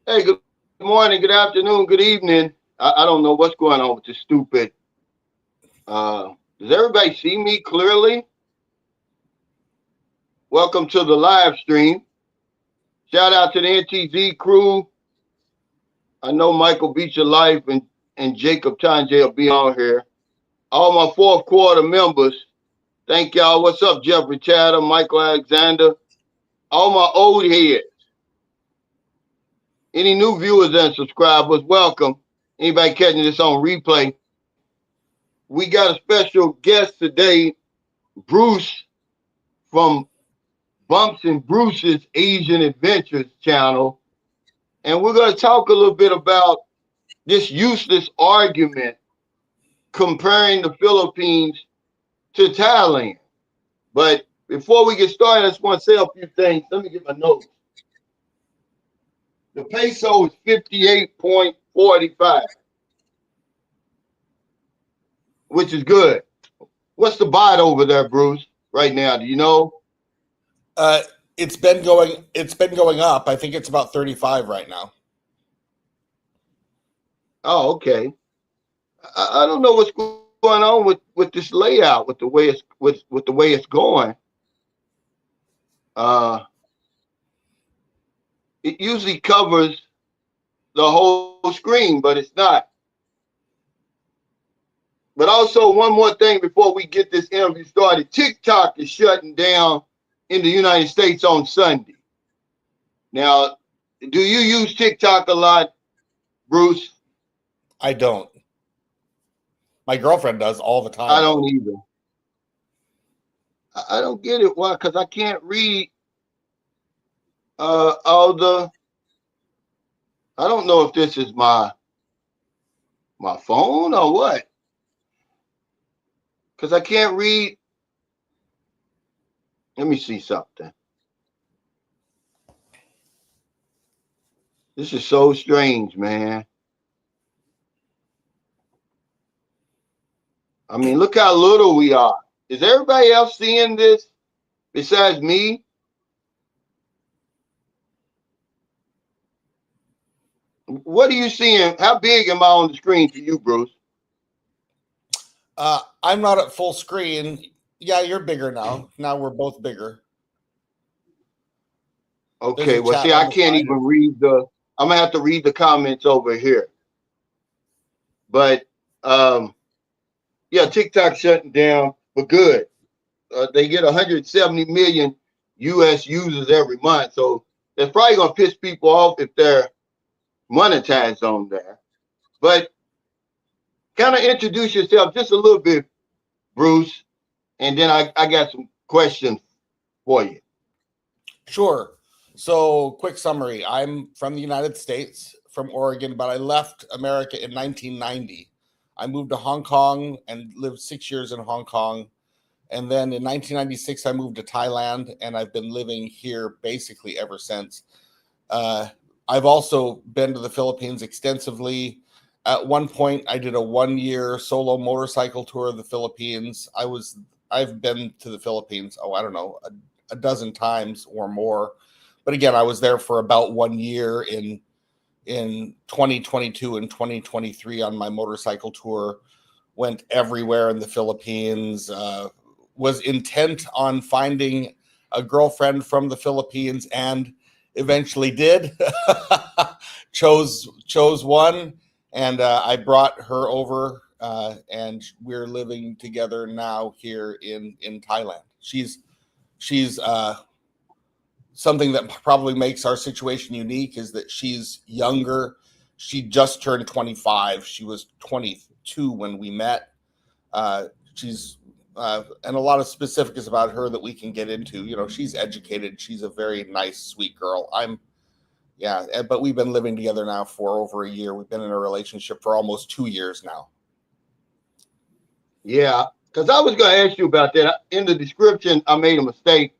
Hey, good morning, good afternoon, good evening. I don't know what's going on with this stupid. Does everybody see me clearly? Welcome to the live stream. Shout out to the NTZ crew. I know Michael Beach of Life and Jacob Tanjay will be on here. All my fourth quarter members, thank y'all. What's up, Jeffrey Chatham, Michael Alexander? All my old heads. Any new viewers and subscribers, welcome. Anybody catching this on replay? We got a special guest today, Bruce from Bumps and Bruce's Asian Adventures channel. And we're going to talk a little bit about this useless argument comparing the Philippines to Thailand. But before we get started, I just want to say a few things. Let me get my notes. The peso is 58.45, which is good. What's the baht over there, Bruce, right now? Do you know? Uh, it's been going up. I think it's about 35 right now. Oh, okay. I don't know what's going on with this layout, with the way it's with the way it's going. Uh, it usually covers the whole screen, but it's not. But also, one more thing before we get this interview started: TikTok is shutting down in the United States on Sunday. Now, do you use TikTok a lot, Bruce? I don't. My girlfriend does all the I time, don't though. either. I don't get it. Why? Because I can't read all the. I don't know if this is my phone or what. Because I can't read. Let me see something. This is so strange, man. I mean, look how little we are. Is everybody else seeing this besides me? What are you seeing? How big am I on the screen to you, Bruce? I'm not at full screen. Yeah, you're bigger now. Now we're both bigger. There's Okay, a well, chat see, on I the can't side. even read the. I'm gonna have to read the comments over here. But yeah, TikTok shutting down for good. They get 170 million U.S. users every month, so that's probably gonna piss people off if they're monetized on there. But kind of introduce yourself just a little bit, Bruce, and then I got some questions for you. Sure. So, quick summary. I'm from the United States, from Oregon, but I left America in 1990. I moved to Hong Kong and lived 6 years in Hong Kong. And then in 1996, I moved to Thailand, and I've been living here basically ever since. Uh, I've also been to the Philippines extensively. At one point, I did a 1 year solo motorcycle tour of the Philippines. I've been to the Philippines, I don't know, a dozen times or more. But again, I was there for about 1 year in 2022 and 2023 on my motorcycle tour. Went everywhere in the Philippines. Was intent on finding a girlfriend from the Philippines and eventually did. chose one, and I brought her over, and we're living together now here in Thailand. She's something that probably makes our situation unique is that she's younger. She just turned 25. She was 22 when we met. She's and a lot of specifics about her that we can get into. You know, she's educated. She's a very nice, sweet girl. But we've been living together now for over a year. We've been in a relationship for almost 2 years now. Yeah, because I was going to ask you about that. In the description, I made a mistake.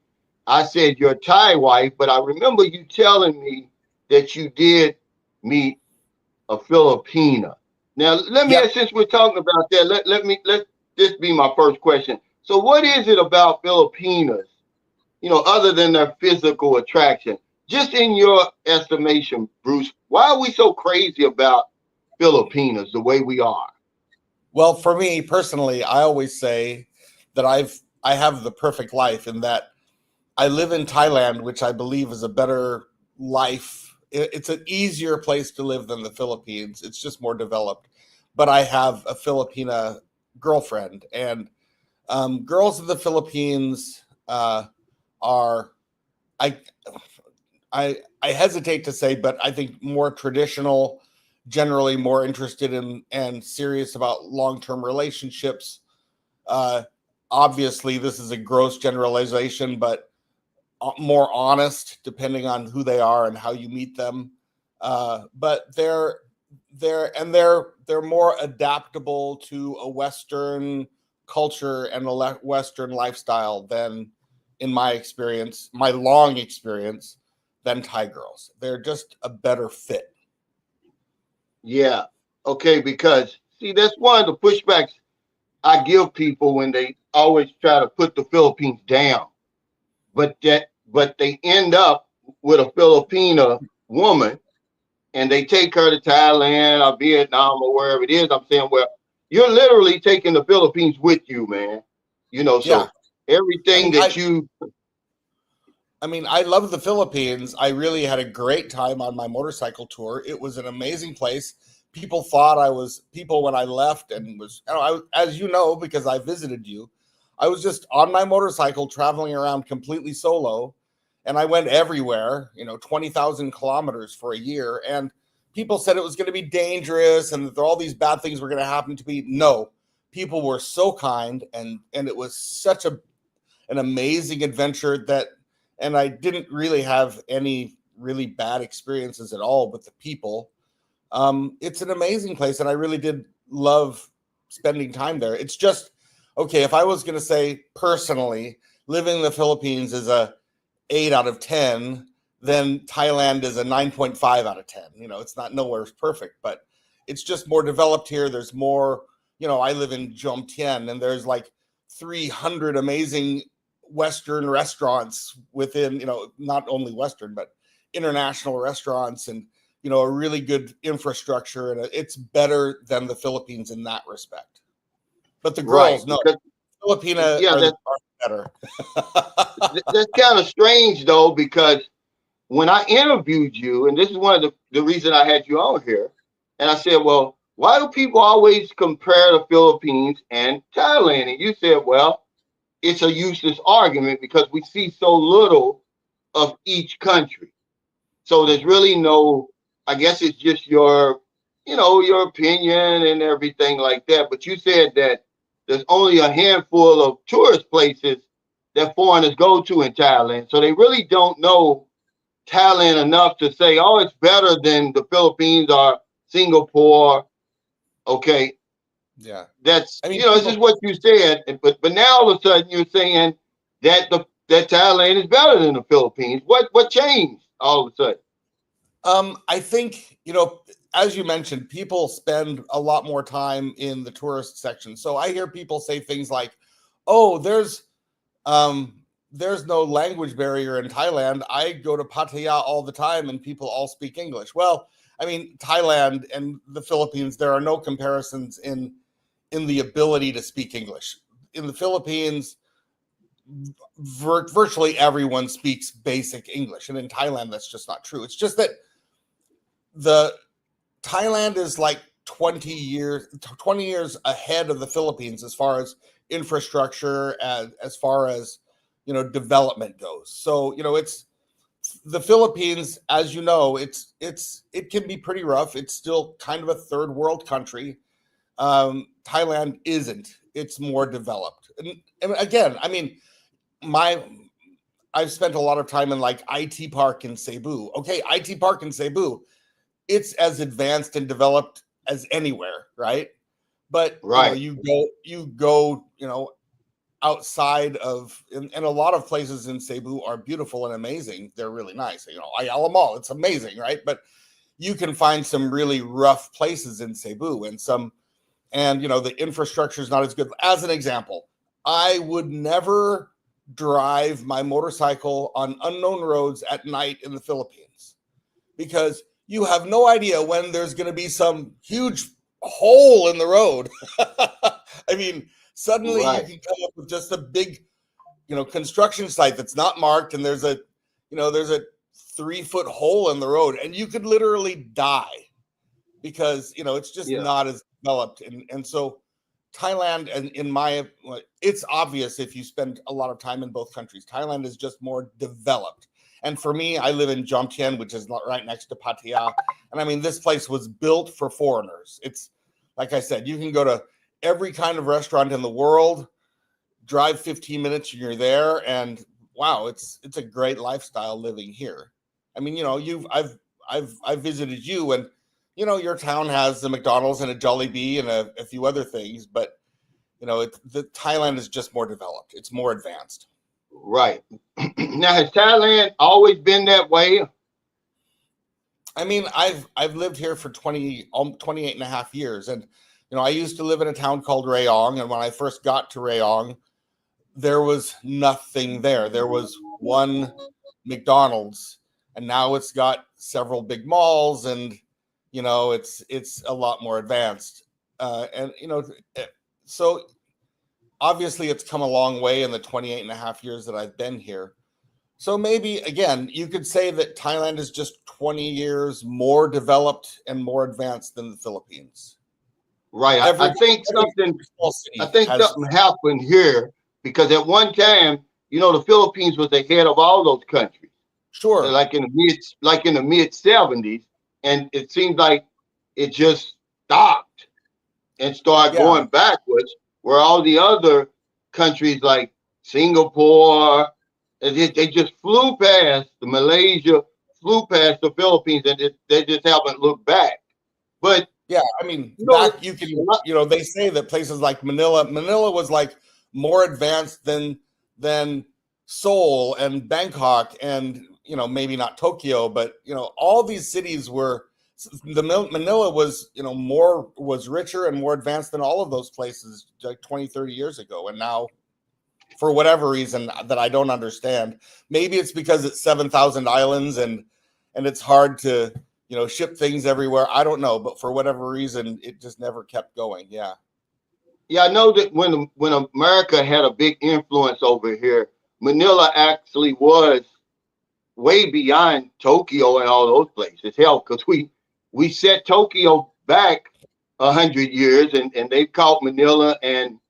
I said your Thai wife, but I remember you telling me that you did meet a Filipina. Now, let me, Yep. since we're talking about that, let this be my first question. So, what is it about Filipinas, other than their physical attraction, just in your estimation, Bruce, why are we so crazy about Filipinas the way we are? Well, for me personally, I always say that I have the perfect life in that I live in Thailand, which I believe is a better life. It's an easier place to live than the Philippines. It's just more developed. But I have a Filipina girlfriend, and girls in the Philippines are I I hesitate to say, but I think more traditional, generally more interested in and serious about long term relationships. Uh, Obviously, this is a gross generalization, but more honest depending on who they are and how you meet them. But they're more adaptable to a Western culture and a Western lifestyle than, in my experience, my long experience, than Thai girls. They're just a better fit. Yeah. Okay, because see, that's one of the pushbacks I give people when they always try to put the Philippines down. But they end up with a Filipina woman and they take her to Thailand or Vietnam or wherever it is. I'm saying, well, you're literally taking the Philippines with you, man. Yeah, So I everything mean, that you I love the Philippines. I really had a great time on my motorcycle tour. It was an amazing place. People thought I was people when I left, and was, as you know, because I visited you. I was just on my motorcycle traveling around completely solo, and I went everywhere. 20,000 kilometers for a year, and people said it was going to be dangerous and that all these bad things were going to happen to me. No, people were so kind, and it was such an amazing adventure that, and I didn't really have any really bad experiences at all with the people. It's an amazing place, and I really did love spending time there. It's just okay. If I was going to say personally, living in the Philippines is a 8 out of 10, then Thailand is a 9.5 out of 10. It's not nowhere perfect, but it's just more developed here. There's more. I live in Jomtien, and there's like 300 amazing Western restaurants within, not only Western, but international restaurants, and, a really good infrastructure. And it's better than the Philippines in that respect. But the right girls, no, because Filipina yeah, are better. that's kind of strange though because when I interviewed you, and this is one of the reason I had you on here, and I said, well, why do people always compare the Philippines and Thailand? And you said, well, it's a useless argument because we see so little of each country. So there's really no, I guess it's just your opinion and everything like that. But you said that there's only a handful of tourist places that foreigners go to in Thailand. So they really don't know Thailand enough to say, oh, it's better than the Philippines or Singapore. Okay. Yeah. That's, I mean, this is what you said. But now all of a sudden you're saying that Thailand is better than the Philippines. What changed all of a sudden? I think, as you mentioned, people spend a lot more time in the tourist section. So I hear people say things like, "Oh, um, there's no language barrier in Thailand. I go to Pattaya all the time, and people all speak English." Well, I mean, Thailand and the Philippines, there are no comparisons in the ability to speak English. In the Philippines, virtually everyone speaks basic English, and in Thailand, that's just not true. It's just that the Thailand is like 20 years ahead of the Philippines as far as infrastructure, as far as development goes. So it's the Philippines, as you know, it can be pretty rough. It's still kind of a third world country. Thailand isn't. It's more developed. And again, I mean, my I've spent a lot of time in like IT Park in Cebu. Okay, IT Park in Cebu, it's as advanced and developed as anywhere, right? But Right. you go, outside of, and a lot of places in Cebu are beautiful and amazing. They're really nice. Ayala Mall, it's amazing, right? But you can find some really rough places in Cebu, and the infrastructure is not as good. As an example, I would never drive my motorcycle on unknown roads at night in the Philippines, because you have no idea when there's going to be some huge hole in the road. I mean, suddenly you Right. can come up with just a big, construction site that's not marked, and there's a 3-foot hole in the road, and you could literally die because it's just Yeah. not as developed. And so Thailand, and it's obvious if you spend a lot of time in both countries, Thailand is just more developed. And for me, I live in Jomtien, which is right next to Pattaya. And I mean, this place was built for foreigners. It's, like I said, you can go to every kind of restaurant in the world, drive 15 minutes and you're there. And wow, it's a great lifestyle living here. I mean, I've visited you, and your town has a McDonald's and a Jollibee and a few other things, but the Thailand is just more developed. It's more advanced. Right. Now, has Thailand always been that way? I mean, I've lived here for 28 and a half years. And, I used to live in a town called Rayong. And when I first got to Rayong, there was nothing there. There was one McDonald's, and now it's got several big malls, and, it's a lot more advanced. So obviously it's come a long way in the 28 and a half years that I've been here. So maybe, again, you could say that Thailand is just 20 years more developed and more advanced than the Philippines. Right. I think something happened here, because at one time, the Philippines was ahead of all those countries. Sure. Like in the mid 70s, and it seems like it just stopped and started going backwards, where all the other countries like Singapore, they just flew past Malaysia, flew past the Philippines, and they just haven't looked back. But yeah, I mean, they say that places like Manila was like more advanced than Seoul and Bangkok, and maybe not Tokyo, but all these cities were, Manila was was richer and more advanced than all of those places like 20, 30 years ago. And now, for whatever reason that I don't understand, maybe it's because it's 7,000 islands and it's hard to ship things everywhere. I don't know, but for whatever reason, it just never kept going. Yeah. Yeah, I know that when America had a big influence over here, Manila actually was way beyond Tokyo and all those places. Hell, because we set Tokyo back 100 years, and they caught Manila and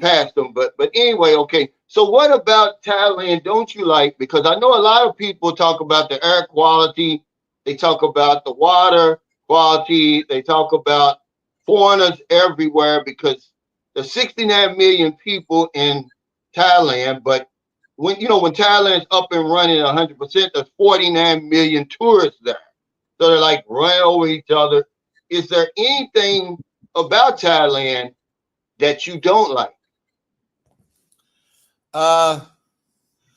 passed them. But anyway, okay. So what about Thailand? Don't you like? Because I know a lot of people talk about the air quality. They talk about the water quality. They talk about foreigners everywhere, because there's 69 million people in Thailand. But when Thailand's up and running 100%, there's 49 million tourists there. So they're like running over each other. Is there anything about Thailand that you don't like?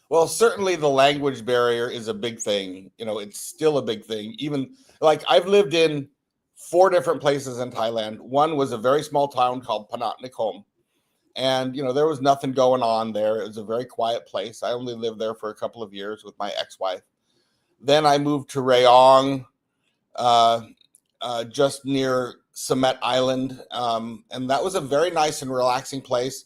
Well, certainly the language barrier is a big thing. It's still a big thing. Even like I've lived in 4 different places in Thailand. One was a very small town called Panat Nakhon. And, there was nothing going on there. It was a very quiet place. I only lived there for a couple of years with my ex-wife. Then I moved to Rayong, just near Samet Island. And that was a very nice and relaxing place.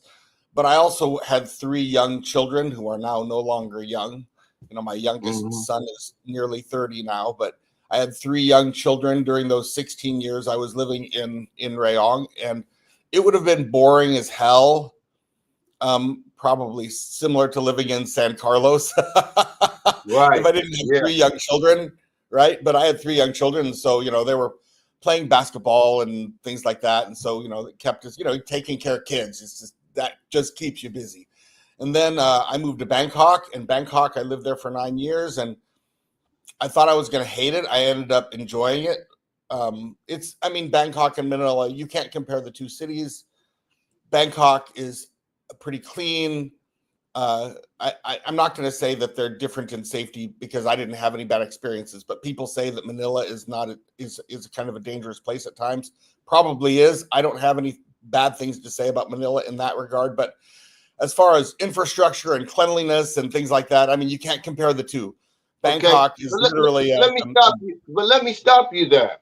But I also had 3 young children who are now no longer young. My youngest son is nearly 30 now, but I had 3 young children during those 16 years I was living in Rayong, and it would have been boring as hell. Probably similar to living in San Carlos. Right. If I didn't have 3 young children, right? But I had 3 young children, so they were playing basketball and things like that, and so it kept us, taking care of kids. It's just that just keeps you busy. And then I moved to Bangkok. In Bangkok, I lived there for 9 years, and I thought I was going to hate it. I ended up enjoying it. Bangkok and Manila, you can't compare the 2 cities. Bangkok is pretty clean. I'm not going to say that they're different in safety, because I didn't have any bad experiences, but people say that Manila is kind of a dangerous place at times. Probably is. I don't have any bad things to say about Manila in that regard, but as far as infrastructure and cleanliness and things like that, I mean, you can't compare the two. Okay, Bangkok is literally let me stop you. But let me stop you there.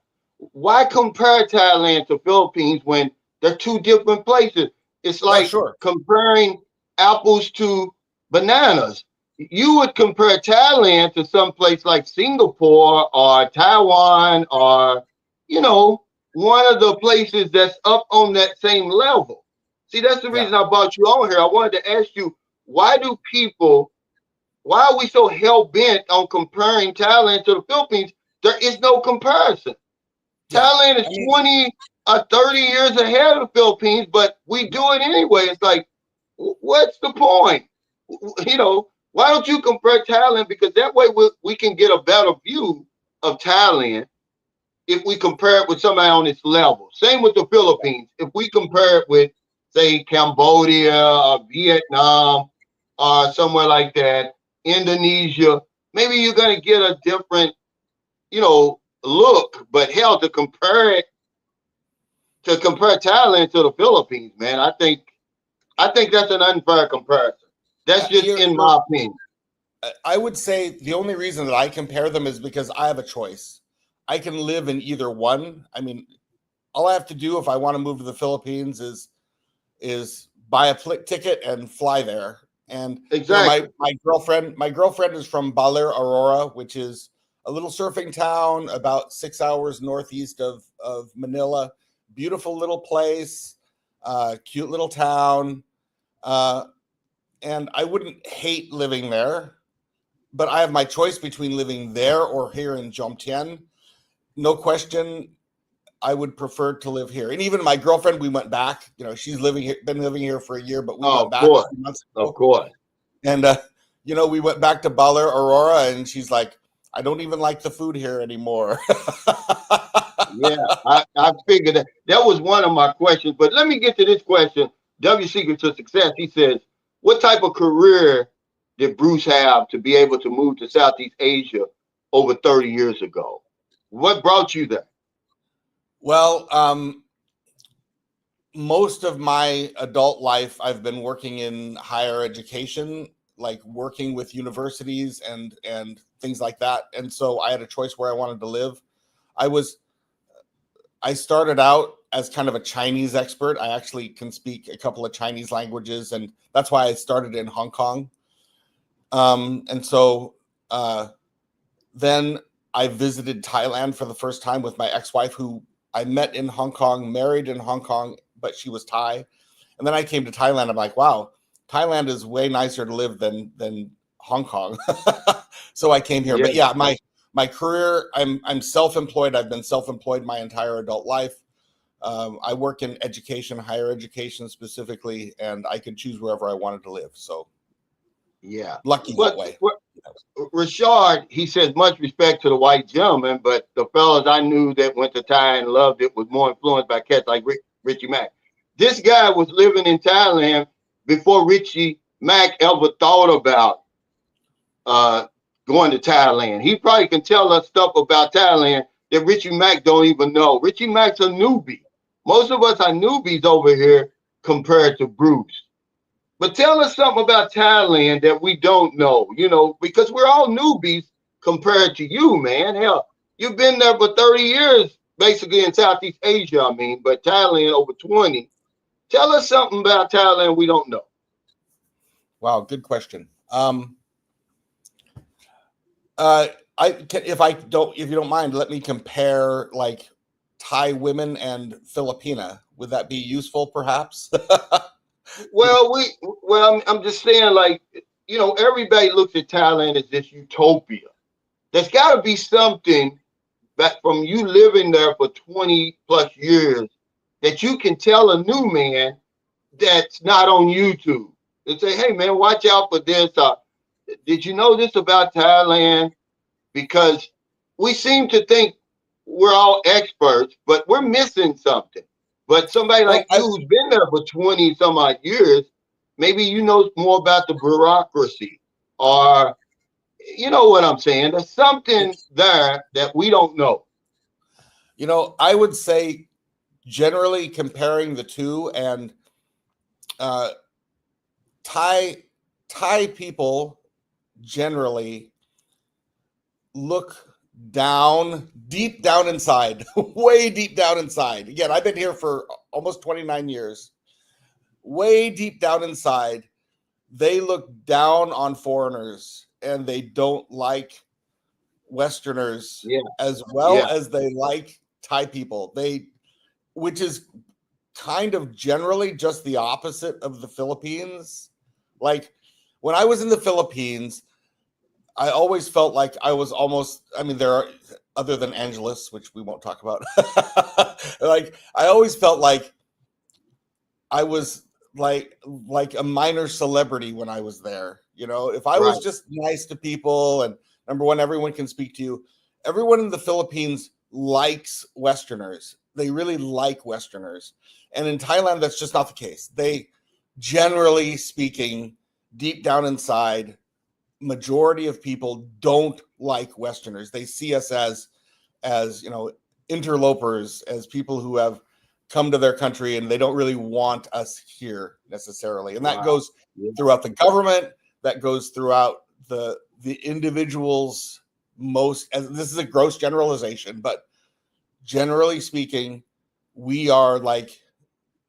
Why compare Thailand to Philippines when they're two different places? It's yeah, like sure. comparing apples to bananas. You would compare Thailand to some place like Singapore or Taiwan or, you know, one of the places that's up on that same level. See, that's the Yeah. reason I brought you on here. I wanted to ask you, why do people why are we so hell bent on comparing Thailand to the Philippines? There is no comparison. Yeah. Thailand is I mean, 20 or 30 years ahead of the Philippines, but we do it anyway. It's like, what's the point? You know, why don't you compare Thailand? Because that way we can get a better view of Thailand if we compare it with somebody on its level. Same with the Philippines. If we compare it with, say, Cambodia or Vietnam or somewhere like that, Indonesia, maybe you're going to get a different, look. But hell, to compare Thailand to the Philippines, man, I think that's an unfair comparison. That's just in my opinion. I would say the only reason that I compare them is because I have a choice. I can live in either one. I mean, all I have to do if I want to move to the Philippines is buy a ticket and fly there. And Exactly. my girlfriend is from Baler, Aurora, which is a little surfing town about 6 hours northeast of Manila. Beautiful little place, cute little town, and I wouldn't hate living there. But I have my choice between living there or here in Jomtien. No question, I would prefer to live here. And even my girlfriend, we went back. She's been living here for a year, but we Oh, went of back a course. few months Of ago. course. And we went back to Baler, Aurora, and she's like, "I don't even like the food here anymore." Yeah, I figured that was one of my questions. But let me get to this question. W Secret to Success. He says, what type of career did Bruce have to be able to move to Southeast Asia over 30 years ago? What brought you there? Well, most of my adult life, I've been working in higher education, like working with universities and things like that. And so I had a choice where I wanted to live. I was I started out as kind of a Chinese expert. I actually can speak a couple of Chinese languages, and that's why I started in Hong Kong. And so then I visited Thailand for the first time with my ex-wife, who I met in Hong Kong, married in Hong Kong, but she was Thai. And then I came to Thailand. I'm like, wow, Thailand is way nicer to live than Hong Kong. So I came here. Yeah, But yeah, my career, I'm self-employed. I've been self-employed my entire adult life. I work in education, higher education specifically, and I could choose wherever I wanted to live. So yeah. lucky that But way. Rashard, he says much respect to the white gentleman, but the fellas I knew that went to Thai and loved it was more influenced by cats like Richie Mack. This guy was living in Thailand before Richie Mack ever thought about uh, going to Thailand. He probably can tell us stuff about Thailand that Richie Mack don't even know. Richie Mack's a newbie. Most of us are newbies over here compared to Bruce. But tell us something about Thailand that we don't know, because we're all newbies compared to you, man. Hell, you've been there for 30 years, basically in Southeast Asia, I mean, but Thailand over 20. Tell us something about Thailand we don't know. Wow, good question. Uh, if you don't mind, let me compare like Thai women and Filipina. Would that be useful, perhaps? Well, I'm just saying, like, everybody looks at Thailand as this utopia. There's got to be something that from you living there for 20 plus years that you can tell a new man that's not on YouTube and say, hey, man, watch out for this. Did you know this about Thailand? Because we seem to think we're all experts, but we're missing something. But somebody Well, like you who's been there for 20 some odd years, maybe you know more about the bureaucracy, or you know what I'm saying. There's something there that we don't know. I would say generally comparing the two, and uh, Thai people generally look down, deep down inside, way deep down inside. Again, I've been here for almost 29 years. Way deep down inside, they look down on foreigners and they don't like Westerners as well as they like Thai people. Which is kind of generally just the opposite of the Philippines. Like when I was in the Philippines, I always felt like I was almost, I mean, there are, other than Angeles, which we won't talk about, like I always felt like I was like a minor celebrity when I was there. You know, if I was just nice to people, and number one, everyone can speak to you. Everyone in the Philippines likes Westerners. They really like Westerners. And in Thailand, that's just not the case. They, generally speaking, deep down inside, majority of people don't like Westerners. They see us as you know, interlopers, as people who have come to their country and they don't really want us here necessarily. And that goes throughout the government, that goes throughout the individuals. Most, and this is a gross generalization, but generally speaking, we are like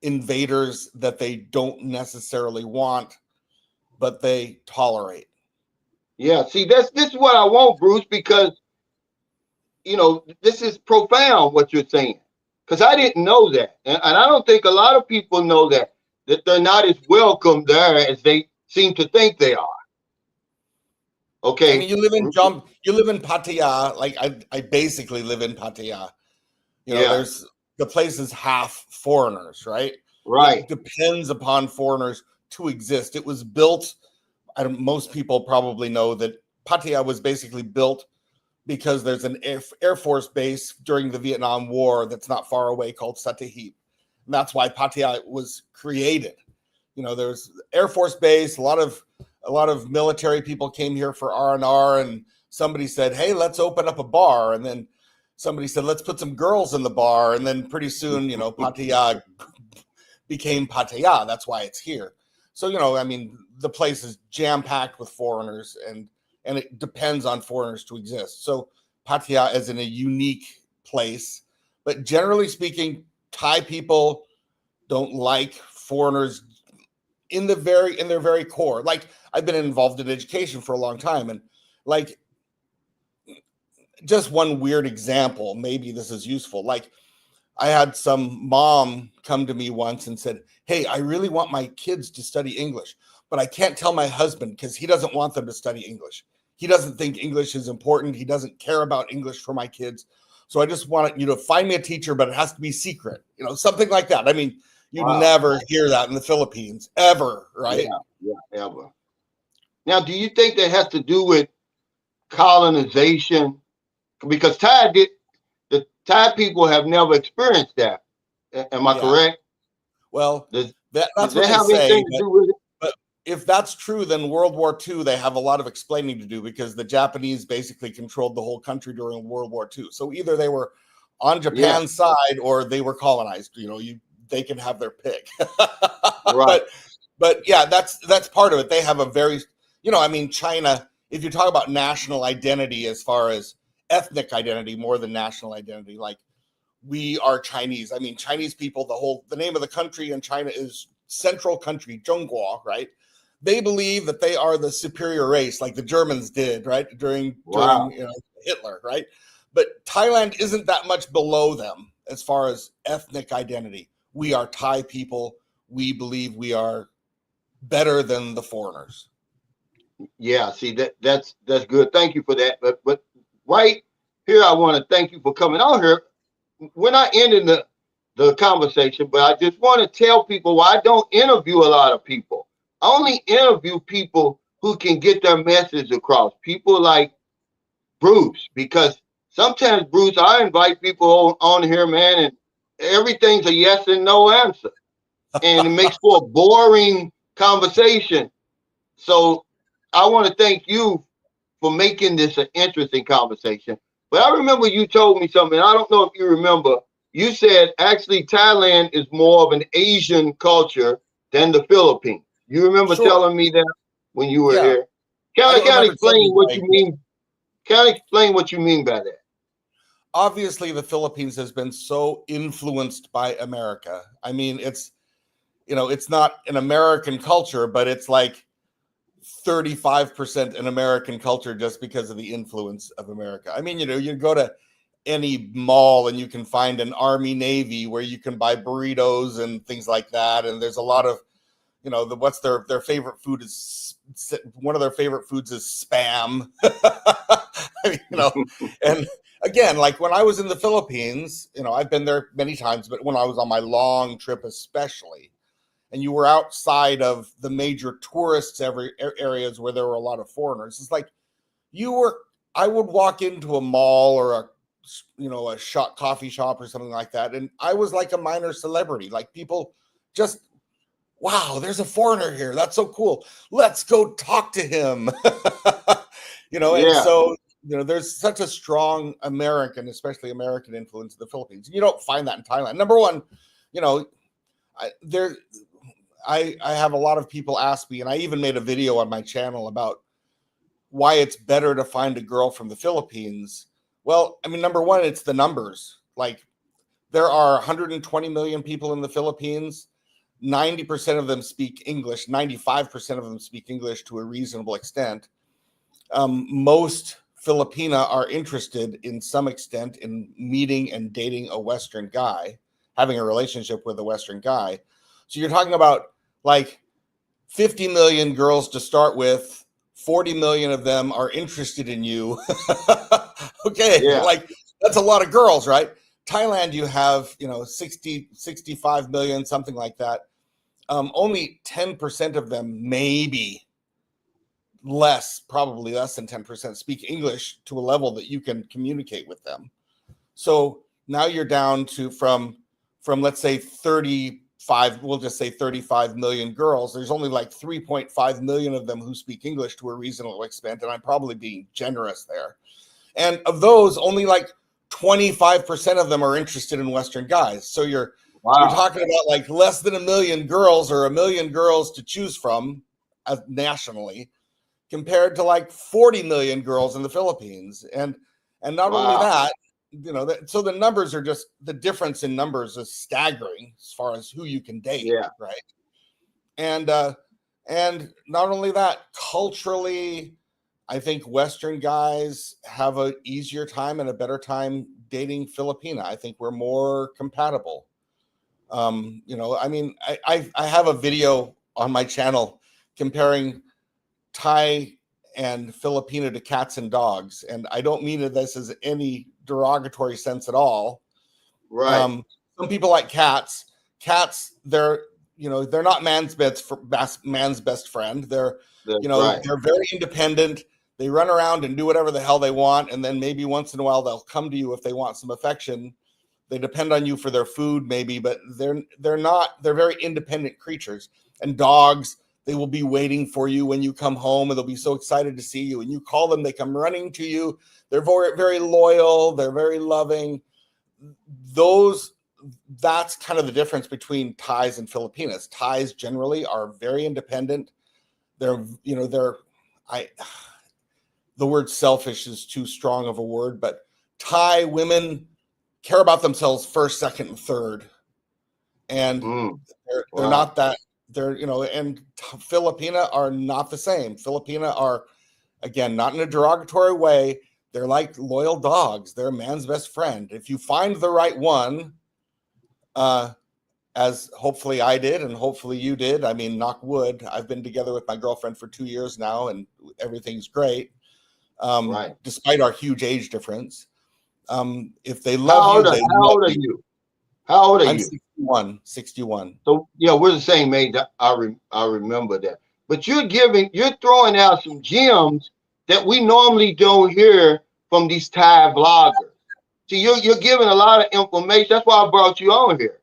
invaders that they don't necessarily want, but they tolerate. Yeah, see, this is what I want, Bruce, because you know this is profound what you're saying, because I didn't know that, and I don't think a lot of people know that they're not as welcome there as they seem to think they are. Okay, I mean, you live in Pattaya. Like I basically live in Pattaya. You know, there's the place is half foreigners, right? Right. It depends upon foreigners to exist. It was built. Most people probably know that Pattaya was basically built because there's an Air Force base during the Vietnam War that's not far away called Satahip. And that's why Pattaya was created. You know, there's Air Force base, a lot of military people came here for R&R, and somebody said, hey, let's open up a bar. And then somebody said, let's put some girls in the bar. And then pretty soon, you know, Pattaya became Pattaya. That's why it's here. So, you know, I mean, the place is jam-packed with foreigners, and it depends on foreigners to exist. So Pattaya is in a unique place. But generally speaking, Thai people don't like foreigners in their very core. Like, I've been involved in education for a long time, and like, just one weird example, maybe this is useful. Like, I had some mom come to me once and said, hey, I really want my kids to study English, but I can't tell my husband because he doesn't want them to study English. He doesn't think English is important. He doesn't care about English for my kids. So I just want you to find me a teacher, but it has to be secret, you know, something like that. I mean, you never hear that in the Philippines, ever, right? Yeah, ever. Now, do you think that has to do with colonization? Because the Thai people have never experienced that. Am I correct? Well, does that's that what have they say. Anything to do with it? But if that's true, then World War II, they have a lot of explaining to do, because the Japanese basically controlled the whole country during World War II. So either they were on Japan's side or they were colonized. You know, they can have their pick. Right. But yeah, that's part of it. They have a very, you know, I mean, China, if you talk about national identity as far as ethnic identity more than national identity, like, we are Chinese. I mean, Chinese people, the name of the country in China is Central Country, Zhongguo, right? They believe that they are the superior race, like the Germans did, right? During you know, Hitler, right? But Thailand isn't that much below them as far as ethnic identity. We are Thai people. We believe we are better than the foreigners. Yeah, see, that's good. Thank you for that. But right here, I want to thank you for coming on here. We're not ending the conversation, but I just want to tell people why I don't interview a lot of people. I only interview people who can get their message across. People like Bruce, because sometimes, Bruce, I invite people on here, man, and everything's a yes and no answer. And it makes for a boring conversation. So I want to thank you for making this an interesting conversation. But I remember you told me something. I don't know if you remember. You said actually Thailand is more of an Asian culture than the Philippines. You remember Sure. telling me that when you were Yeah. here? I don't Can I remember telling explain you what that. you mean? Can I explain what you mean by that? Obviously, the Philippines has been so influenced by America. I mean, it's, it's not an American culture, but it's like 35% an American culture just because of the influence of America. I mean, you go to any mall and you can find an Army Navy where you can buy burritos and things like that. And there's a lot of, what's their favorite food is, one of their favorite foods is spam. I mean, and again, like when I was in the Philippines, I've been there many times, but when I was on my long trip, especially, and you were outside of the major tourist areas where there were a lot of foreigners, it's like I would walk into a mall or a coffee shop or something like that, and I was like a minor celebrity. Like people just, wow, there's a foreigner here. That's so cool. Let's go talk to him. And Yeah. so, there's such a strong American, especially American influence in the Philippines. You don't find that in Thailand. Number one, I have a lot of people ask me, and I even made a video on my channel about why it's better to find a girl from the Philippines. Well, I mean, number one, it's the numbers. Like there are 120 million people in the Philippines. 90% of them speak English. 95% of them speak English to a reasonable extent. Most Filipina are interested in some extent in meeting and dating a Western guy, having a relationship with a Western guy. So you're talking about like 50 million girls to start with. 40 million of them are interested in you. Okay, Yeah. like that's a lot of girls, right? Thailand, you have 60, 65 million, something like that. Only 10% of them, maybe probably less than 10%, speak English to a level that you can communicate with them. So now you're down to from let's say 35, we'll just say 35 million girls. There's only like 3.5 million of them who speak English to a reasonable extent, and I'm probably being generous there. And of those, only like 25% of them are interested in Western guys. So you're talking about like less than a million girls or a million girls to choose from nationally, compared to like 40 million girls in the Philippines. And not only that, so the numbers are just, the difference in numbers is staggering as far as who you can date. Yeah. Right. And not only that, culturally, I think Western guys have an easier time and a better time dating Filipina. I think we're more compatible. I mean, I have a video on my channel comparing Thai and Filipina to cats and dogs, and I don't mean this as any derogatory sense at all. Right. Some people like cats. Cats, they're not man's best friend. They're Right. they're very independent. They run around and do whatever the hell they want, and then maybe once in a while they'll come to you if they want some affection. They depend on you for their food, maybe, but they're very independent creatures. And dogs, they will be waiting for you when you come home, and they'll be so excited to see you. And you call them, they come running to you. They're very, very loyal. They're very loving. That's kind of the difference between Thais and Filipinas. Thais generally are very independent. The word selfish is too strong of a word, but Thai women care about themselves first, second, and third. And they're not that, and Filipina are not the same. Filipina are, again, not in a derogatory way. They're like loyal dogs. They're a man's best friend. If you find the right one, as hopefully I did, and hopefully you did, I mean, knock wood, I've been together with my girlfriend for 2 years now, and everything's great. Right. Despite our huge age difference. If they How love you, they How love old are you. you? How old are I'm you? 61. So yeah, we're the same age. I remember that. But you're throwing out some gems that we normally don't hear from these Thai bloggers. See, you're giving a lot of information. That's why I brought you on here.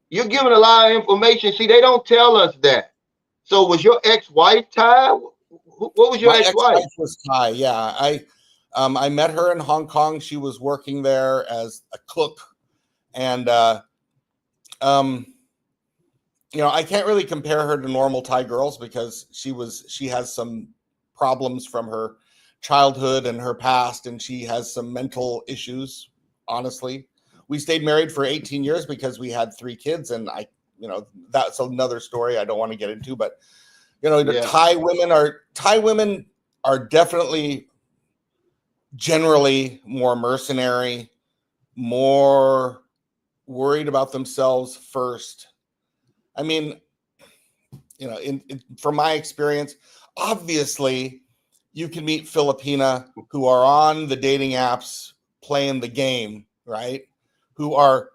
You're giving a lot of information. See, they don't tell us that. So was your ex-wife Thai? What was your My ex-wife? ex-wife was Thai. Yeah, I met her in Hong Kong. She was working there as a cook, and I can't really compare her to normal Thai girls because she has some problems from her childhood and her past, and she has some mental issues. Honestly, we stayed married for 18 years because we had 3 kids, and that's another story I don't want to get into. But the Thai women are definitely generally more mercenary, more worried about themselves first. I mean, from my experience, obviously you can meet Filipina who are on the dating apps playing the game, right? Who are,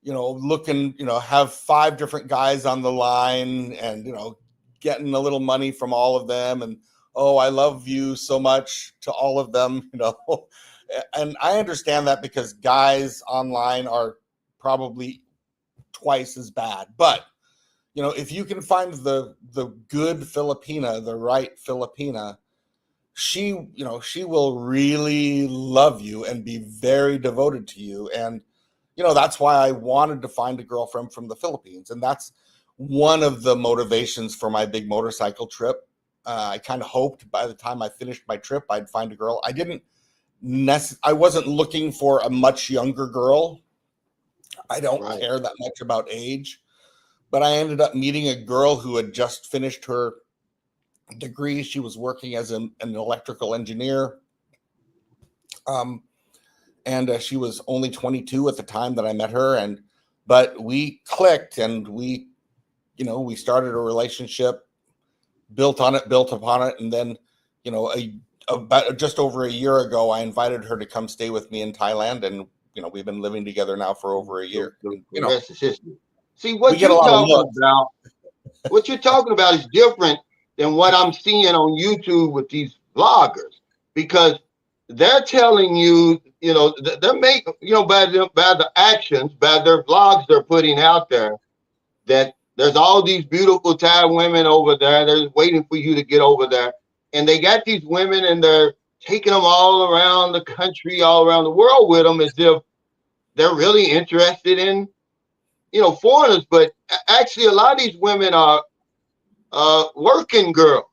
looking, have 5 different guys on the line and, getting a little money from all of them. And, oh, I love you so much to all of them, And I understand that because guys online are probably twice as bad. But if you can find the good Filipina, the right Filipina, she will really love you and be very devoted to you. And that's why I wanted to find a girlfriend from the Philippines, and that's one of the motivations for my big motorcycle trip. I kind of hoped by the time I finished my trip I'd find a girl. I wasn't looking for a much younger girl. I don't care that much about age. But I ended up meeting a girl who had just finished her degree. She was working as an electrical engineer. And she was only 22 at the time that I met her. But we clicked, and we started a relationship, built upon it. And then, about just over a year ago, I invited her to come stay with me in Thailand. And, we've been living together now for over a year. The rest is history. See, what you're talking about is different than what I'm seeing on YouTube with these vloggers, because they're telling you, they're making, by the actions, by their vlogs they're putting out there, that there's all these beautiful Thai women over there. They're waiting for you to get over there. And they got these women, and they're taking them all around the country, all around the world with them, as if they're really interested in foreigners. But actually, a lot of these women are working girls.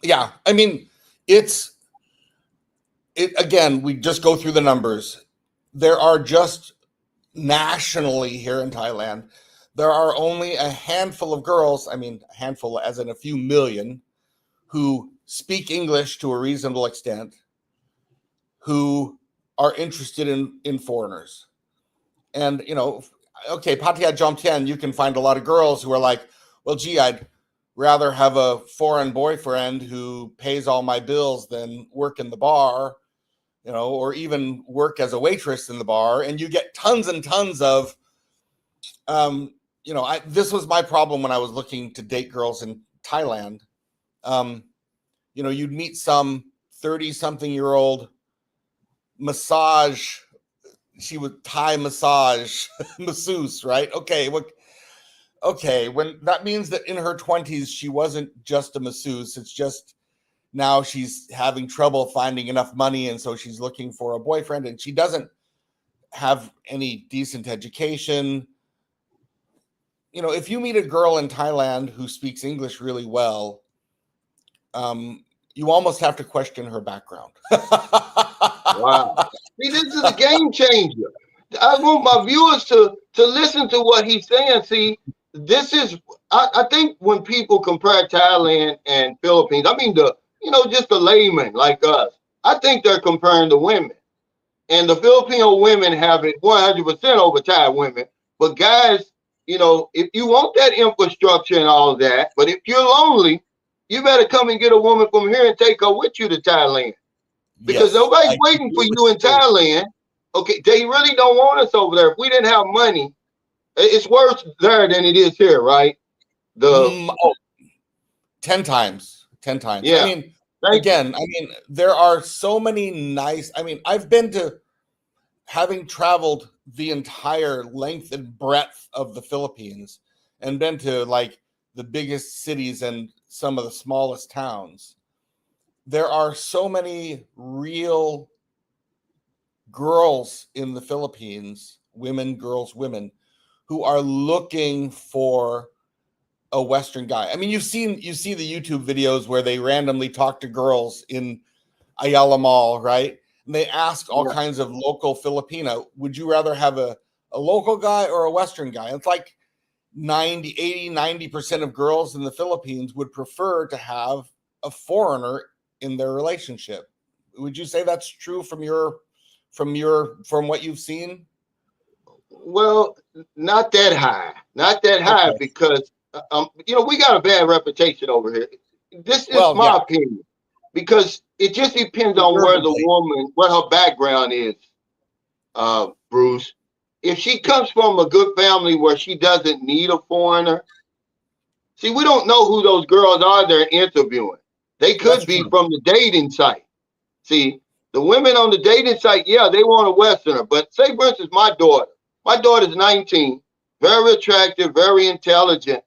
Yeah, I mean, again, we just go through the numbers. There are just nationally here in Thailand, there are only a handful of girls, I mean, a handful as in a few million, who speak English to a reasonable extent, who are interested in foreigners. And, okay, Pattaya Jomtien, you can find a lot of girls who are like, well, gee, I'd rather have a foreign boyfriend who pays all my bills than work in the bar, or even work as a waitress in the bar. And you get tons and tons of, this was my problem when I was looking to date girls in Thailand. You'd meet some 30-something-year-old massage. She would Thai massage masseuse, right? Okay, when that means that in her 20s she wasn't just a masseuse. It's just now she's having trouble finding enough money, and so she's looking for a boyfriend, and she doesn't have any decent education. If you meet a girl in Thailand who speaks English really well, you almost have to question her background. Wow. See, this is a game changer. I want my viewers to listen to what he's saying. See, this is, I think when people compare Thailand and Philippines, I mean, just the layman like us, I think they're comparing the women. And the Filipino women have it 100% over Thai women. But guys, if you want that infrastructure and all that, but if you're lonely, you better come and get a woman from here and take her with you to Thailand. Because nobody's waiting for you in Thailand. Okay, they really don't want us over there. If we didn't have money, it's worse there than it is here, right? 10 times. Yeah. I mean, there are so many nice, I've been to, having traveled the entire length and breadth of the Philippines and been to like the biggest cities and some of the smallest towns, there are so many real girls in the Philippines, women, who are looking for a Western guy. I mean, you see the YouTube videos where they randomly talk to girls in Ayala Mall, right? And they ask all kinds of local Filipina, would you rather have a local guy or a Western guy? And it's like 90% of girls in the Philippines would prefer to have a foreigner in their relationship. Would you say that's true from what you've seen? Well, not that high, Okay. because we got a bad reputation over here. This is Well, my yeah, opinion, because it just depends on where the deservedly. woman, what her background is, Bruce. If she comes from a good family where she doesn't need a foreigner, see, we don't know who those girls are they're interviewing. They That's could be true. from the dating site. See, the women on the dating site, yeah, they want a Westerner. But say, for instance, my daughter's 19, very attractive, very intelligent.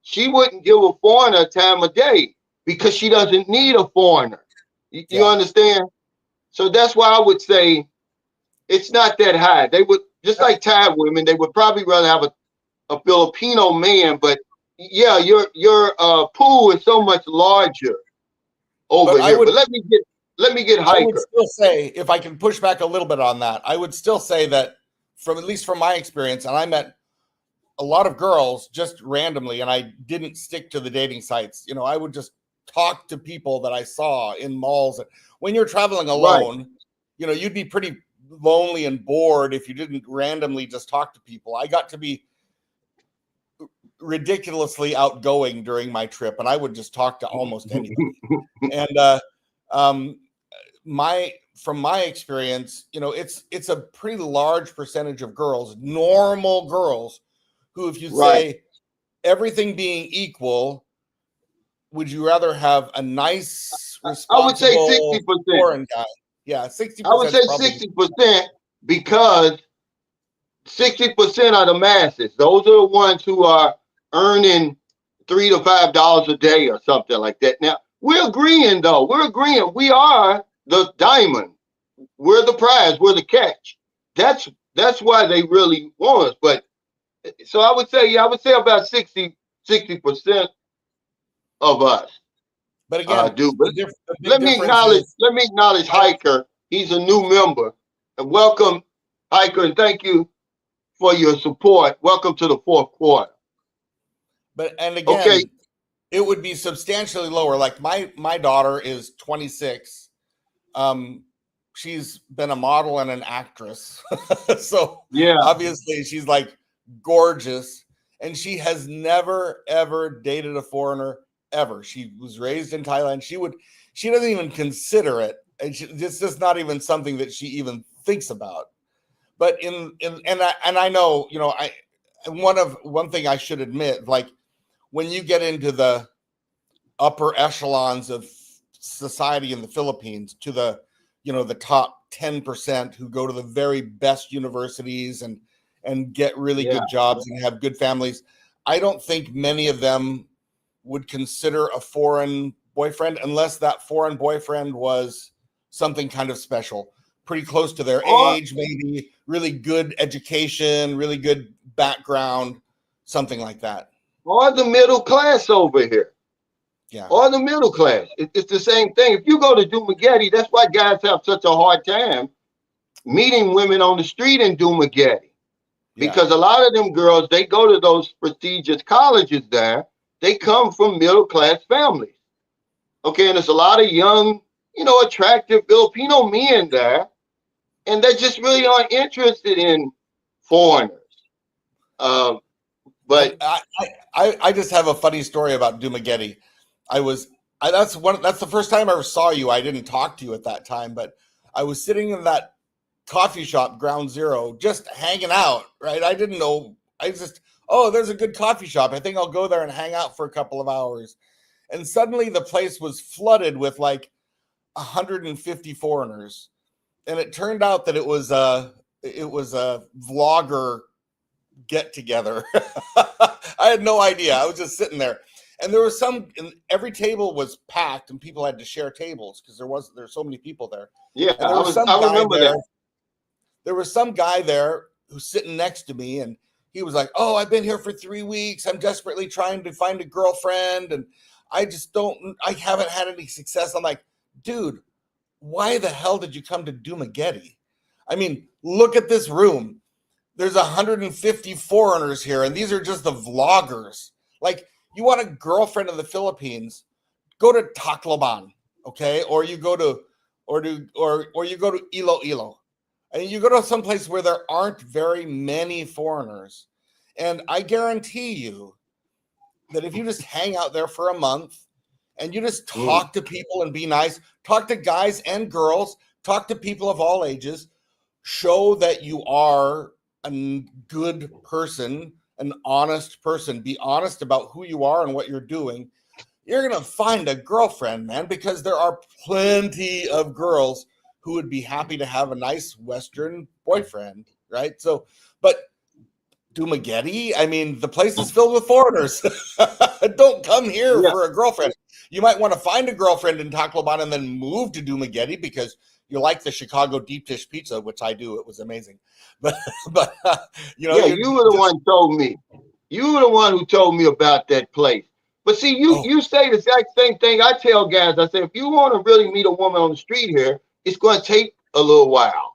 She wouldn't give a foreigner a time of day because she doesn't need a foreigner. You Yeah. understand? So that's why I would say it's not that high. They would, just like Thai women, they would probably rather have a Filipino man. But yeah, your pool is so much larger But over here. But let me get I would Hiker. still say, if I can push back a little bit on that, I would still say that from, at least from my experience, and I met a lot of girls just randomly, and I didn't stick to the dating sites. I would just talk to people that I saw in malls. When you're traveling Right. alone, you'd be pretty lonely and bored if you didn't randomly just talk to people. I got to be ridiculously outgoing during my trip, and I would just talk to almost anybody. And um, from my experience, it's a pretty large percentage of girls, normal girls, who, if you Right. say everything being equal, would you rather have a nice, I would say responsible 60%. foreign guy? Yeah, I would 60% say is probably 60% because 60% are the masses. Those are the ones who are earning $3 to $5 a day or something like that. Now, we're agreeing though. We're agreeing. We are the diamond. We're the prize. We're the catch. That's why they really want us. But so I would say, about 60% of us But again, do. But the big difference is let me acknowledge I don't. Hiker. He's a new member. And welcome, Hiker, and thank you for your support. Welcome to the fourth quarter. But and Okay. again, it would be substantially lower. Like my daughter is 26. Um, she's been a model and an actress, so Yeah. obviously she's like gorgeous, and she has never ever dated a foreigner ever. She was raised in Thailand. She doesn't even consider it, and it's just not even something that she even thinks about. But I know, one thing I should admit, like when you get into the upper echelons of society in the Philippines, to the top 10% who go to the very best universities and get really Yeah. good jobs and have good families, I don't think many of them would consider a foreign boyfriend unless that foreign boyfriend was something kind of special, pretty close to their Or age, maybe really good education, really good background, something like that. or the middle class over here. Yeah. Or the middle class. It's the same thing. If you go to Dumaguete, that's why guys have such a hard time meeting women on the street in Dumaguete. Yeah. Because a lot of them girls, they go to those prestigious colleges there. They come from middle class families. Okay, and there's a lot of young, attractive Filipino men there, and they just really aren't interested in foreigners. Um, And but I just have a funny story about Dumaguete. That's the first time I ever saw you. I didn't talk to you at that time, but I was sitting in that coffee shop, Ground Zero, just hanging out, right? I didn't know. I just, oh, there's a good coffee shop. I think I'll go there and hang out for a couple of hours. And suddenly the place was flooded with like 150 foreigners. And it turned out that it was a vlogger get together. I had no idea. I was just sitting there. And there was and every table was packed and people had to share tables because there's so many people there. yeah, And there was some I guy remember there. that. There was some guy there who's sitting next to me, and he was like, oh, I've been here for 3 weeks. I'm desperately trying to find a girlfriend, and I haven't had any success. I'm like, dude, why the hell did you come to Dumageddon? I mean, look at this room. There's 150 foreigners here, and these are just the vloggers. Like, you want a girlfriend in the Philippines, go to Tacloban, okay? Or you go to Iloilo. And you go to some place where there aren't very many foreigners. And I guarantee you that if you just hang out there for a month and you just talk to people and be nice, talk to guys and girls, talk to people of all ages, show that you are a good person, an honest person, be honest about who you are and what you're doing, you're going to find a girlfriend, man, because there are plenty of girls who would be happy to have a nice Western boyfriend, right? So, but Dumageddon, I mean, the place is filled with foreigners. Don't come here for a girlfriend. You might want to find a girlfriend in Tacloban and then move to Dumageddon because you like the Chicago deep dish pizza, which I do. It was amazing. But you know, you were the one who told me. You were the one who told me about that place. But see, you say the exact same thing I tell guys. I say, if you want to really meet a woman on the street here, it's going to take a little while.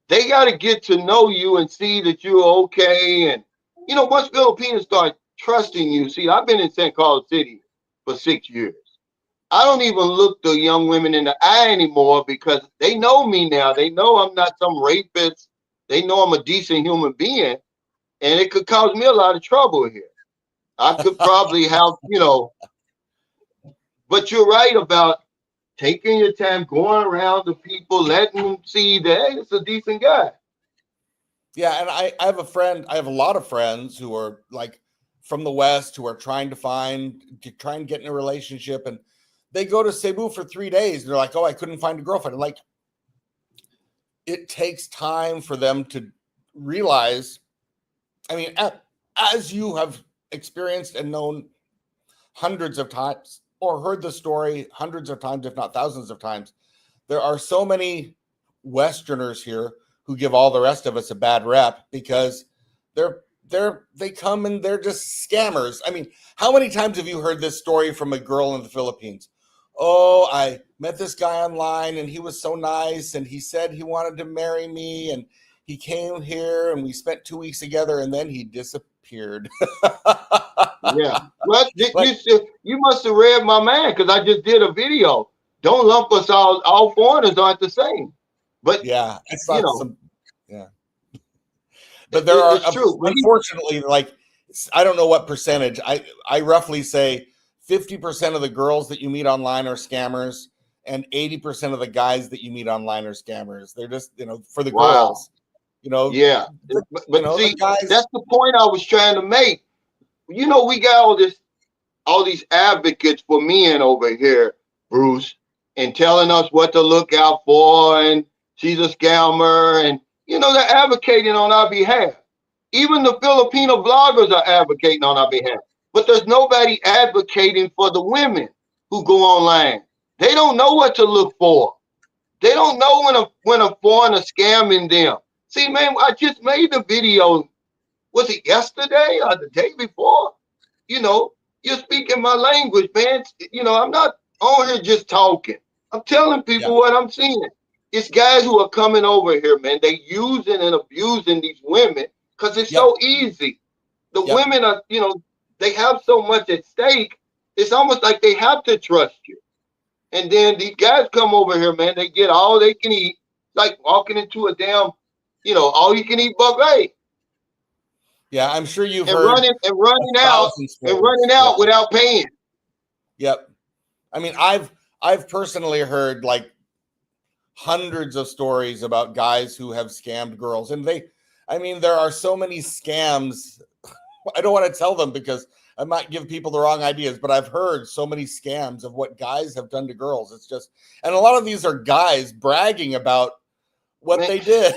They got to get to know you and see that you're okay. And, you know, once Filipinos start trusting you, see, I've been in San Carlos City for 6 years. I don't even look the young women in the eye anymore because they know me now. They know I'm not some rapist. They know I'm a decent human being. And it could cause me a lot of trouble here. I could probably have, you know, but you're right about taking your time, going around the people, letting them see that, hey, it's a decent guy. Yeah, and I have a lot of friends who are like from the West who are trying to try and get in a relationship, and they go to Cebu for 3 days. And they're like, oh, I couldn't find a girlfriend. And like, it takes time for them to realize, I mean, as you have experienced and known hundreds of times or heard the story hundreds of times, if not thousands of times, there are so many Westerners here who give all the rest of us a bad rep because they come and they're just scammers. I mean, how many times have you heard this story from a girl in the Philippines? Oh, I met this guy online and he was so nice and he said he wanted to marry me and he came here and we spent 2 weeks together and then he disappeared. Yeah. Well, you must have read my man because I just did a video. Don't lump us all foreigners aren't the same. But yeah, I saw you know, yeah. But there are, true. Unfortunately, like, I don't know what percentage. I roughly say 50% of the girls that you meet online are scammers, and 80% of the guys that you meet online are scammers. They're just, you know, for the girls, you know. Yeah. But you know, see, the guys, that's the point I was trying to make. You know, we got all these advocates for men over here, Bruce, and telling us what to look out for, and she's a scammer, and you know, they're advocating on our behalf. Even the Filipino vloggers are advocating on our behalf. But there's nobody advocating for the women who go online. They don't know what to look for. They don't know when a foreigner scamming them. See, man, I just made the video. Was it yesterday or the day before? You know, you're speaking my language, man. You know, I'm not on here just talking. I'm telling people what I'm seeing. It's guys who are coming over here, man. They using and abusing these women because it's so easy. The women are, you know, they have so much at stake. It's almost like they have to trust you. And then these guys come over here, man. They get all they can eat, like walking into a damn, you know, all you can eat buffet. Yeah, I'm sure you've and heard running out without paying. Yep. I mean, I've personally heard like hundreds of stories about guys who have scammed girls, and there are so many scams. I don't want to tell them because I might give people the wrong ideas, but I've heard so many scams of what guys have done to girls. It's just, and a lot of these are guys bragging about what they did.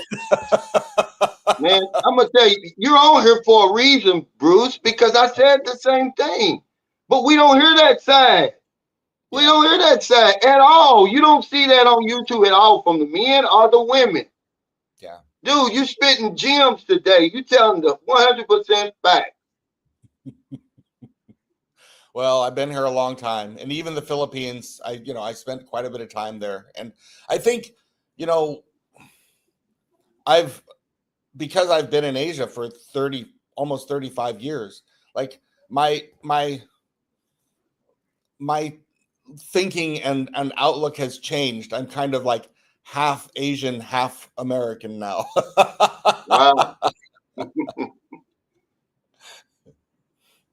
Man, I'm gonna tell you, you're on here for a reason, Bruce, because I said the same thing. But we don't hear that side. We don't hear that side at all. You don't see that on YouTube at all from the men or the women. Yeah. Dude, you spitting gems today. You telling the 100% fact. Well, I've been here a long time, and even the Philippines, I spent quite a bit of time there, and I think, you know, I've because I've been in Asia for almost 35 years. Like my thinking and outlook has changed. I'm kind of like half Asian, half American now. Wow.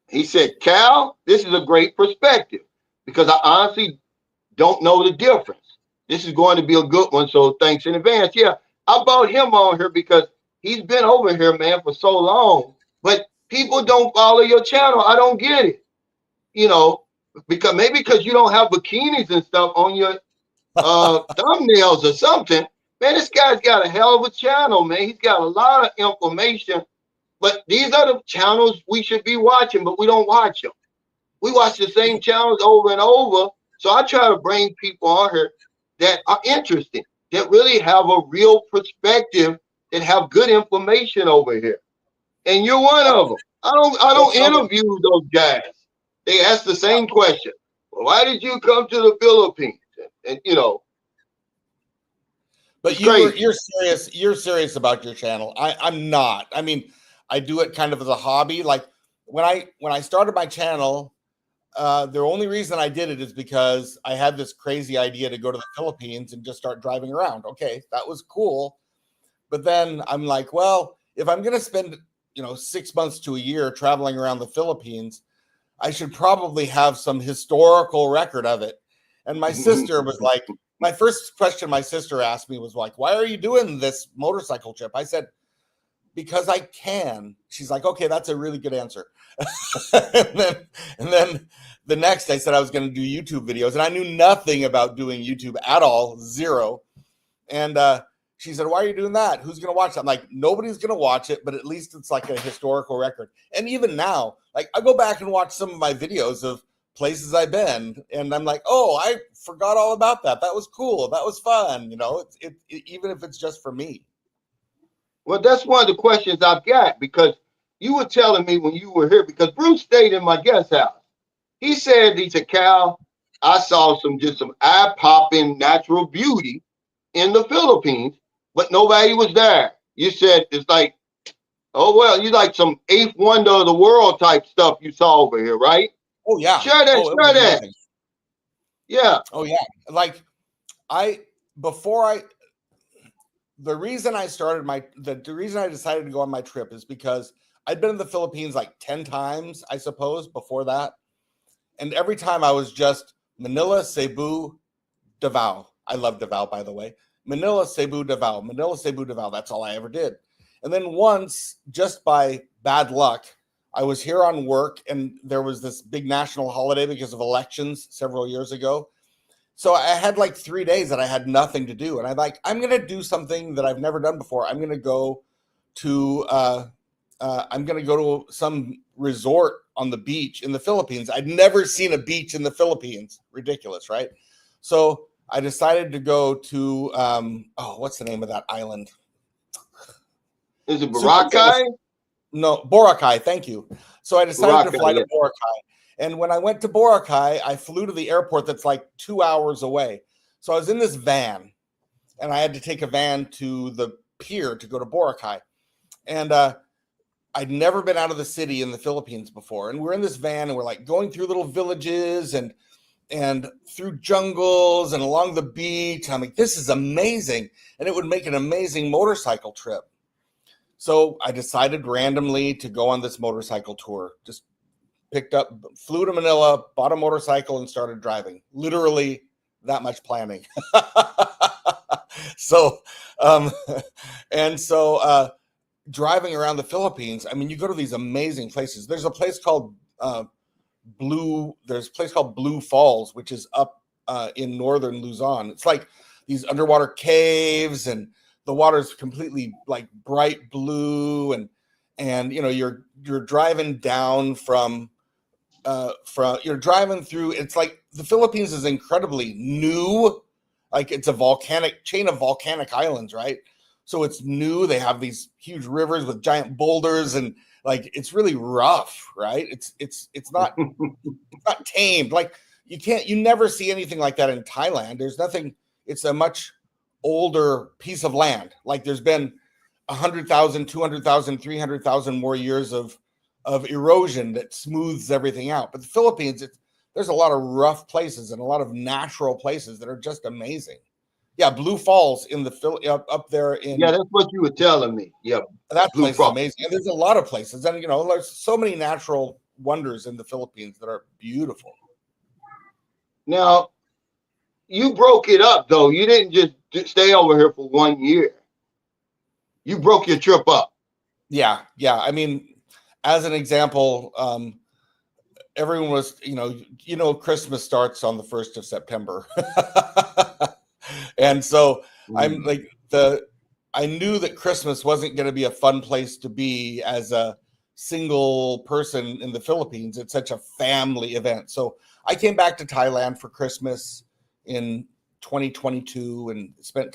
He said, Cal, this is a great perspective because I honestly don't know the difference. This is going to be a good one. So thanks in advance. Yeah, I brought him on here because he's been over here, man, for so long. But people don't follow your channel. I don't get it. You know, because you don't have bikinis and stuff on your thumbnails or something. Man, this guy's got a hell of a channel, man. He's got a lot of information. But these are the channels we should be watching, but we don't watch them. We watch the same channels over and over. So I try to bring people on here that are interesting, that really have a real perspective, that have good information over here. And you're one of them. I don't interview those guys. They ask the same question. Well, why did you come to the Philippines? And But you're serious about your channel. I'm not. I mean, I do it kind of as a hobby. Like when I started my channel, the only reason I did it is because I had this crazy idea to go to the Philippines and just start driving around. Okay, that was cool. But then I'm like, well, if I'm going to spend, 6 months to a year traveling around the Philippines, I should probably have some historical record of it. And my sister was like, my first question my sister asked me was like, why are you doing this motorcycle trip? I said, because I can. She's like, okay, that's a really good answer. and then the next I said I was going to do YouTube videos, and I knew nothing about doing YouTube at all, zero. And she said, why are you doing that? Who's going to watch it? I'm like, nobody's going to watch it, but at least it's like a historical record. And even now, like I go back and watch some of my videos of places I've been, and I'm like, oh, I forgot all about that. That was cool. That was fun. Even if it's just for me. well, that's one of the questions I've got because you were telling me when you were here, because Bruce stayed in my guest house. He said, Cal, I saw some eye-popping natural beauty in the Philippines, but nobody was there. You said it's like, oh, well, you like some eighth wonder of the world type stuff you saw over here, right? Oh, yeah. Share that. Yeah. Oh, yeah. Like the reason I decided to go on my trip is because I'd been in the Philippines like 10 times, I suppose, before that. And every time I was just Manila, Cebu, Davao. I love Davao, by the way. Manila, Cebu, Davao. Manila, Cebu, Davao. That's all I ever did. And then once, just by bad luck, I was here on work, and there was this big national holiday because of elections several years ago. So I had like 3 days that I had nothing to do. And I'm going to do something that I've never done before. I'm going to go to some resort on the beach in the Philippines. I'd never seen a beach in the Philippines. Ridiculous, right? So I decided to go to, what's the name of that island? Is it Boracay? No, Boracay. Thank you. So I decided to fly to Boracay. And when I went to Boracay, I flew to the airport that's like 2 hours away. So I was in this van, and I had to take a van to the pier to go to Boracay. And I'd never been out of the city in the Philippines before. And we're in this van, and we're like going through little villages and through jungles and along the beach. I'm like, this is amazing. And it would make an amazing motorcycle trip. So I decided randomly to go on this motorcycle tour. Just flew to Manila, bought a motorcycle, and started driving. Literally that much planning. So driving around the Philippines, I mean, you go to these amazing places. There's a place called Blue Falls, which is up in northern Luzon. It's like these underwater caves, and the water's completely like bright blue, and you're driving down you're driving through. It's like the Philippines is incredibly new, like it's a volcanic chain of volcanic islands, right? So it's new. They have these huge rivers with giant boulders, and like it's really rough, right? It's not tamed. Like you never see anything like that in Thailand. There's nothing. It's a much older piece of land. Like there's been 100,000, 200,000, 300,000 more years of erosion that smooths everything out. But the Philippines, there's a lot of rough places and a lot of natural places that are just amazing. Yeah, Blue Falls in the up there in. Yeah, that's what you were telling me. Yeah, that Blue place Falls. is amazing. And there's a lot of places, and there's so many natural wonders in the Philippines that are beautiful. Now, you broke it up though. You didn't just stay over here for 1 year. You broke your trip up. Yeah. I mean, as an example, everyone was, Christmas starts on the 1st of September. And so I'm like I knew that Christmas wasn't going to be a fun place to be as a single person in the Philippines. It's such a family event. So I came back to Thailand for Christmas in 2022 and spent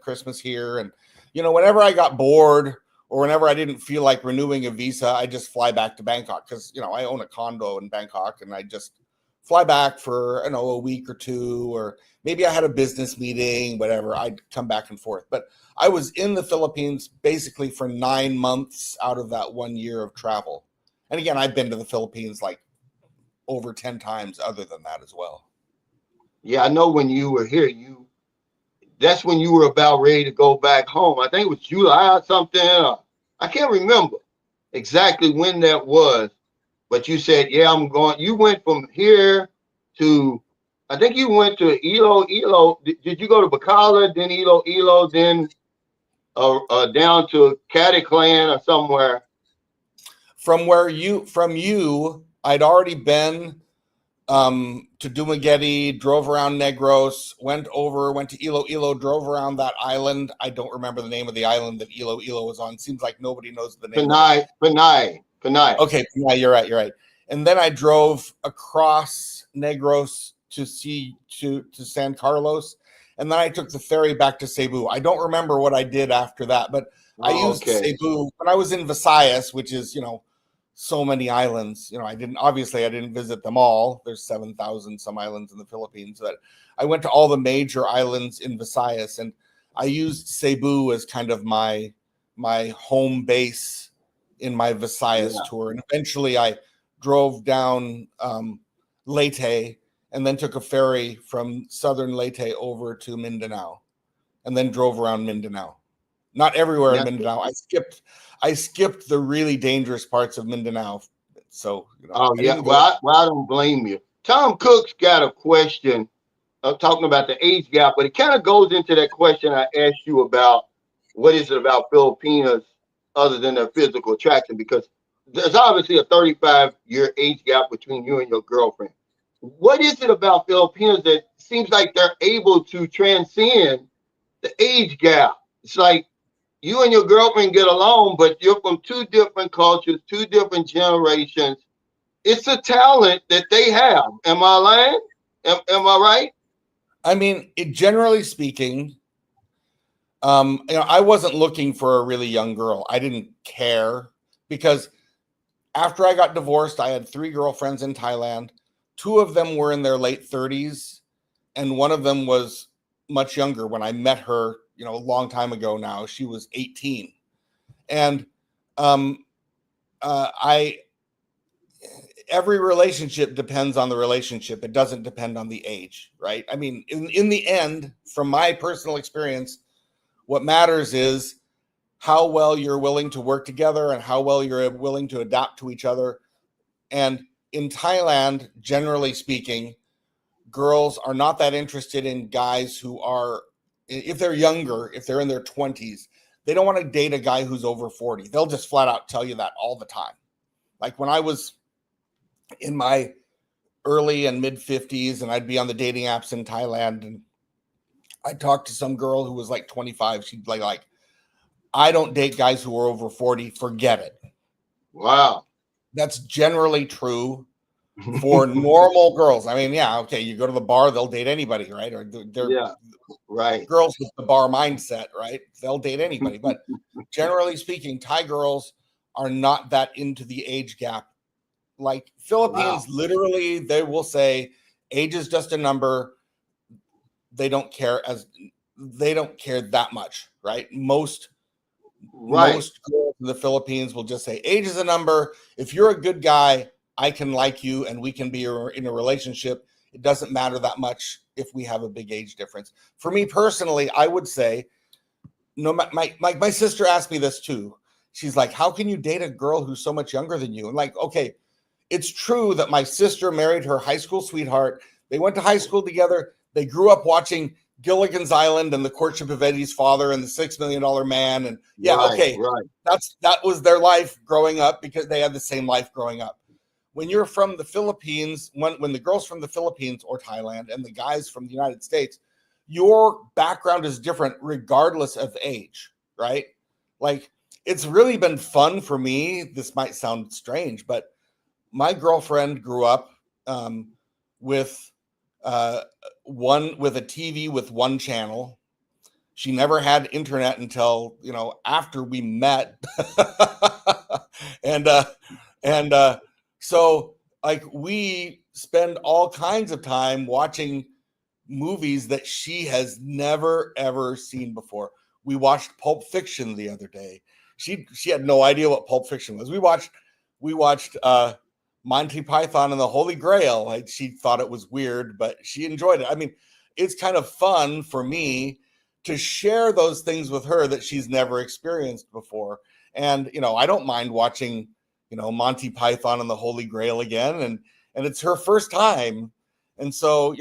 Christmas here. And, whenever I got bored or whenever I didn't feel like renewing a visa, I just fly back to Bangkok because, I own a condo in Bangkok, and I just fly back for, a week or two, or maybe I had a business meeting, whatever. I'd come back and forth. But I was in the Philippines basically for 9 months out of that 1 year of travel. And again, I've been to the Philippines like over 10 times other than that as well. Yeah, I know when you were here, that's when you were about ready to go back home. I think it was July or something. I can't remember exactly when that was, but you said, yeah, I'm going. You went from here to, I think you went to Ilo. Did you go to Bacala, then Ilo, then down to Cataclan or somewhere? From you, I'd already been to Dumaguete, drove around Negros, went to Ilo, drove around that island. I don't remember the name of the island that Ilo was on. Seems like nobody knows the name. Panay. Okay, yeah, you're right. And then I drove across Negros to San Carlos, and then I took the ferry back to Cebu. I don't remember what I did after that, but I used Cebu when I was in Visayas, which is, so many islands. I didn't visit them all. There's 7,000 some islands in the Philippines, but I went to all the major islands in Visayas, and I used Cebu as kind of my home base in my Visayas tour. And eventually I drove down Leyte and then took a ferry from southern Leyte over to Mindanao and then drove around Mindanao. Not everywhere in Mindanao. I skipped the really dangerous parts of Mindanao. So, Well, I don't blame you. Tom Cook's got a question talking about the age gap, but it kind of goes into that question I asked you about what is it about Filipinas other than their physical attraction, because there's obviously a 35-year age gap between you and your girlfriend. What is it about Filipinos that seems like they're able to transcend the age gap? It's like you and your girlfriend get along, but you're from two different cultures, two different generations. It's a talent that they have. Am I lying? Am I right? I mean, generally speaking, I wasn't looking for a really young girl. I didn't care because after I got divorced, I had 3 girlfriends in Thailand. 2 of them were in their late 30s, and one of them was much younger when I met her, a long time ago now. She was 18. And every relationship depends on the relationship. It doesn't depend on the age, right? I mean, in the end, from my personal experience, what matters is how well you're willing to work together and how well you're willing to adapt to each other. And in Thailand, generally speaking, girls are not that interested in guys who are, if they're younger, if they're in their 20s, they don't want to date a guy who's over 40. They'll just flat out tell you that all the time. Like when I was in my early and mid 50s and I'd be on the dating apps in Thailand and I talked to some girl who was like 25. She'd be like, I don't date guys who are over 40. Forget it. Wow. That's generally true. for normal girls. I mean, yeah, okay, you go to the bar, they'll date anybody, right? Or they're Yeah, right. girls with the bar mindset, right? They'll date anybody. But generally speaking, Thai girls are not that into the age gap. Like Philippines, Wow. literally, they will say age is just a number. They don't care that much, right? Most Right. girls in the Philippines will just say age is a number. If you're a good guy, I can like you and we can be in a relationship. It doesn't matter that much if we have a big age difference. For me personally, I would say, no, my sister asked me this too. She's like, how can you date a girl who's so much younger than you? And like, okay, it's true that my sister married her high school sweetheart. They went to high school together. They grew up watching Gilligan's Island and The Courtship of Eddie's Father and The $6 Million Man. And yeah, Right. okay, Right. that was their life growing up because they had the same life growing up. When you're from the Philippines, when the girls from the Philippines or Thailand and the guys from the United States, your background is different regardless of age, right? Like, it's really been fun for me. This might sound strange, but my girlfriend grew up with with a TV with one channel. She never had internet until after we met, and so like we spend all kinds of time watching movies that she has never ever seen before. We watched Pulp Fiction the other day. She had no idea what Pulp Fiction was. We watched Monty Python and the Holy Grail. Like, she thought it was weird, but she enjoyed it. I mean, it's kind of fun for me to share those things with her that she's never experienced before. And I don't mind watching Monty Python and the Holy Grail again, and it's her first time, and so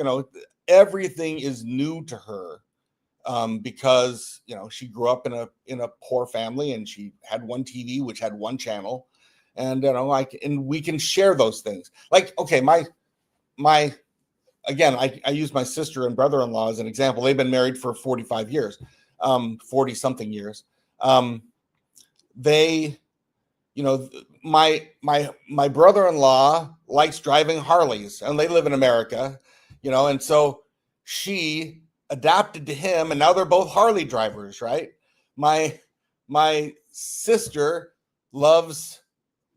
everything is new to her, because she grew up in a poor family and she had one TV which had one channel, and and we can share those things. Like, okay, my again, I use my sister and brother-in-law as an example. They've been married for 45 years, 40 something years. They my brother-in-law likes driving Harleys, and they live in America, and so she adapted to him, and now they're both Harley drivers, right? My sister loves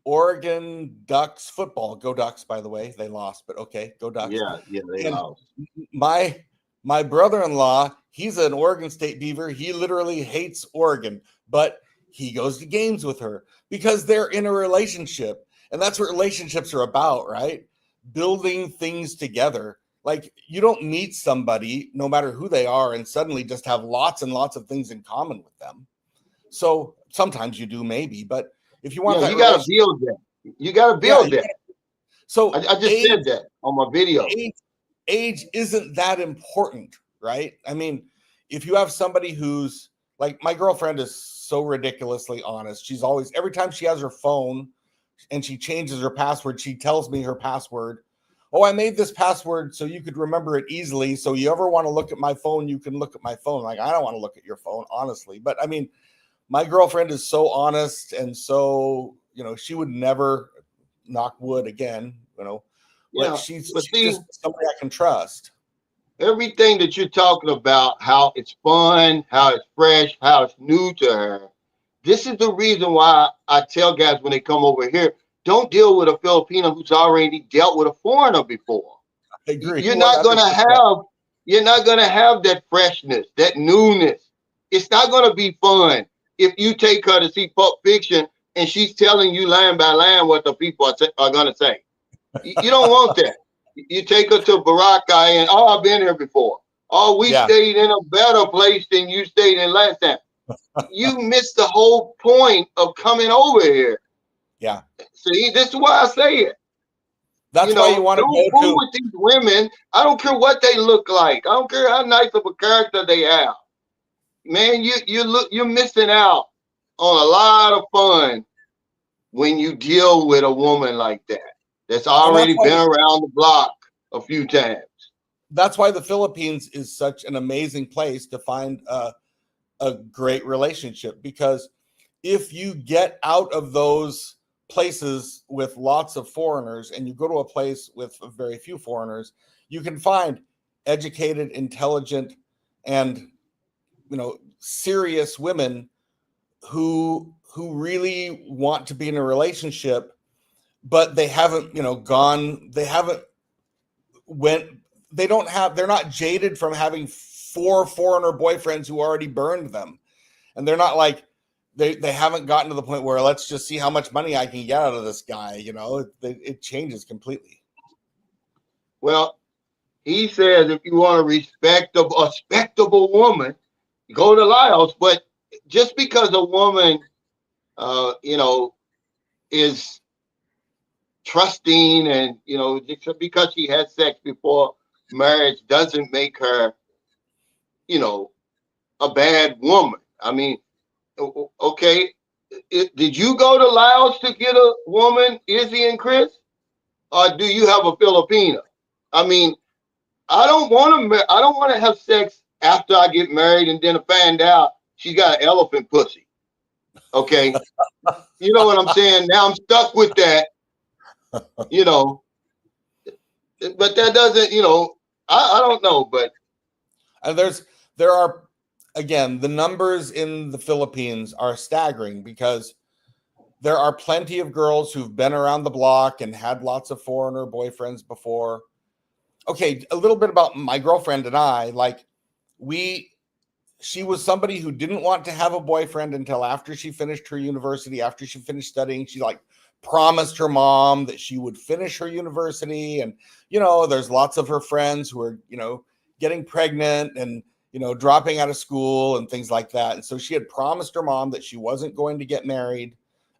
Oregon Ducks football. Go Ducks, by the way. They lost, but okay, go Ducks. Yeah. Yeah. They And lost. my brother-in-law, he's an Oregon State Beaver. He literally hates Oregon, but he goes to games with her because they're in a relationship. And that's what relationships are about, right? Building things together. Like, you don't meet somebody, no matter who they are, and suddenly just have lots and lots of things in common with them. So sometimes you do, maybe, but if you want Yeah. that You got to build that. You got to build that. So I just said that on my video. Age isn't that important, right? I mean, if you have somebody who's like, my girlfriend is so ridiculously honest. She's always, every time she has her phone and she changes her password, she tells me her password. Oh, I made this password so you could remember it easily. So you ever want to look at my phone, you can look at my phone. Like, I don't want to look at your phone, honestly. But I mean, my girlfriend is so honest, and so, she would never, knock wood again, Yeah. but she's But see, just somebody I can trust. everything that you're talking about, how it's fun, how it's fresh, how it's new to her. This is the reason why I tell guys when they come over here, don't deal with a Filipino who's already dealt with a foreigner before. I agree. You're not gonna 100%. have that freshness, that newness. It's not gonna be fun if you take her to see Pulp Fiction and she's telling you line by line what the people are gonna say. You don't want that. You take her to Baraka and I've been here before. Oh, we Yeah. stayed in a better place than you stayed in last time. You missed the whole point of coming over here. Yeah. See, this is why I say it. That's why you want to don't go fool to. with these women. I don't care what they look like. I don't care how nice of a character they have. Man, you're missing out on a lot of fun when you deal with a woman like that. That's And already been around the block a few times. that's why the Philippines is such an amazing place to find a great relationship, because if you get out of those places with lots of foreigners and you go to a place with very few foreigners, you can find educated, intelligent, and serious women who really want to be in a relationship, but they haven't they're not jaded from having 4 foreigner boyfriends who already burned them, and they're not like they haven't gotten to the point where let's just see how much money I can get out of this guy. It changes completely. Well, he says if you want a respectable woman, go to Laos. But just because a woman, is trusting and, just because she had sex before marriage doesn't make her, a bad woman. I mean, okay. Did you go to Laos to get a woman, Izzy and Chris? Or do you have a Filipina? I mean, I don't want to have sex after I get married and then find out she got elephant pussy. Okay. You know what I'm saying? Now I'm stuck with that, but that doesn't, I don't know, but. And there are, again, the numbers in the Philippines are staggering because there are plenty of girls who've been around the block and had lots of foreigner boyfriends before. Okay, a little bit about my girlfriend and I. Like, she was somebody who didn't want to have a boyfriend until after she finished her university, after she finished studying. She promised her mom that she would finish her university. And, there's lots of her friends who are, getting pregnant and, dropping out of school and things like that. And so she had promised her mom that she wasn't going to get married.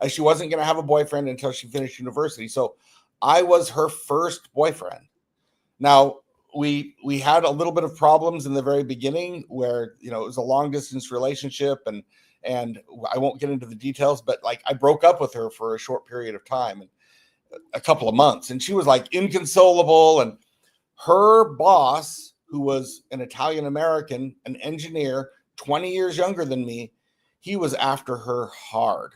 She wasn't going to have a boyfriend until she finished university. So I was her first boyfriend. Now, we had a little bit of problems in the very beginning where, it was a long distance relationship and I won't get into the details, but I broke up with her for a short period of time, a couple of months, and she was inconsolable. And her boss, who was an Italian American, an engineer, 20 years younger than me, he was after her hard.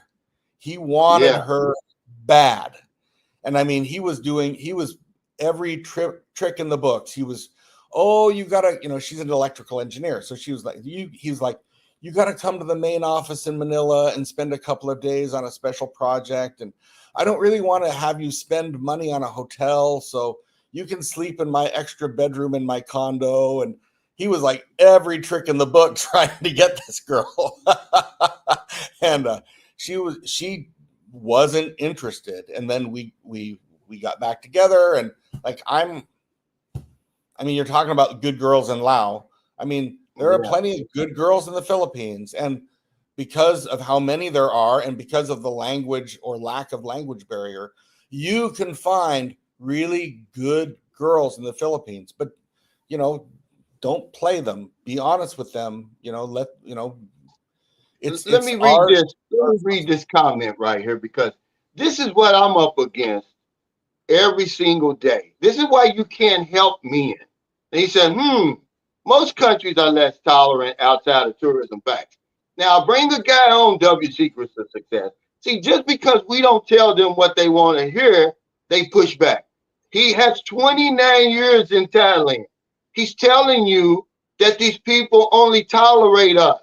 He wanted her bad. And I mean, he was every trick in the books. He was, you gotta, she's an electrical engineer. So he was like, you gotta come to the main office in Manila and spend a couple of days on a special project. And I don't really want to have you spend money on a hotel. So you can sleep in my extra bedroom in my condo. And he was like every trick in the book trying to get this girl. And she wasn't interested. And then we got back together, and you're talking about good girls in Laos. I mean, there are plenty of good girls in the Philippines, and because of how many there are and because of the language or lack of language barrier, you can find really good girls in the Philippines. But, don't play them. Be honest with them. Let me read this comment right here, because this is what I'm up against every single day. This is why you can't help men. And he said, most countries are less tolerant outside of tourism facts. Now, bring a guy on W Secrets of Success. See, just because we don't tell them what they want to hear, they push back. He has 29 years in Thailand. He's telling you that these people only tolerate us.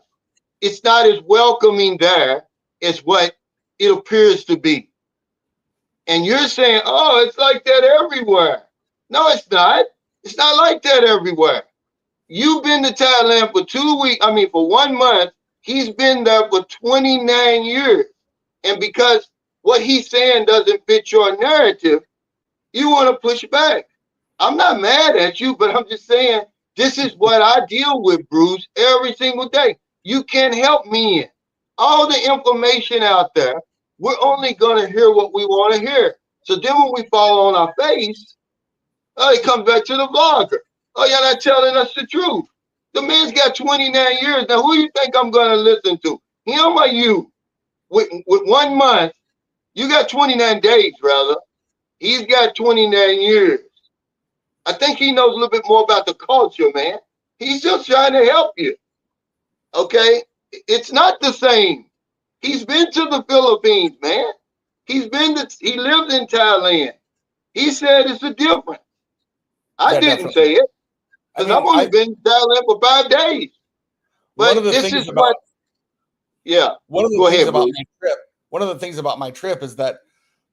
It's not as welcoming there as what it appears to be. And you're saying, it's like that everywhere. No, it's not. It's not like that everywhere. You've been to Thailand for 2 weeks. For 1 month. He's been there for 29 years. And because what he's saying doesn't fit your narrative, you want to push back. I'm not mad at you, but I'm just saying this is what I deal with, Bruce, every single day. You can't help me in. All the information out there, we're only going to hear what we want to hear. So then when we fall on our face, it comes back to the vlogger. You're not telling us the truth. The man's got 29 years. Now, who do you think I'm going to listen to? Him or you? With 1 month, you got 29 days, rather. He's got 29 years. I think he knows a little bit more about the culture, man. He's just trying to help you. Okay? It's not the same. He's been to the Philippines, man. He lived in Thailand. He said it's a difference. I Yeah, didn't definitely. say it I because mean, I've only been in Thailand for 5 days. one But of the this things is about what, yeah. one of the Go things ahead, about Bruce. my trip, one of the things about my trip is that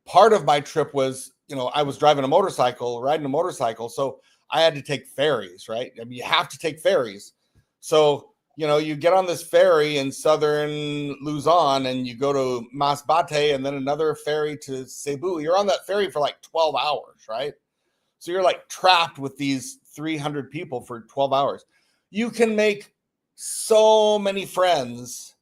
part of my trip was, I was riding a motorcycle, so I had to take ferries, right? I mean, you have to take ferries. So, you get on this ferry in southern Luzon and you go to Masbate and then another ferry to Cebu. You're on that ferry for like 12 hours, right? So you're like trapped with these 300 people for 12 hours. You can make so many friends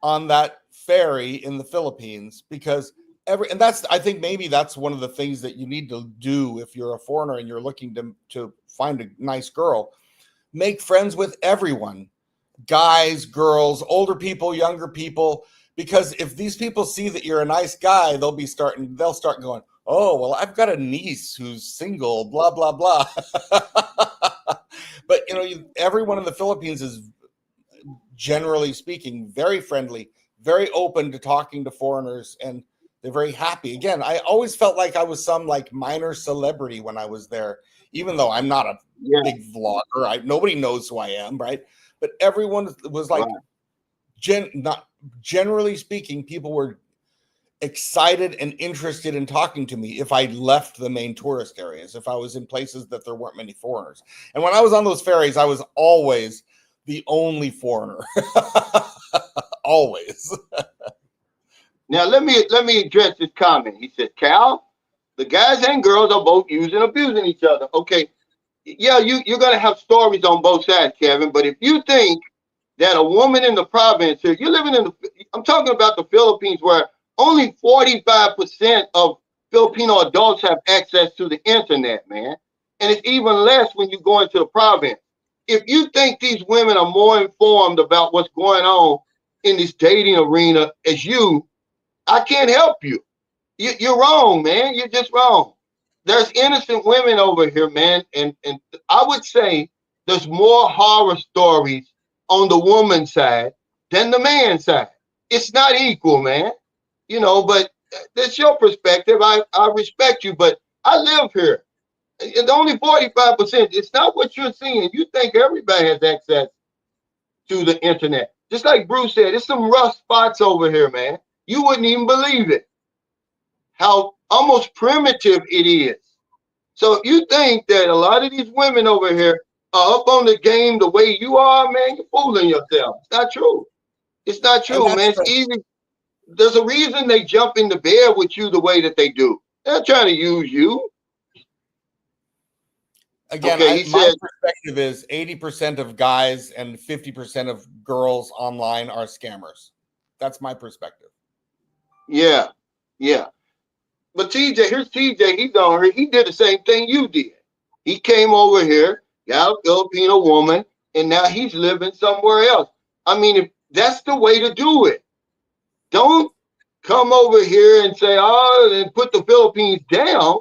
on that ferry in the Philippines because I think maybe that's one of the things that you need to do if you're a foreigner and you're looking to find a nice girl. Make friends with everyone, guys, girls, older people, younger people, because if these people see that you're a nice guy, they'll start going, oh, well, I've got a niece who's single, blah blah blah. But everyone in the Philippines is, generally speaking, very friendly, very open to talking to foreigners, and they're very happy. Again, I always felt like I was some like minor celebrity when I was there, even though I'm not a Yeah, big vlogger. Nobody knows who I am, right? But everyone was like, right. not generally speaking, people were excited and interested in talking to me if I left the main tourist areas, if I was in places that there weren't many foreigners. And when I was on those ferries, I was always the only foreigner. Always. Now let me address this comment. He said, Cal, the guys and girls are both using and abusing each other. Okay, yeah, you're gonna have stories on both sides, Kevin. But if you think that a woman in the province here, you're living in I'm talking about the Philippines where only 45% of Filipino adults have access to the internet, man. And it's even less when you go into the province. If you think these women are more informed about what's going on in this dating arena as you, I can't help you. You're wrong, man. You're just wrong. There's innocent women over here, man, and I would say there's more horror stories on the woman's side than the man's side. It's not equal, man. But that's your perspective. I respect you, but I live here. It's only 45%. It's not what you're seeing. You think everybody has access to the internet. Just like Bruce said, it's some rough spots over here, man. You wouldn't even believe it how almost primitive it is. So if you think that a lot of these women over here are up on the game the way you are, man, you're fooling yourself. It's not true. It's not And true, man. It's easy. There's a reason they jump into bed with you the way that they do. They're not trying to use you. again, Okay, he my said, perspective is 80% of guys and 50% of girls online are scammers. That's my perspective. yeah, yeah. But here's TJ. He's on here. He did the same thing you did. He came over here, got a Filipino woman, and now he's living somewhere else. I mean, if that's the way to do it, don't come over here and say, oh, and put the Philippines down,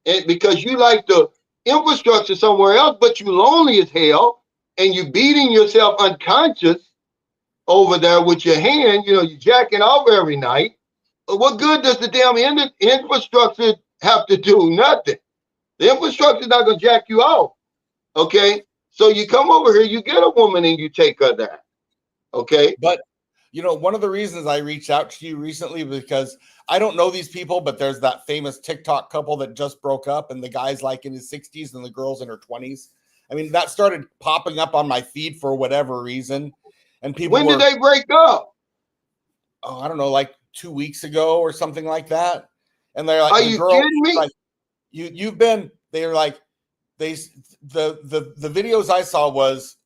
and because you like the infrastructure somewhere else, but you lonely as hell, and you beating yourself unconscious over there with your hand. You jacking off every night. What good does the damn infrastructure have to do? Nothing. The infrastructure is not going to jack you off. Okay. So you come over here, you get a woman and you take her there. Okay. But one of the reasons I reached out to you recently was because I don't know these people, but there's that famous TikTok couple that just broke up, and the guy's like in his 60s and the girl's in her 20s. I mean, that started popping up on my feed for whatever reason, and people When did were, they break up? oh, I don't know, like 2 weeks ago or something like that. And they're like, Are the you girl, kidding me? like, you've been. They're like, the videos I saw was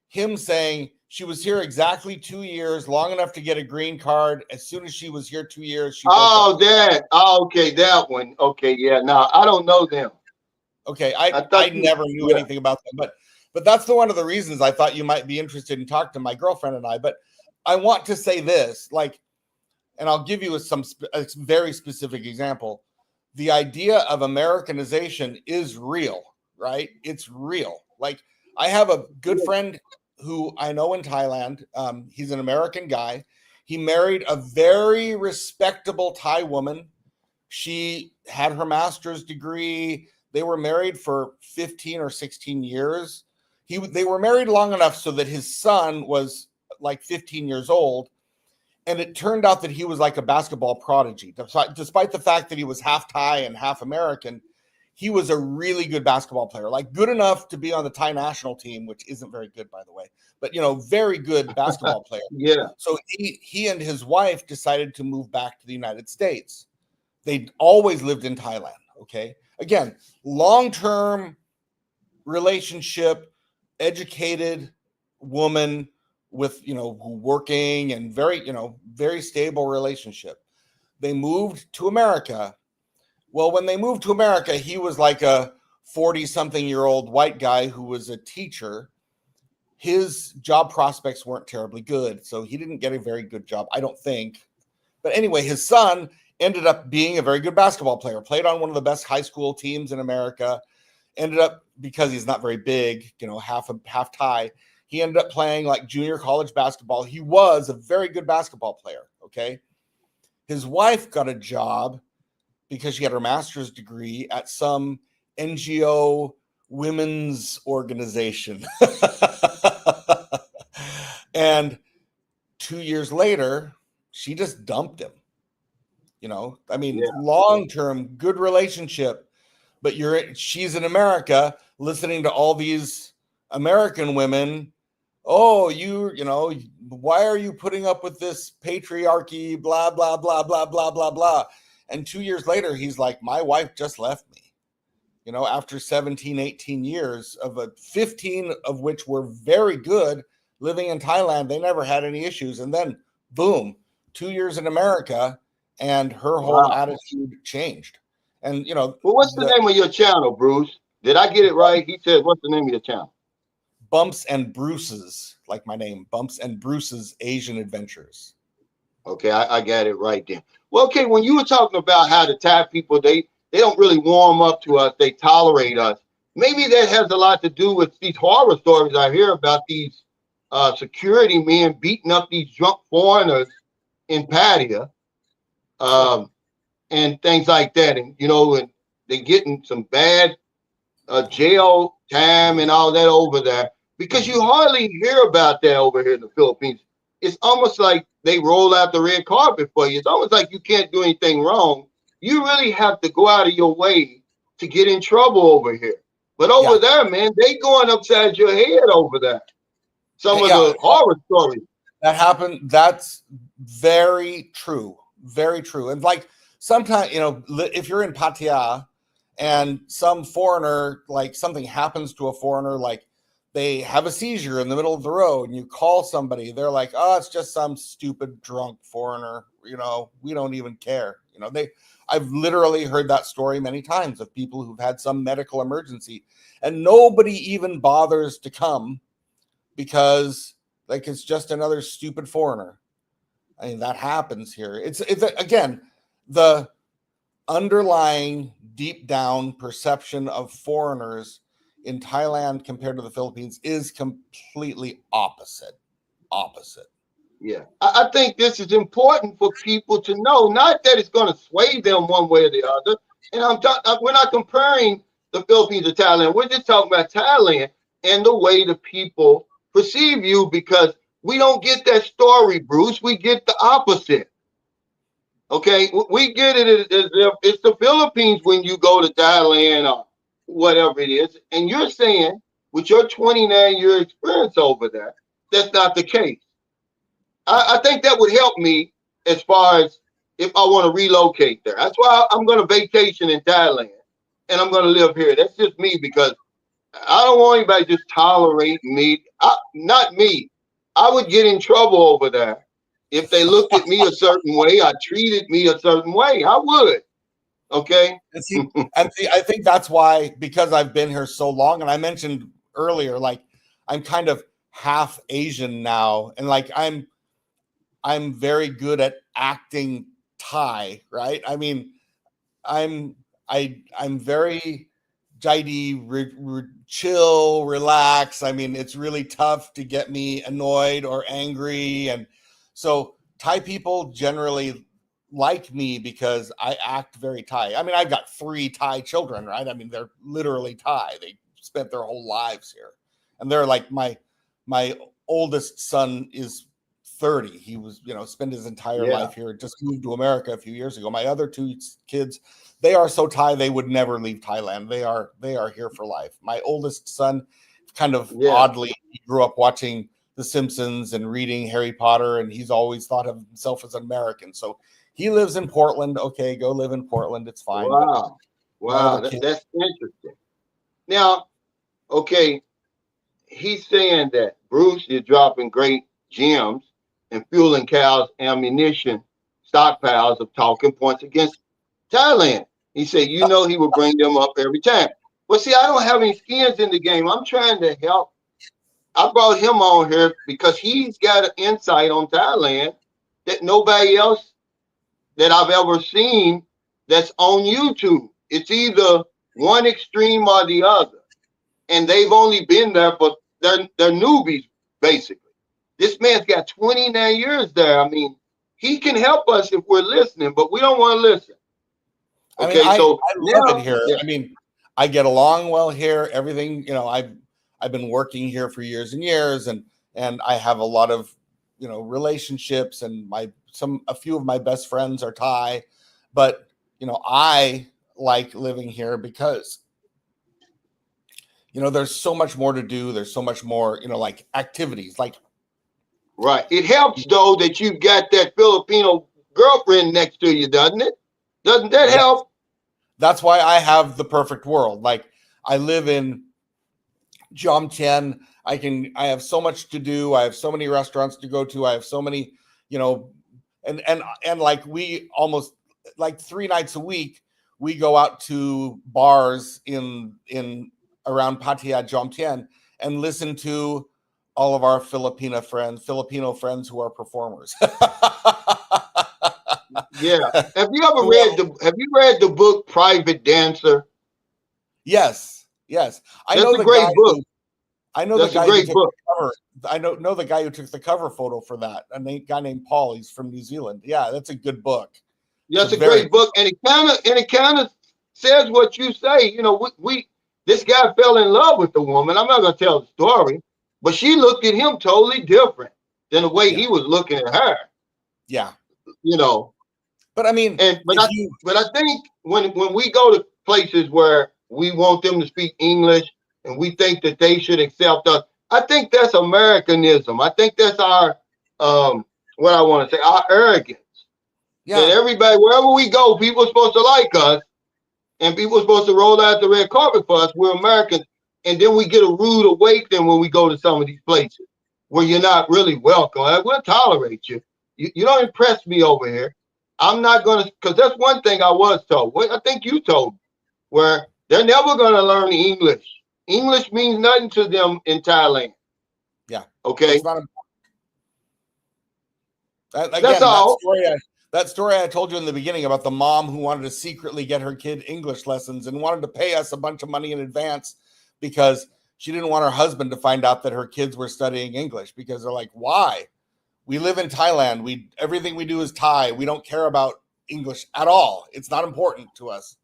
him saying she was here exactly 2 years, long enough to get a green card. As soon as she was here 2 years, she broke up. Oh, that. Oh, okay, that one. Okay, yeah. No, I don't know them. Okay, I I thought you. never knew Yeah. anything about them, but that's one of the reasons I thought you might be interested in talking to my girlfriend and I. But I want to say this, like, and I'll give you a very specific example. The idea of Americanization is real, right? It's real. Like, I have a good friend who I know in Thailand. He's an American guy. He married a very respectable Thai woman. She had her master's degree. They were married for 15 or 16 years. They were married long enough so that his son was like 15 years old. And it turned out that he was like a basketball prodigy. Despite the fact that he was half Thai and half American, he was a really good basketball player, like good enough to be on the Thai national team, which isn't very good, by the way, but, very good basketball player. Yeah. So he and his wife decided to move back to the United States. They always lived in Thailand. Okay. Again, long-term relationship, educated woman with, working and very stable relationship. They moved to America. Well, when they moved to America, he was like a 40-something-year-old white guy who was a teacher. His job prospects weren't terribly good, so he didn't get a very good job, I don't think. But anyway, his son ended up being a very good basketball player, played on one of the best high school teams in America, ended up, because he's not very big, half Thai, he ended up playing like junior college basketball. He was a very good basketball player, okay? His wife got a job because she had her master's degree at some NGO women's organization. And 2 years later, she just dumped him. Long-term, good relationship, but she's in America listening to all these American women. Oh, why are you putting up with this patriarchy, blah, blah, blah, blah, blah, blah, blah. And 2 years later, he's like, my wife just left me, after 17, 18 years 15 of which were very good living in Thailand. They never had any issues. And then boom, 2 years in America and her whole attitude changed. And, well, what's the name of your channel, Bruce? Did I get it right? He said, what's the name of your channel? Bumps and Bruce's, like my name, Bumps and Bruce's Asian Adventures. Okay, I got it right then. Well, okay, when you were talking about how the Thai people, they don't really warm up to us, they tolerate us. Maybe that has a lot to do with these horror stories I hear about these security men beating up these drunk foreigners in Pattaya, and things like that. And, and they getting some bad jail time and all that over there, because you hardly hear about that over here in the Philippines. It's almost like they roll out the red carpet for you. It's almost like you can't do anything wrong. You really have to go out of your way to get in trouble over here. But over there, man, they going upside your head over there. Some of the horror stories that happened. That's very true. Very true. And like sometimes, if you're in Pattaya and some foreigner, like something happens to a foreigner, like they have a seizure in the middle of the road and you call somebody, they're like, oh, it's just some stupid drunk foreigner. We don't even care. I've literally heard that story many times of people who've had some medical emergency and nobody even bothers to come because like it's just another stupid foreigner. I mean, that happens here. It's again, the underlying deep down perception of foreigners in Thailand compared to the Philippines is completely opposite. Yeah, I think this is important for people to know, not that it's going to sway them one way or the other. And we're not comparing the Philippines to Thailand. We're just talking about Thailand and the way the people perceive you, because we don't get that story, Bruce. We get the opposite. Okay, we get it as if it's the Philippines when you go to Thailand or whatever it is. And you're saying, with your 29-year experience over there, that's not the case. I think that would help me as far as if I want to relocate there. That's why I'm going to vacation in Thailand and I'm going to live here. That's just me, because I don't want anybody just tolerating me. Not me. I would get in trouble over there if they looked at me a certain way, I treated me a certain way. I would. Okay. And see, I think that's why, because I've been here so long, and I mentioned earlier, like I'm kind of half Asian now, and like I'm very good at acting Thai, right? I mean, I'm very jaded, chill, relax. I mean, it's really tough to get me annoyed or angry, and so Thai people generally like me because I act very Thai. I mean, I've got 3 Thai children, right? I mean, they're literally Thai. They spent their whole lives here. And they're like my oldest son is 30. He was, spent his entire life here, just moved to America a few years ago. My other 2 kids, they are so Thai they would never leave Thailand. They are here for life. My oldest son, kind of oddly, he grew up watching The Simpsons and reading Harry Potter, and he's always thought of himself as American. So he lives in Portland. Okay, go live in Portland. It's fine. Wow. That's interesting. Now, okay, he's saying that Bruce is dropping great gems and fueling Cal's ammunition stockpiles of talking points against Thailand. He said, he would bring them up every time. But see, I don't have any skins in the game. I'm trying to help. I brought him on here because he's got an insight on Thailand that nobody else that I've ever seen that's on YouTube. It's either one extreme or the other. And they've only been there, but they're newbies, basically. This man's got 29 years there. I mean, he can help us if we're listening, but we don't want to listen. Okay, I love it here. Yeah. I mean, I get along well here. Everything, I've been working here for years and years, and I have a lot of, relationships, and a few of my best friends are Thai, but I like living here because there's so much more to do. There's so much more, like activities, like. Right. It helps though that you've got that Filipino girlfriend next to you, doesn't it? Doesn't that help? That's why I have the perfect world. Like, I live in Jomtien. I have so much to do. I have so many restaurants to go to. I have so many, and like we almost like 3 nights a week, we go out to bars in around Pattaya, Jomtien, and listen to all of our Filipino friends who are performers. Yeah. Have you read the book Private Dancer? Yes. I know the great book. I know the guy who took the cover. I know the guy who took the cover photo for that. A guy named Paul. He's from New Zealand. Yeah, that's a good book. That's a great book, and it kind of says what you say. This guy fell in love with the woman. I'm not going to tell the story, but she looked at him totally different than the way he was looking at her. Yeah. But I mean, but I think when we go to places where we want them to speak English and we think that they should accept us, I think that's Americanism. I think that's our what I want to say, our arrogance. Yeah. That everybody, wherever we go, people are supposed to like us, and people are supposed to roll out the red carpet for us. We're Americans, and then we get a rude awakening when we go to some of these places where you're not really welcome. We'll tolerate you. You don't impress me over here. I'm not going to, because that's one thing I was told. I think you told me, where they're never going to learn English. English means nothing to them in Thailand. Yeah. Okay. It's not important. That's all. That story I told you in the beginning about the mom who wanted to secretly get her kid English lessons and wanted to pay us a bunch of money in advance because she didn't want her husband to find out that her kids were studying English, because they're like, why? We live in Thailand. Everything we do is Thai. We don't care about English at all. It's not important to us.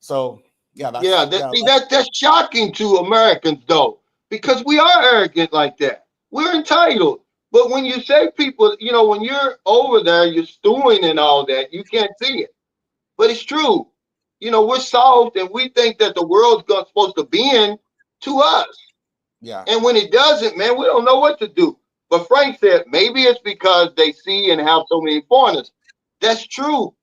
So that's shocking to Americans though, because we are arrogant like that. We're entitled. But when you say people, when you're over there, you're stewing and all that, you can't see it. But it's true. We're soft and we think that the world's supposed to bend to us. Yeah. And when it doesn't, man, we don't know what to do. But Frank said maybe it's because they see and have so many foreigners. That's true,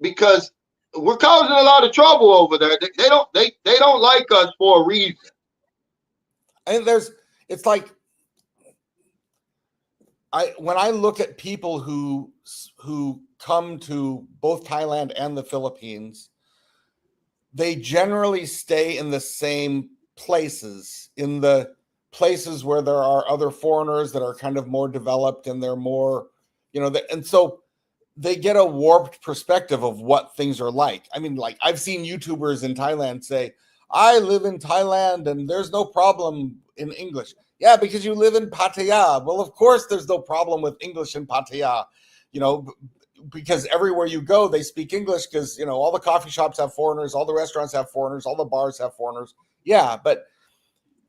because we're causing a lot of trouble over there. They don't like us for a reason. And it's like, when I look at people who come to both Thailand and the Philippines, they generally stay in the same places, in the places where there are other foreigners that are kind of more developed, and they're more, and so they get a warped perspective of what things are like. I mean, like, I've seen YouTubers in Thailand say, I live in Thailand and there's no problem in English. Yeah, because you live in Pattaya. Well, of course, there's no problem with English in Pattaya. because everywhere you go, they speak English because, all the coffee shops have foreigners, all the restaurants have foreigners, all the bars have foreigners. Yeah, but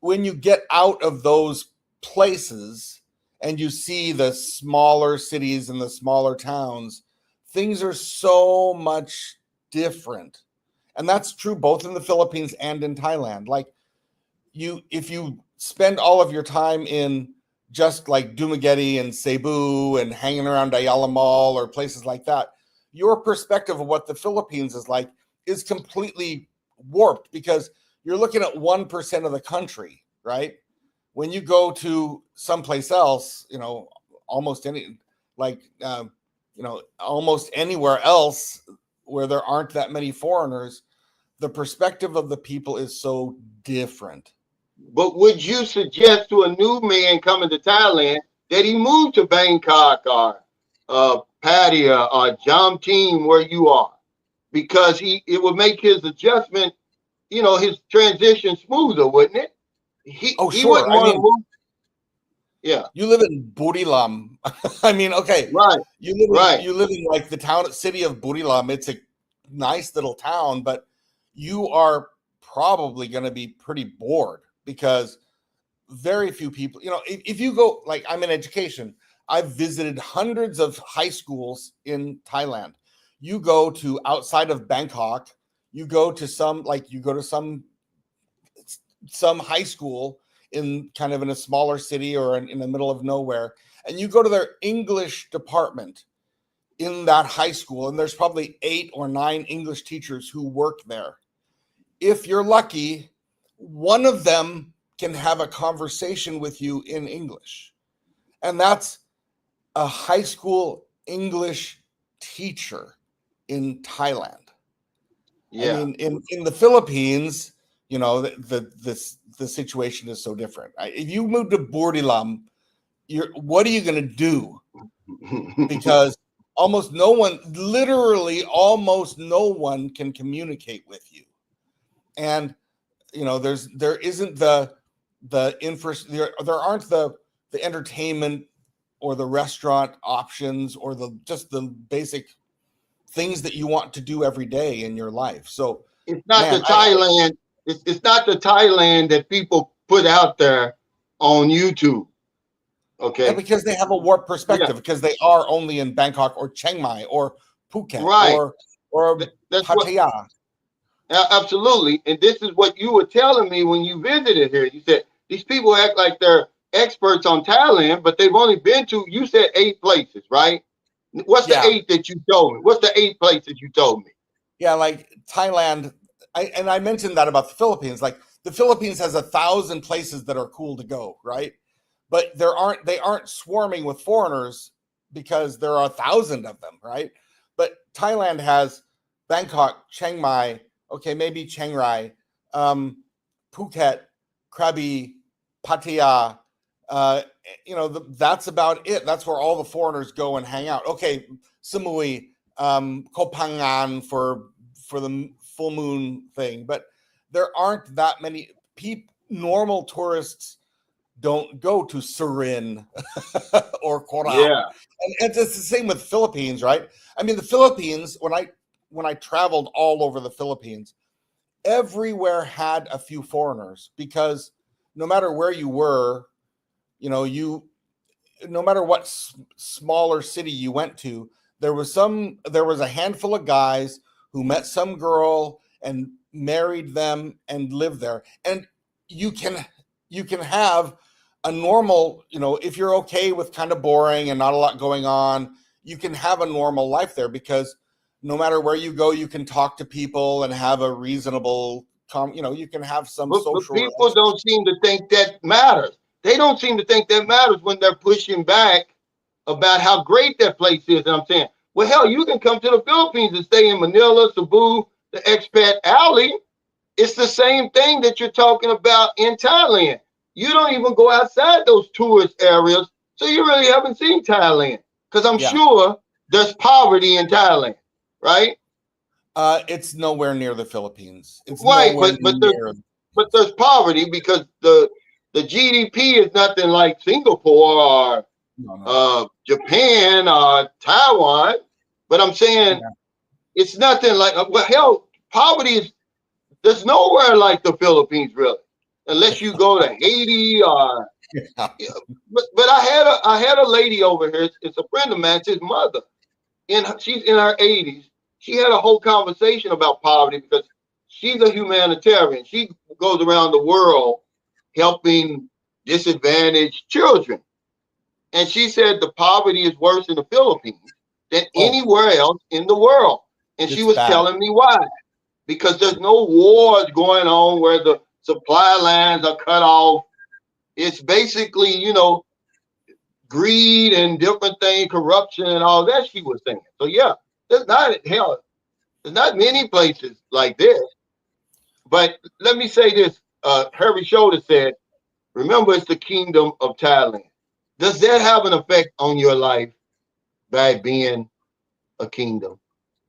when you get out of those places and you see the smaller cities and the smaller towns, things are so much different. And that's true both in the Philippines and in Thailand. Like if you spend all of your time in just like Dumaguete and Cebu and hanging around Ayala Mall or places like that, your perspective of what the Philippines is like is completely warped because you're looking at 1% of the country, right? When you go to someplace else, almost almost anywhere else where there aren't that many foreigners, the perspective of the people is so different. But would you suggest to a new man coming to Thailand that he move to Bangkok or Pattaya or Jamteen where you are? Because it would make his adjustment, his transition smoother, wouldn't it? He Sure. wouldn't want to move. Yeah. You live in Burilam. I mean, okay. Right. You live in like the city of Burilam. It's a nice little town, but you are probably going to be pretty bored because very few people, if you go, like I'm in education, I've visited hundreds of high schools in Thailand. You go to outside of Bangkok, you go to some high school in kind of in a smaller city or in the middle of nowhere, and you go to their English department in that high school, and there's probably 8 or 9 English teachers who work there. If you're lucky, one of them can have a conversation with you in English. And that's a high school English teacher in Thailand. Yeah. I mean, in the Philippines, the situation is so different. If you move to Burilam, what are you going to do? Because almost no one can communicate with you. And, there isn't there aren't the entertainment or the restaurant options or just the basic things that you want to do every day in your life. So it's not the Thailand. It's not the Thailand that people put out there on YouTube. Okay. Yeah, because they have a warped perspective because they are only in Bangkok or Chiang Mai or Phuket or Pattaya. Absolutely. And this is what you were telling me when you visited here. You said these people act like they're experts on Thailand, but they've only been to, you said 8 places, right? What's the 8 that you told me? What's the 8 places you told me? Yeah, like Thailand. I mentioned that about the Philippines. Like the Philippines has 1,000 places that are cool to go, right? But they aren't swarming with foreigners because there are 1,000 of them, right? But Thailand has Bangkok, Chiang Mai, okay, maybe Chiang Rai, Phuket, Krabi, Pattaya. That's about it. That's where all the foreigners go and hang out. Okay, Samui, Koh Phangan for the full moon thing, but there aren't that many people. Normal tourists don't go to Surin or Korat. Yeah, and it's the same with Philippines, right? I mean, the Philippines, when I traveled all over the Philippines, everywhere had a few foreigners because no matter where you were, no matter what smaller city you went to, there was a handful of guys who met some girl and married them and lived there. And you can have a normal, if you're okay with kind of boring and not a lot going on, you can have a normal life there because no matter where you go, you can talk to people and have a reasonable, you can have some social. But people don't seem to think that matters. They don't seem to think that matters when they're pushing back about how great that place is. And I'm saying, well, hell, you can come to the Philippines and stay in Manila, Cebu, the expat alley. It's the same thing that you're talking about in Thailand. You don't even go outside those tourist areas, so you really haven't seen Thailand. Because I'm sure there's poverty in Thailand, right? It's nowhere near the Philippines. It's right, but there's poverty because the GDP is nothing like Singapore or Japan or Taiwan. But I'm saying it's nothing like, well, hell, poverty is, there's nowhere like the Philippines, really, unless you go to Haiti or. Yeah. Yeah, but I had a lady over here. It's a friend of mine. It's his mother. She's in her 80s. She had a whole conversation about poverty because she's a humanitarian. She goes around the world helping disadvantaged children. And she said the poverty is worse in the Philippines than anywhere else in the world. And she It's was bad. telling me why. Because there's no wars going on where the supply lines are cut off. It's basically, greed and different things, corruption and all that she was saying. So yeah, there's not many places like this. But let me say this: Harry Shoulder said, "Remember, it's the kingdom of Thailand." Does that have an effect on your life by being a kingdom?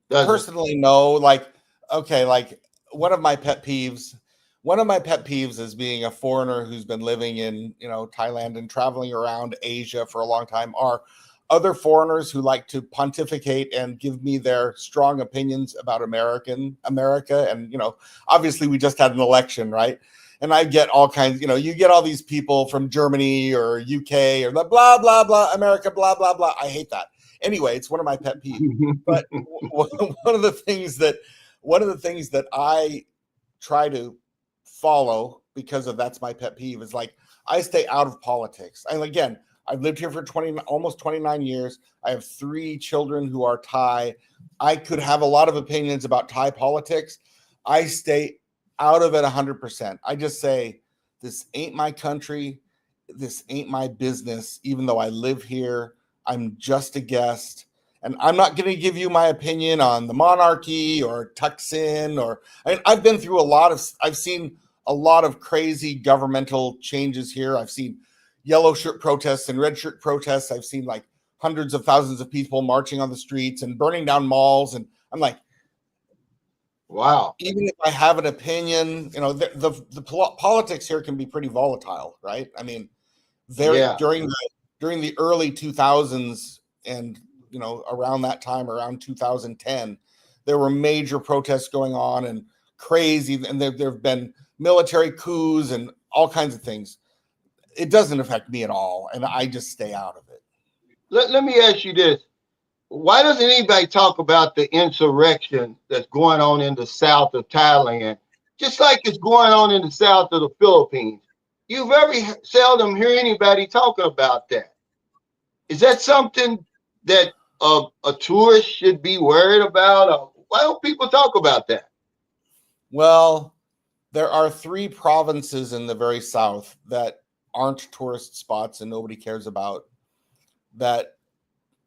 Does it? Personally, no. Like, okay, like one of my pet peeves. One of my pet peeves is being a foreigner who's been living in, Thailand and traveling around Asia for a long time are other foreigners who like to pontificate and give me their strong opinions about America. And, obviously we just had an election, right? And I get all kinds, you get all these people from Germany or UK or blah, blah, blah, America, blah, blah, blah. I hate that. Anyway, it's one of my pet peeves. But one of the things that I try to follow because of that's my pet peeve is like I stay out of politics. And again, I've lived here for almost 29 years. I have 3 children who are Thai. I could have a lot of opinions about Thai politics. I stay out of it 100%. I just say, this ain't my country. This ain't my business. Even though I live here, I'm just a guest. And I'm not going to give you my opinion on the monarchy or Thaksin I've been through I've seen a lot of crazy governmental changes here. I've seen yellow shirt protests and red shirt protests. I've seen like hundreds of thousands of people marching on the streets and burning down malls. And I'm like, wow. Even if I have an opinion, the politics here can be pretty volatile, right? I mean, during the early 2000s and around that time, around 2010, there were major protests going on and crazy, and there have been military coups and all kinds of things. It doesn't affect me at all, and I just stay out of it. Let me ask you this. Why doesn't anybody talk about the insurrection that's going on in the south of Thailand, just like it's going on in the south of the Philippines? You very seldom hear anybody talking about that. Is that something that a tourist should be worried about? Or why don't people talk about that? Well, there are 3 provinces in the very south that aren't tourist spots and nobody cares about that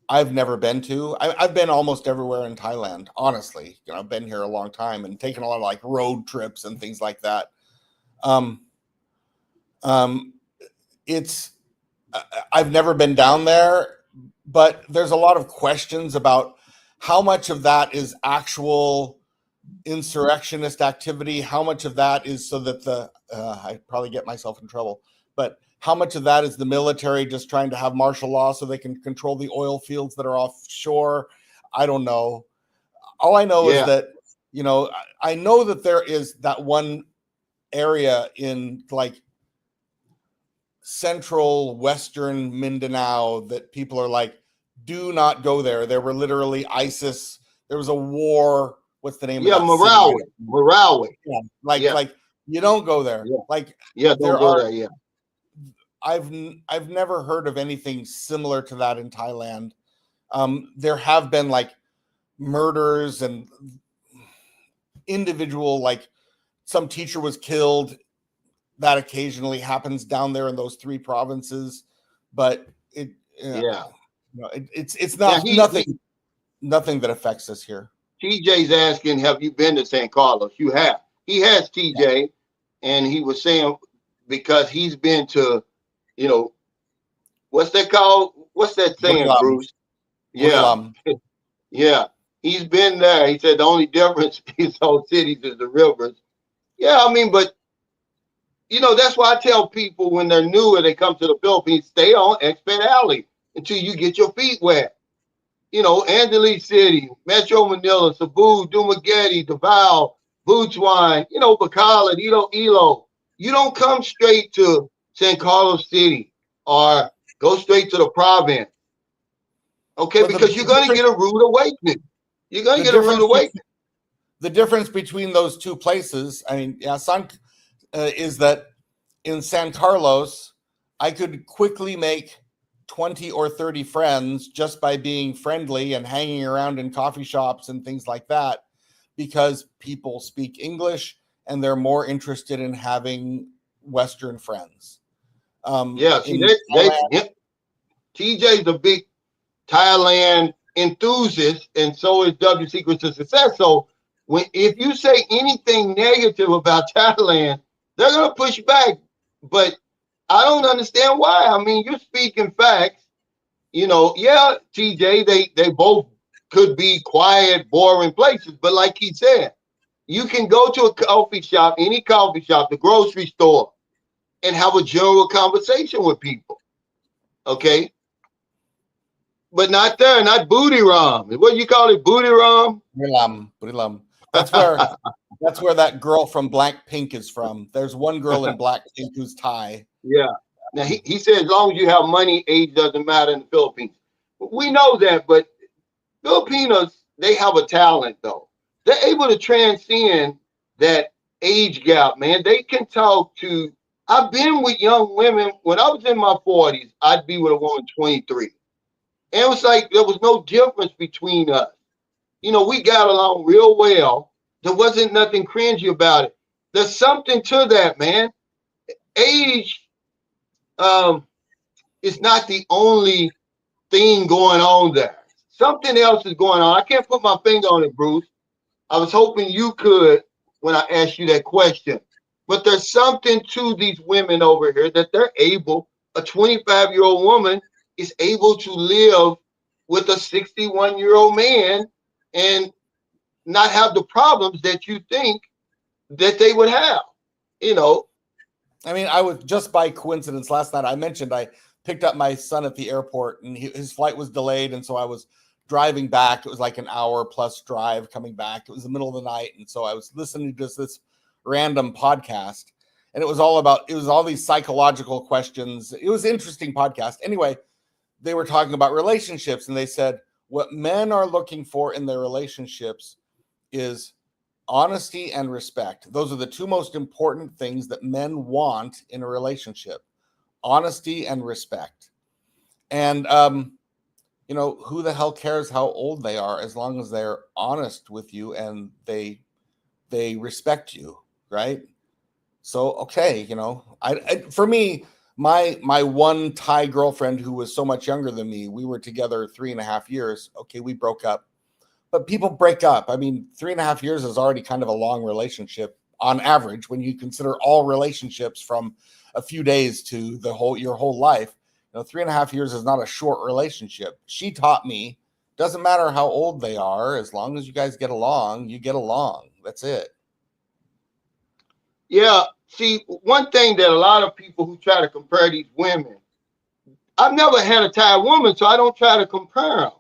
I've never been to. I've been almost everywhere in Thailand, honestly. I've been here a long time and taken a lot of like road trips and things like that. It's I've never been down there, but there's a lot of questions about how much of that is actual insurrectionist activity, how much of that is so that I probably get myself in trouble, but how much of that is the military just trying to have martial law so they can control the oil fields that are offshore? I don't know. All I know is that, I know that there is that one area in like central Western Mindanao that people are like, do not go there. There were literally ISIS. There was a war. What's the name of that Marawi. city? Marawi. Yeah. Like you don't go there. Yeah. Like don't go there. Yeah. I've never heard of anything similar to that in Thailand. There have been like murders and individual, like some teacher was killed. That occasionally happens down there in those 3 provinces, but it's not nothing that affects us here. TJ's asking, have you been to San Carlos? You have. He has, TJ, and he was saying because he's been to, what's that called? What's that saying, Bruce? Yeah. Yeah. He's been there. He said the only difference in those cities is the rivers. Yeah, I mean, but that's why I tell people when they're new and they come to the Philippines, stay on Expat Alley. until you get your feet wet. You know, Angeles City, Metro Manila, Cebu, Dumaguete, Davao, Butuan, you know, Bacolod, Iloilo. You don't come straight to San Carlos City or go straight to the province, okay? But Because you're going to get a rude awakening. You're going to the get a rude difference awakening. the difference between those two places, I mean, yeah, is that in San Carlos, I could quickly make 20 or 30 friends just by being friendly and hanging around in coffee shops and things like that, because people speak English and they're more interested in having Western friends. Yeah, see, In Thailand, TJ's a big Thailand enthusiast, and so is W Secrets of Success. So if you say anything negative about Thailand, they're gonna push back. But I don't understand why. I mean, you're speaking facts. You know, yeah, TJ, they both could be quiet, boring places. But like he said, you can go to a coffee shop, any coffee shop, the grocery store, and have a general conversation with people. Okay, but not there, not booty rum. What do you call it, booty rum? Burilam. That's where that girl from Blackpink is from. There's one girl in Blackpink who's Thai. Yeah. Now he said as long as you have money, age doesn't matter in the Philippines. We know that, but Filipinos, they have a talent though. They're able to transcend that age gap, man. They can talk to. I've been with young women when I was in my 40s. I'd be with a woman 23. And it was like there was no difference between us. You know, we got along real well. There wasn't nothing cringy about it. There's something to that, man. Age is not the only thing going on there. Something else is going on. I can't put my finger on it, Bruce. I was hoping you could when I asked you that question. But there's something to these women over here that they're able, a 25-year-old woman is able to live with a 61-year-old man and not have the problems that you think that they would have. You know, I mean, I was just by coincidence last night. I mentioned I picked up my son at the airport and his flight was delayed. And so I was driving back. It was like an hour plus drive coming back. It was the middle of the night. And so I was listening to this random podcast and it was all these psychological questions. It was an interesting podcast. Anyway, they were talking about relationships and they said what men are looking for in their relationships is honesty and respect. Those are the two most important things that men want in a relationship: honesty and respect. And you know, who the hell cares how old they are as long as they're honest with you and they respect you, right? So okay, you know, for me, my one Thai girlfriend who was so much younger than me, we were together 3.5 years. Okay, we broke up. But people break up. I mean, 3.5 years is already kind of a long relationship on average when you consider all relationships from a few days to your whole life. You know, 3.5 years is not a short relationship. She taught me, doesn't matter how old they are, as long as you guys get along, you get along. That's it. yeah. See, one thing that a lot of people who try to compare these women, I've never had a Thai woman, so I don't try to compare them.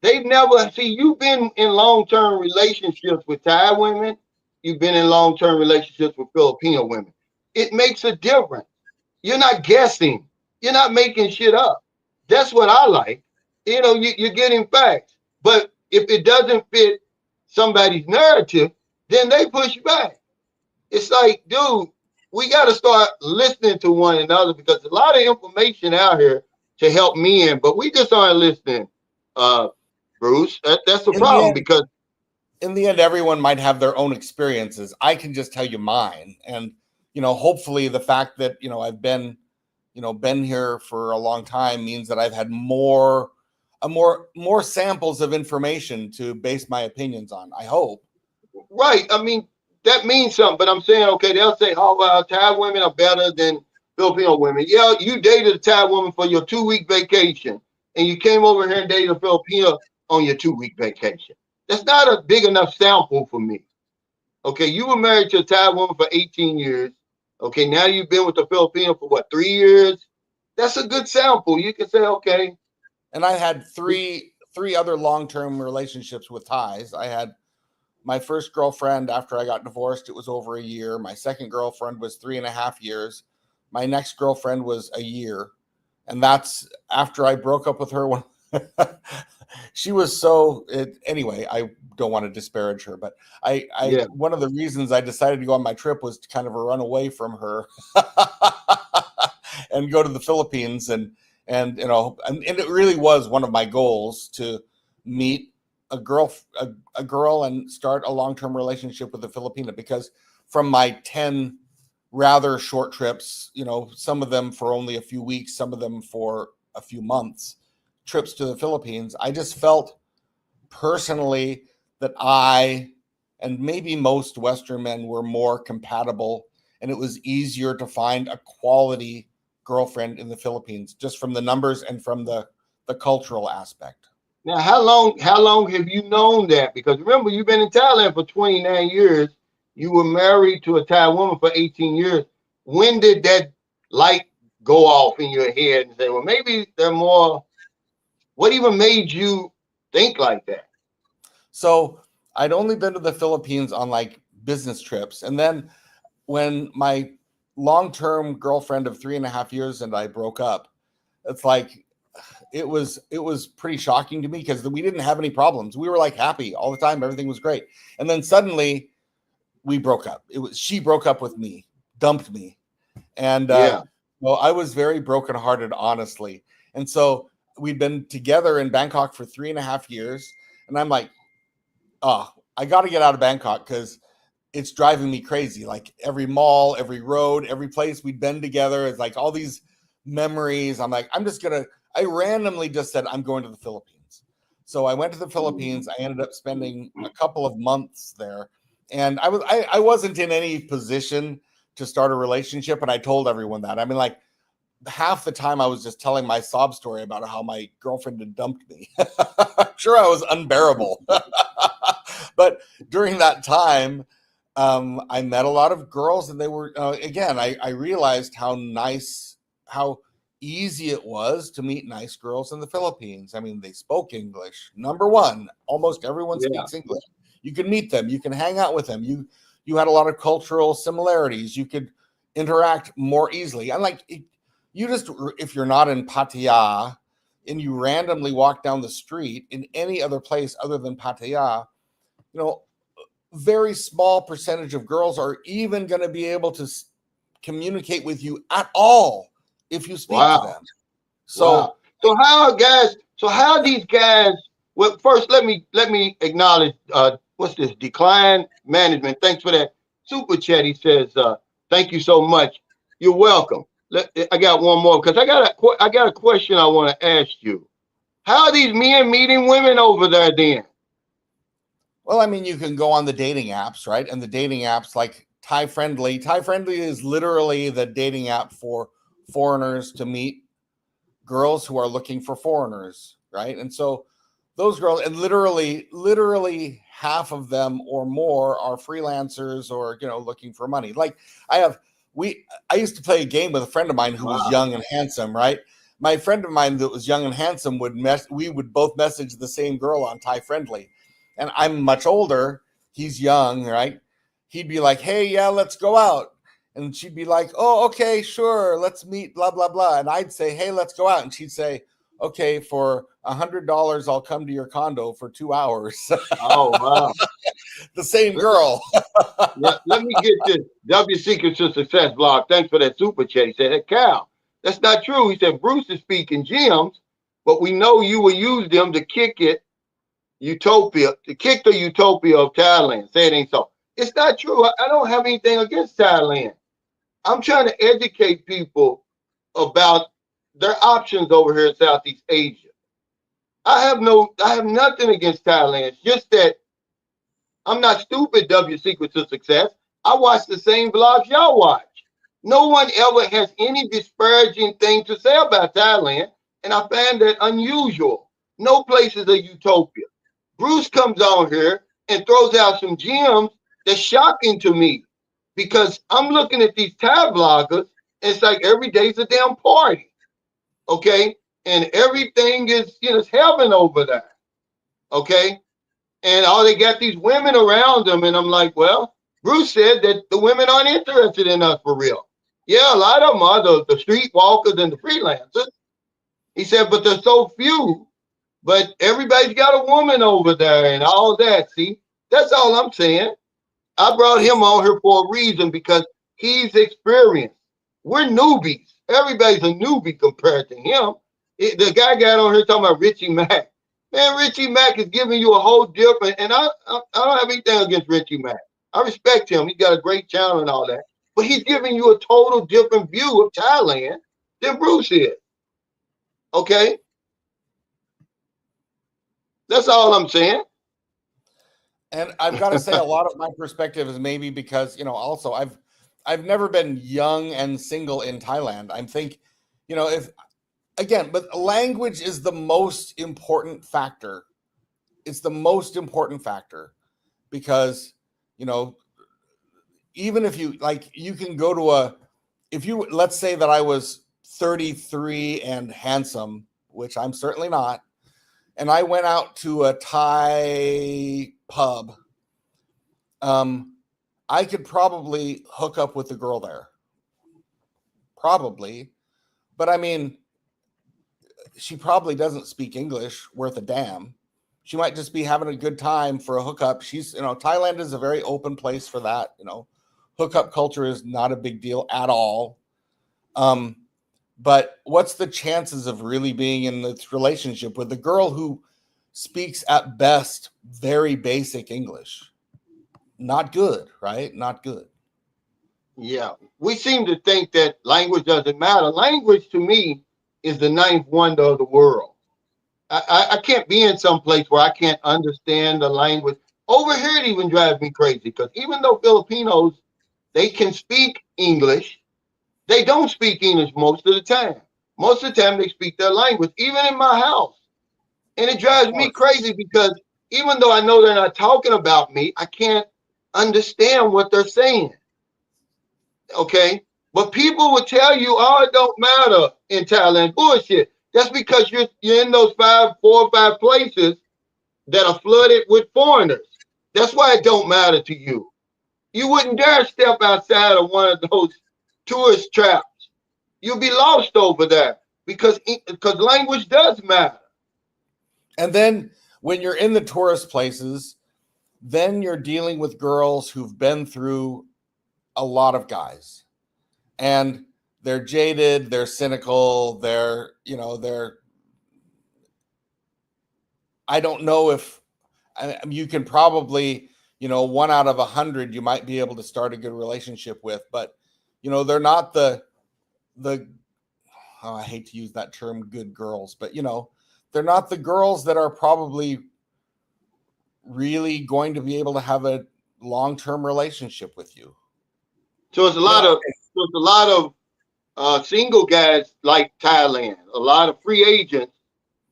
They've never see you've been in long-term relationships with Thai women, you've been in long-term relationships with Filipino women. It makes a difference. You're not guessing, you're not making shit up. That's what I like. You know, you're getting facts. But if it doesn't fit somebody's narrative, then they push back. It's like, dude, we got to start listening to one another because a lot of information out here to help men, but we just aren't listening. Uh, Bruce, that's the In the problem end, because everyone might have their own experiences. I can just tell you mine. And, you know, hopefully the fact that, you know, I've been here for a long time means that I've had more samples of information to base my opinions on. I hope. right. I mean, that means something. But I'm saying, okay, they'll say, "Oh, well, Thai women are better than Filipino women." Yeah, you dated a Thai woman for your 2 week vacation, and you came over here and dated a Filipino on your 2 week vacation. That's not a big enough sample for me. Okay, you were married to a Thai woman for 18 years. Okay, now you've been with a Filipino for what, 3 years? That's a good sample. You can say, okay. And I had three other long-term relationships with Thais. I had my first girlfriend after I got divorced. It was over a year. My second girlfriend was 3.5 years. My next girlfriend was a year. And that's after I broke up with her when she was so anyway, I don't want to disparage her, but I one of the reasons I decided to go on my trip was to kind of run away from her and go to the Philippines and you know, and it really was one of my goals to meet a girl and start a long-term relationship with a Filipina, because from my 10 rather short trips, you know, some of them for only a few weeks, some of them for a few months, trips to the Philippines, I just felt personally that I and maybe most Western men were more compatible, and it was easier to find a quality girlfriend in the Philippines, just from the numbers and from the cultural aspect. Now, how long have you known that? Because remember, you've been in Thailand for 29 years. You were married to a Thai woman for 18 years. When did that light go off in your head and say, well, maybe they're more? What even made you think like that? So I'd only been to the Philippines on like business trips. And then when my long-term girlfriend of 3.5 years and I broke up, it's like it was pretty shocking to me, because we didn't have any problems. We were like happy all the time. Everything was great. And then suddenly we broke up. She broke up with me, dumped me. And Yeah, well, I was very brokenhearted, honestly. And so we'd been together in Bangkok for 3.5 years. And I'm like, oh, I got to get out of Bangkok because it's driving me crazy. Like every mall, every road, every place we'd been together, it's like all these memories. I'm like, I randomly just said, I'm going to the Philippines. So I went to the Philippines. I ended up spending a couple of months there. And I wasn't in any position to start a relationship. And I told everyone that. I mean, like half the time I was just telling my sob story about how my girlfriend had dumped me. I'm sure I was unbearable. But during that time, I met a lot of girls, and they were, again, I realized how easy it was to meet nice girls in the Philippines. I mean, they spoke English. Number one, almost everyone yeah, speaks English. You can meet them. You can hang out with them. You had a lot of cultural similarities. You could interact more easily. And like, if you're not in Pattaya and you randomly walk down the street in any other place other than Pattaya, you know, very small percentage of girls are even going to be able to communicate with you at all if you speak to wow, them. So wow. So how are these guys? Well, first let me acknowledge what's this decline management. Thanks for that super chat. He says, thank you so much. You're welcome. I got one more because I got a question I want to ask you. How are these men meeting women over there then? well, I mean, you can go on the dating apps, right? And the dating apps like Thai Friendly. Thai Friendly is literally the dating app for foreigners to meet girls who are looking for foreigners, right? And so those girls, and literally half of them or more are freelancers or, you know, looking for money. Like I used to play a game with a friend of mine who was Wow. young and handsome, right? My friend of mine that was young and handsome we would both message the same girl on Thai Friendly. And I'm much older, he's young, right? He'd be like, "Hey, yeah, let's go out." And she'd be like, "Oh, okay, sure, let's meet, blah, blah, blah." And I'd say, "Hey, let's go out." And she'd say, "Okay, for $100, I'll come to your condo for 2 hours." Oh wow. The same Let, let, girl. let me get this W Secret to Success blog. Thanks for that super chat. He said, hey, Cal, that's not true. He said, Bruce is speaking gems, but we know you will use them to kick the utopia of Thailand. Say it ain't so. It's not true. I don't have anything against Thailand. I'm trying to educate people about their options over here in Southeast Asia. I have nothing against Thailand. It's just that I'm not stupid, W Secret to Success. I watch the same vlogs y'all watch. No one ever has any disparaging thing to say about Thailand, and I find that unusual. No place is a utopia. Bruce comes on here and throws out some gems that's shocking to me because I'm looking at these Thai vloggers, and it's like every day's a damn party. Okay? and everything is, it's heaven over there. Okay. And all they got these women around them. And I'm like, well, Bruce said that the women aren't interested in us for real. Yeah, a lot of them are the street walkers and the freelancers. He said, but there's so few. But everybody's got a woman over there and all that. See, that's all I'm saying. I brought him on here for a reason because he's experienced. We're newbies. Everybody's a newbie compared to him. The guy got on here talking about Richie Mack. Man, Richie Mack is giving you a whole different, and I don't have anything against Richie Mack. I respect him. He's got a great channel and all that. But he's giving you a total different view of Thailand than Bruce is. Okay? That's all I'm saying. And I've got to say, a lot of my perspective is maybe because, also I've never been young and single in Thailand. I'm think, but language is the most important factor. It's the most important factor because, even if you you can go to let's say that I was 33 and handsome, which I'm certainly not, and I went out to a Thai pub, I could probably hook up with the girl there. Probably. But I mean, she probably doesn't speak English worth a damn. She might just be having a good time for a hookup. She's, Thailand is a very open place for that. Hookup culture is not a big deal at all. But what's the chances of really being in this relationship with a girl who speaks at best very basic English? Not good, right? Not good. Yeah. We seem to think that language doesn't matter. Language to me is the ninth wonder of the world. I can't be in some place where I can't understand the language. Over here, it even drives me crazy because even though Filipinos, they can speak English, they don't speak English most of the time. Most of the time, they speak their language, even in my house. And it drives me crazy because even though I know they're not talking about me, I can't understand what they're saying. Okay? But people will tell you, oh, it don't matter in Thailand. Bullshit. That's because you're in those 4 or 5 places that are flooded with foreigners. That's why it don't matter to you. You wouldn't dare step outside of one of those tourist traps. You'll be lost over there because language does matter. And then when you're in the tourist places, then you're dealing with girls who've been through a lot of guys. And they're jaded, they're cynical, I don't know if you can probably, 1 out of 100 you might be able to start a good relationship with, but they're not the I hate to use that term, good girls, but they're not the girls that are probably really going to be able to have a long-term relationship with you. So it's a lot of single guys like Thailand. A lot of free agents,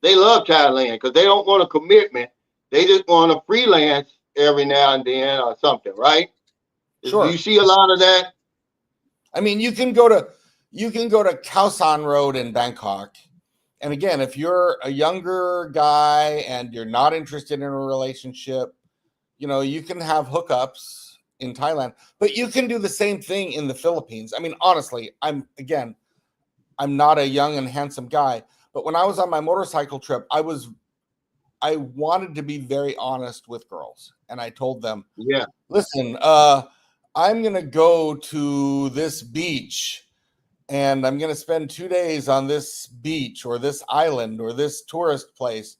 they love Thailand because they don't want a commitment. They just want to freelance every now and then or something, right? Sure. Do you see a lot of that? I mean, you can go to Khao San Road in Bangkok. And again, if you're a younger guy and you're not interested in a relationship, you can have hookups in Thailand, but you can do the same thing in the Philippines. I mean, honestly, I'm not a young and handsome guy, but when I was on my motorcycle trip, I wanted to be very honest with girls. And I told them, yeah, listen, I'm going to go to this beach and I'm going to spend 2 days on this beach or this island or this tourist place.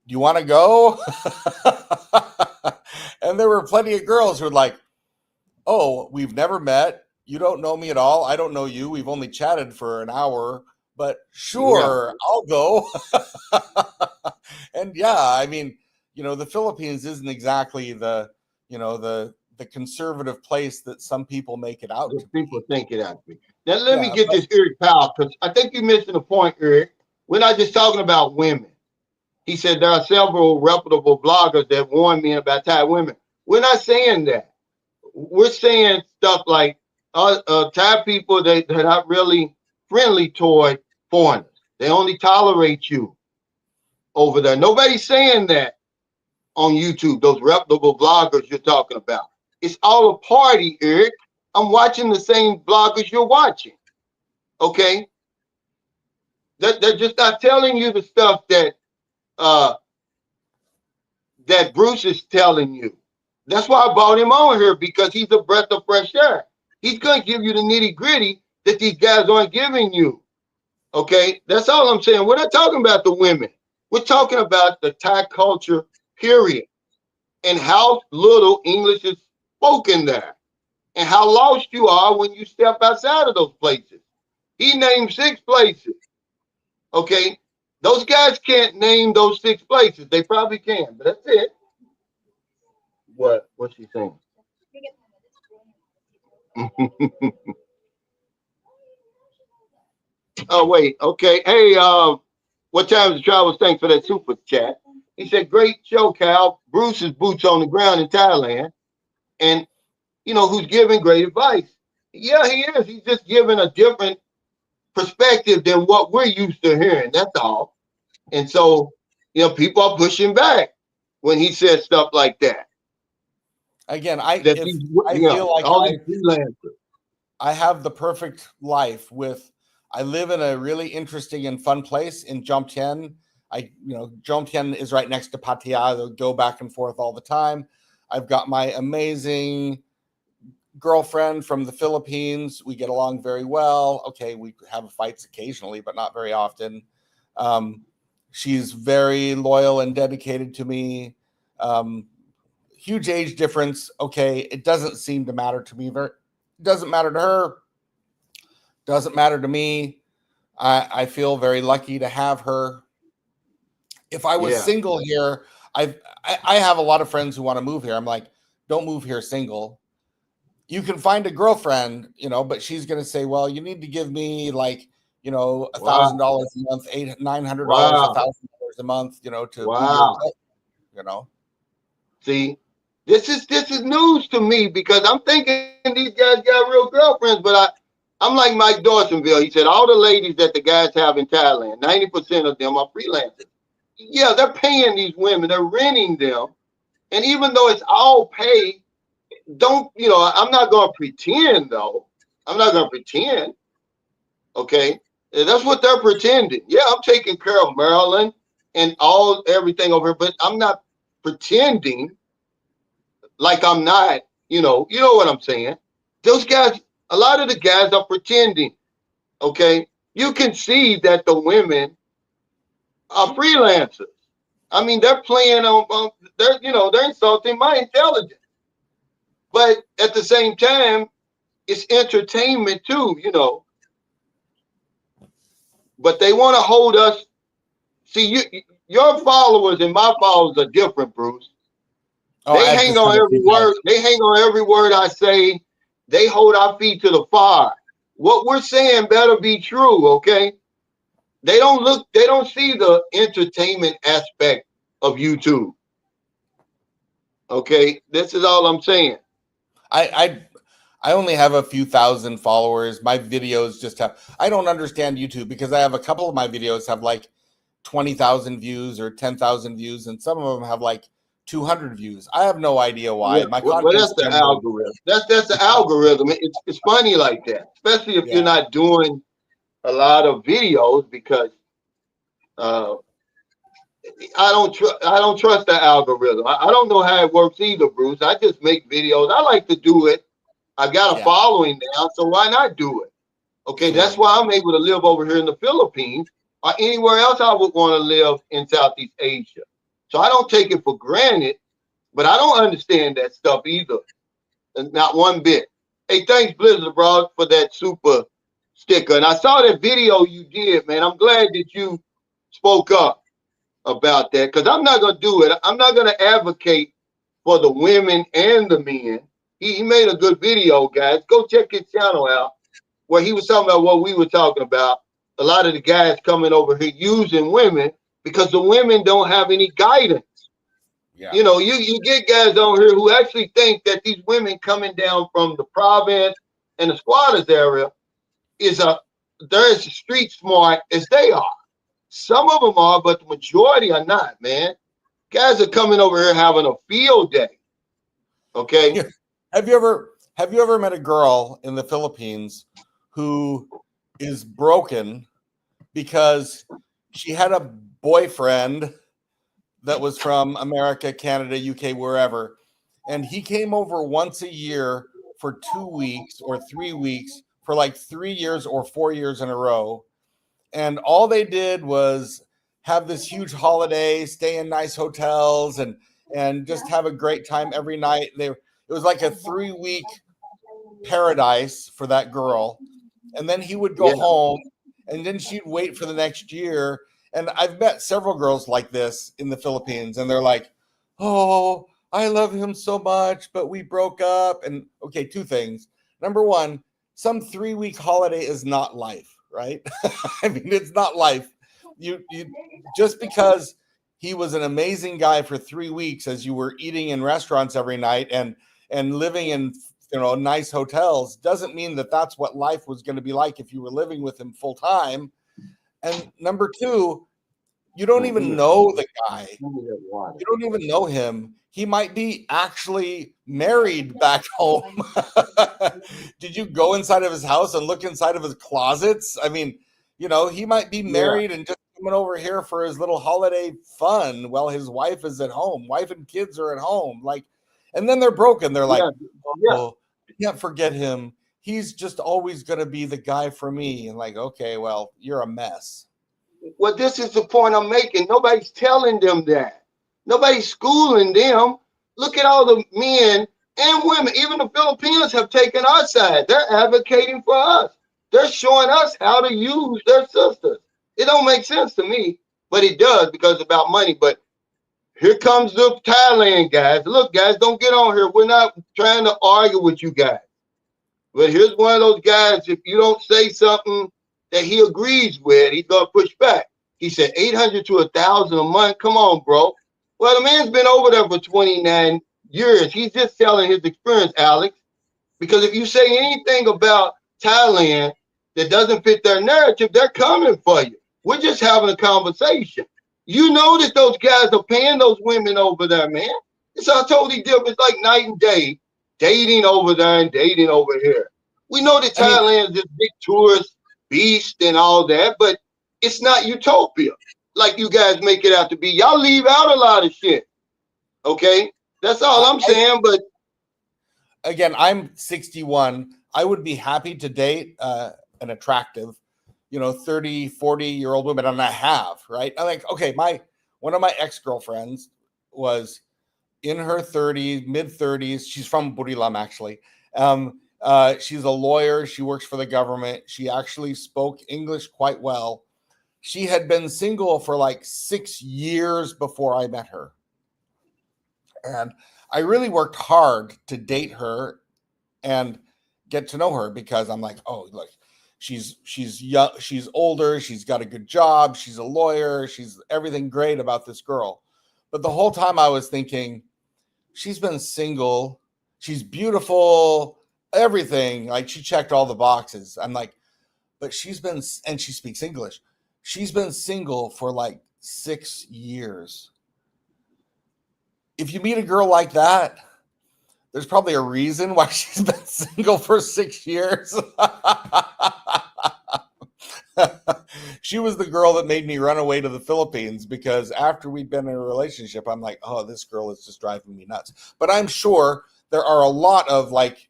Do you want to go? And there were plenty of girls who were like, oh, we've never met. You don't know me at all. I don't know you. We've only chatted for an hour, but sure, yeah. I'll go. And yeah, I mean, the Philippines isn't exactly the conservative place that some people make it out to be. People think it out to be. Now, let me get this Eric Powell, because I think you're missing the point, Eric. We're not just talking about women. He said there are several reputable bloggers that warn me about Thai women. We're not saying that. We're saying stuff like Thai people, they're not really friendly toward foreigners. They only tolerate you over there. Nobody's saying that on YouTube, those reputable bloggers you're talking about. It's all a party, Eric. I'm watching the same bloggers you're watching. Okay? They're just not telling you the stuff that that Bruce is telling you. That's why I brought him on here, because he's a breath of fresh air. He's going to give you the nitty gritty that these guys aren't giving you. Okay? That's all I'm saying. We're not talking about the women. We're talking about the Thai culture, period. And how little English is spoken there. And how lost you are when you step outside of those places. He named 6 places. Okay? Those guys can't name those 6 places. They probably can, but that's it. What? What's she saying? Oh, wait. Okay. Hey, what time is the Travels? Thanks for that super chat. He said, great show, Cal. Bruce is boots on the ground in Thailand. And, you know, who's giving great advice. Yeah, he is. He's just giving a different perspective than what we're used to hearing. That's all. And so, you know, people are pushing back when he says stuff like that. Again, That I you know, feel like all these freelancers. I have the perfect life with, I live in a really interesting and fun place in Jomtien. Jomtien is right next to Pattaya. They'll go back and forth all the time. I've got my amazing girlfriend from the Philippines. We get along very well. Okay, we have fights occasionally, but not very often. She's very loyal and dedicated to me. Huge age difference. Okay, it doesn't seem to matter to me. Doesn't matter to her. Doesn't matter to me. I feel very lucky to have her. If I was single here, I have a lot of friends who want to move here. I'm like, don't move here single. You can find a girlfriend, you know, but she's going to say, well, you need to give me like, you know, $1,000 a month, $900, $1,000 a month, you know, to be your, you know. See, this is news to me, because I'm thinking these guys got real girlfriends, but I'm like Mike Dawsonville. He said all the ladies that the guys have in Thailand, 90% of them are freelancers. Yeah, they're paying these women, they're renting them, and even though it's all paid, I'm not gonna pretend though. I'm not gonna pretend. Okay, that's what they're pretending. Yeah, I'm taking care of Maryland and everything over here, but I'm not pretending like I'm not, you know what I'm saying. Those guys, a lot of the guys are pretending. Okay, you can see that the women are freelancers. I mean, they're playing on they're insulting my intelligence. But at the same time, it's entertainment too, you know. But they want to hold us. See, your followers and my followers are different, Bruce. They hang on every word. They hang on every word I say. They hold our feet to the fire. What we're saying better be true, okay? They don't see the entertainment aspect of YouTube. Okay, this is all I'm saying. I only have a few thousand followers. My videos just have, I don't understand YouTube, because I have a couple of my videos have like 20,000 views or 10,000 views, and some of them have like 200 views. I have no idea why. Yeah, well, that's the algorithm. That's the algorithm. It's funny like that, especially if you're not doing a lot of videos, because I don't trust the algorithm. I don't know how it works either, Bruce. I just make videos. I like to do it. I've got a following now, so why not do it? Okay, that's why I'm able to live over here in the Philippines or anywhere else I would want to live in Southeast Asia. So I don't take it for granted, but I don't understand that stuff either. Not one bit. Hey, thanks, Blizzard, bro, for that super sticker. And I saw that video you did, man. I'm glad that you spoke up about that, because I'm not going to do it. I'm not going to advocate for the women and the men. He made a good video, guys. Go check his channel out, where he was talking about what we were talking about. A lot of the guys coming over here using women because the women don't have any guidance. Yeah. You know, you get guys on here who actually think that these women coming down from the province and the squatters area they're as street smart as they are. Some of them are, but the majority are not, man. Guys are coming over here having a field day. Okay. Yeah. Have you ever met a girl in the Philippines who is broken because she had a boyfriend that was from America, Canada, UK, wherever, and he came over once a year for 2 weeks or 3 weeks for like 3 years or 4 years in a row, and all they did was have this huge holiday, stay in nice hotels, and just have a great time every night. It was like a 3 week paradise for that girl, and then he would go Yeah. home, and then she'd wait for the next year. And I've met several girls like this in the Philippines, and they're like, "Oh, I love him so much, but we broke up." And okay, two things. Number one, some 3 week holiday is not life, right? I mean, it's not life. You just because he was an amazing guy for 3 weeks as you were eating in restaurants every night and living in nice hotels doesn't mean that that's what life was going to be like if you were living with him full time. And number two, you don't even know the guy. You don't even know him. He might be actually married back home. Did you go inside of his house and look inside of his closets? I mean, he might be married and just coming over here for his little holiday fun while his wife is at home. Wife and kids are at home. Like, and then they're broken. They're like, "Oh, I can't forget him. He's just always going to be the guy for me." And like, okay, well, you're a mess. Well, this is the point I'm making. Nobody's telling them that. Nobody's schooling them. Look at all the men and women. Even the Filipinos have taken our side. They're advocating for us. They're showing us how to use their sisters. It don't make sense to me, but it does because it's about money. But here comes the Thailand guys. Look, guys, don't get on here. We're not trying to argue with you guys. But here's one of those guys, if you don't say something that he agrees with, he's going to push back. He said 800 to 1,000 a month. Come on, bro. Well, the man's been over there for 29 years. He's just telling his experience, Alex. Because if you say anything about Thailand that doesn't fit their narrative, they're coming for you. We're just having a conversation. You know that those guys are paying those women over there, man. It's all totally different. It's like night and day, dating over there and dating over here. We know that I mean, Thailand is this big tourist beast and all that, but it's not utopia like you guys make it out to be. Y'all leave out a lot of shit. Okay? That's all I'm saying. But again, I'm 61. I would be happy to date an attractive, 30, 40-year-old woman, and I have, right? I'm like, okay, one of my ex-girlfriends was in her 30s, mid-30s. She's from Burilam, actually. She's a lawyer. She works for the government. She actually spoke English quite well. She had been single for like 6 years before I met her. And I really worked hard to date her and get to know her because I'm like, oh, look, she's young, she's older, she's got a good job, she's a lawyer, she's everything great about this girl. But the whole time I was thinking, she's been single, she's beautiful, everything. Like, she checked all the boxes. I'm like, but and she speaks English. She's been single for like 6 years. If you meet a girl like that, there's probably a reason why she's been single for 6 years. She was the girl that made me run away to the Philippines because after we'd been in a relationship, I'm like, oh, this girl is just driving me nuts. But I'm sure there are a lot of like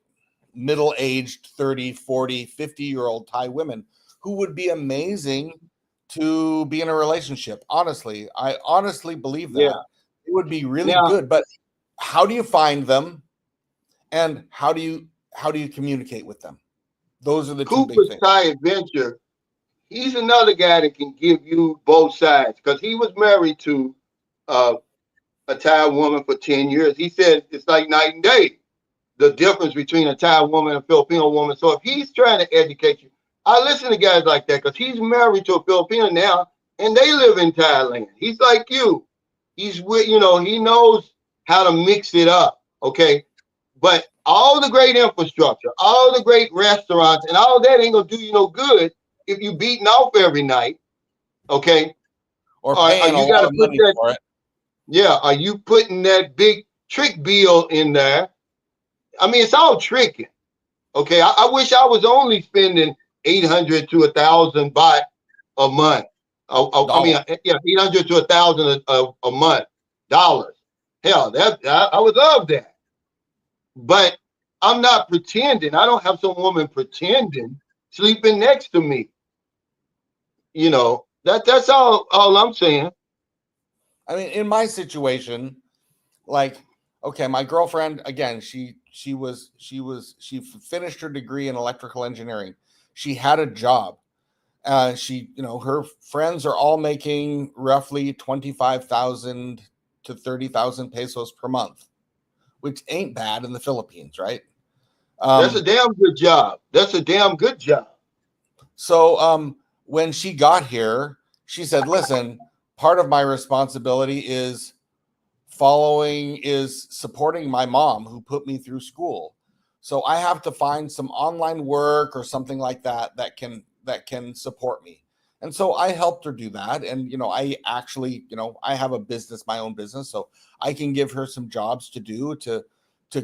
middle-aged 30, 40, 50-year-old Thai women who would be amazing to be in a relationship. Honestly, I honestly believe that. It would be really good. But how do you find them? And how do you communicate with them? Those are the two big things. Thai Adventure, he's another guy that can give you both sides because he was married to a Thai woman for 10 years. He said it's like night and day, the difference between a Thai woman and a Filipino woman. So if he's trying to educate you, I listen to guys like that because he's married to a Filipino now and they live in Thailand. He's like you. He's with, he knows how to mix it up. Okay. But all the great infrastructure, all the great restaurants, and all that ain't gonna do you no good if you beating off every night. Okay. or Are paying a you got lot to of put money that? for it. Yeah. Are you putting that big trick bill in there? I mean, it's all tricking. Okay. I wish I was only spending 800 to 1,000 baht a month. I mean, Dollar. yeah, 800 to 1,000 a month dollars. Hell, I would love that. But I'm not pretending. I don't have some woman pretending sleeping next to me. That's all I'm saying. I mean, in my situation, like, okay, my girlfriend, again, she finished her degree in electrical engineering. She had a job. Her friends are all making roughly 25,000 to 30,000 pesos per month, which ain't bad in the Philippines, right? That's a Um, damn good job. That's a damn good job. so when she got here, she said, listen, part of my responsibility is supporting my mom who put me through school. So I have to find some online work or something like that can support me. And so I helped her do that. And I actually, I have a business, my own business, so I can give her some jobs to do to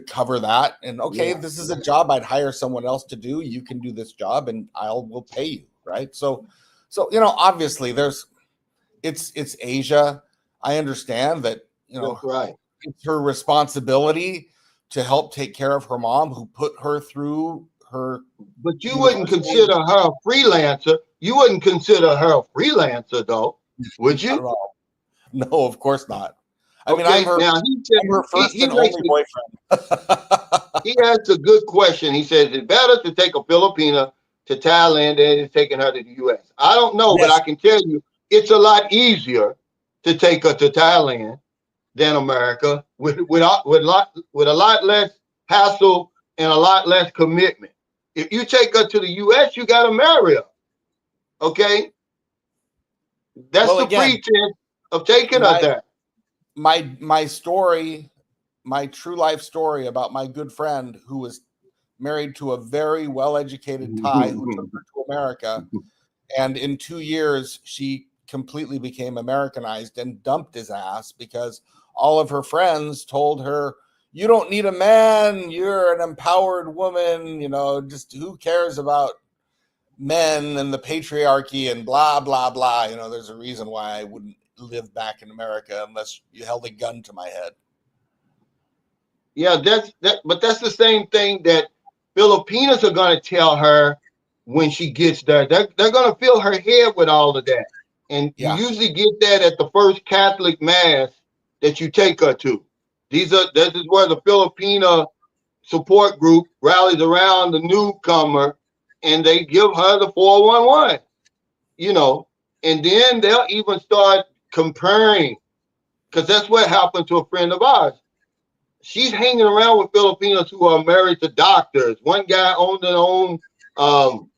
cover that. And okay, Yeah. this is a job I'd hire someone else to do. You can do this job and will pay you, right? So obviously it's Asia. I understand that, That's right. it's her responsibility to help take care of her mom who put her through her But you wouldn't university. consider her a freelancer. You wouldn't consider her a freelancer, though, would Not you? at all. No, of course not. I mean, Okay. Now he said I'm her he first he and makes only a, boyfriend. he asked a good question. He says it's better to take a Filipina to Thailand than it's taking her to the U.S. I don't know, but I Yes. can tell you it's a lot easier to take her to Thailand than America with a lot less hassle and a lot less commitment. If you take her to the U.S., you got to marry her. Okay, that's Well, the again, pretense of taking her my there. my story, my true life story about my good friend who was married to a very well-educated Thai who took her to America. And in 2 years, she completely became Americanized and dumped his ass because all of her friends told her, you don't need a man. You're an empowered woman. Just who cares about men and the patriarchy and blah, blah, blah. There's a reason why I wouldn't live back in America unless you held a gun to my head. Yeah, but that's the same thing that Filipinas are going to tell her when she gets there. They're going to fill her head with all of that. And you Yeah. usually get that at the first Catholic mass that you take her to. This is where the Filipina support group rallies around the newcomer and they give her the 411, and then they'll even start comparing because that's what happened to a friend of ours. She's hanging around with Filipinos who are married to doctors. One guy um,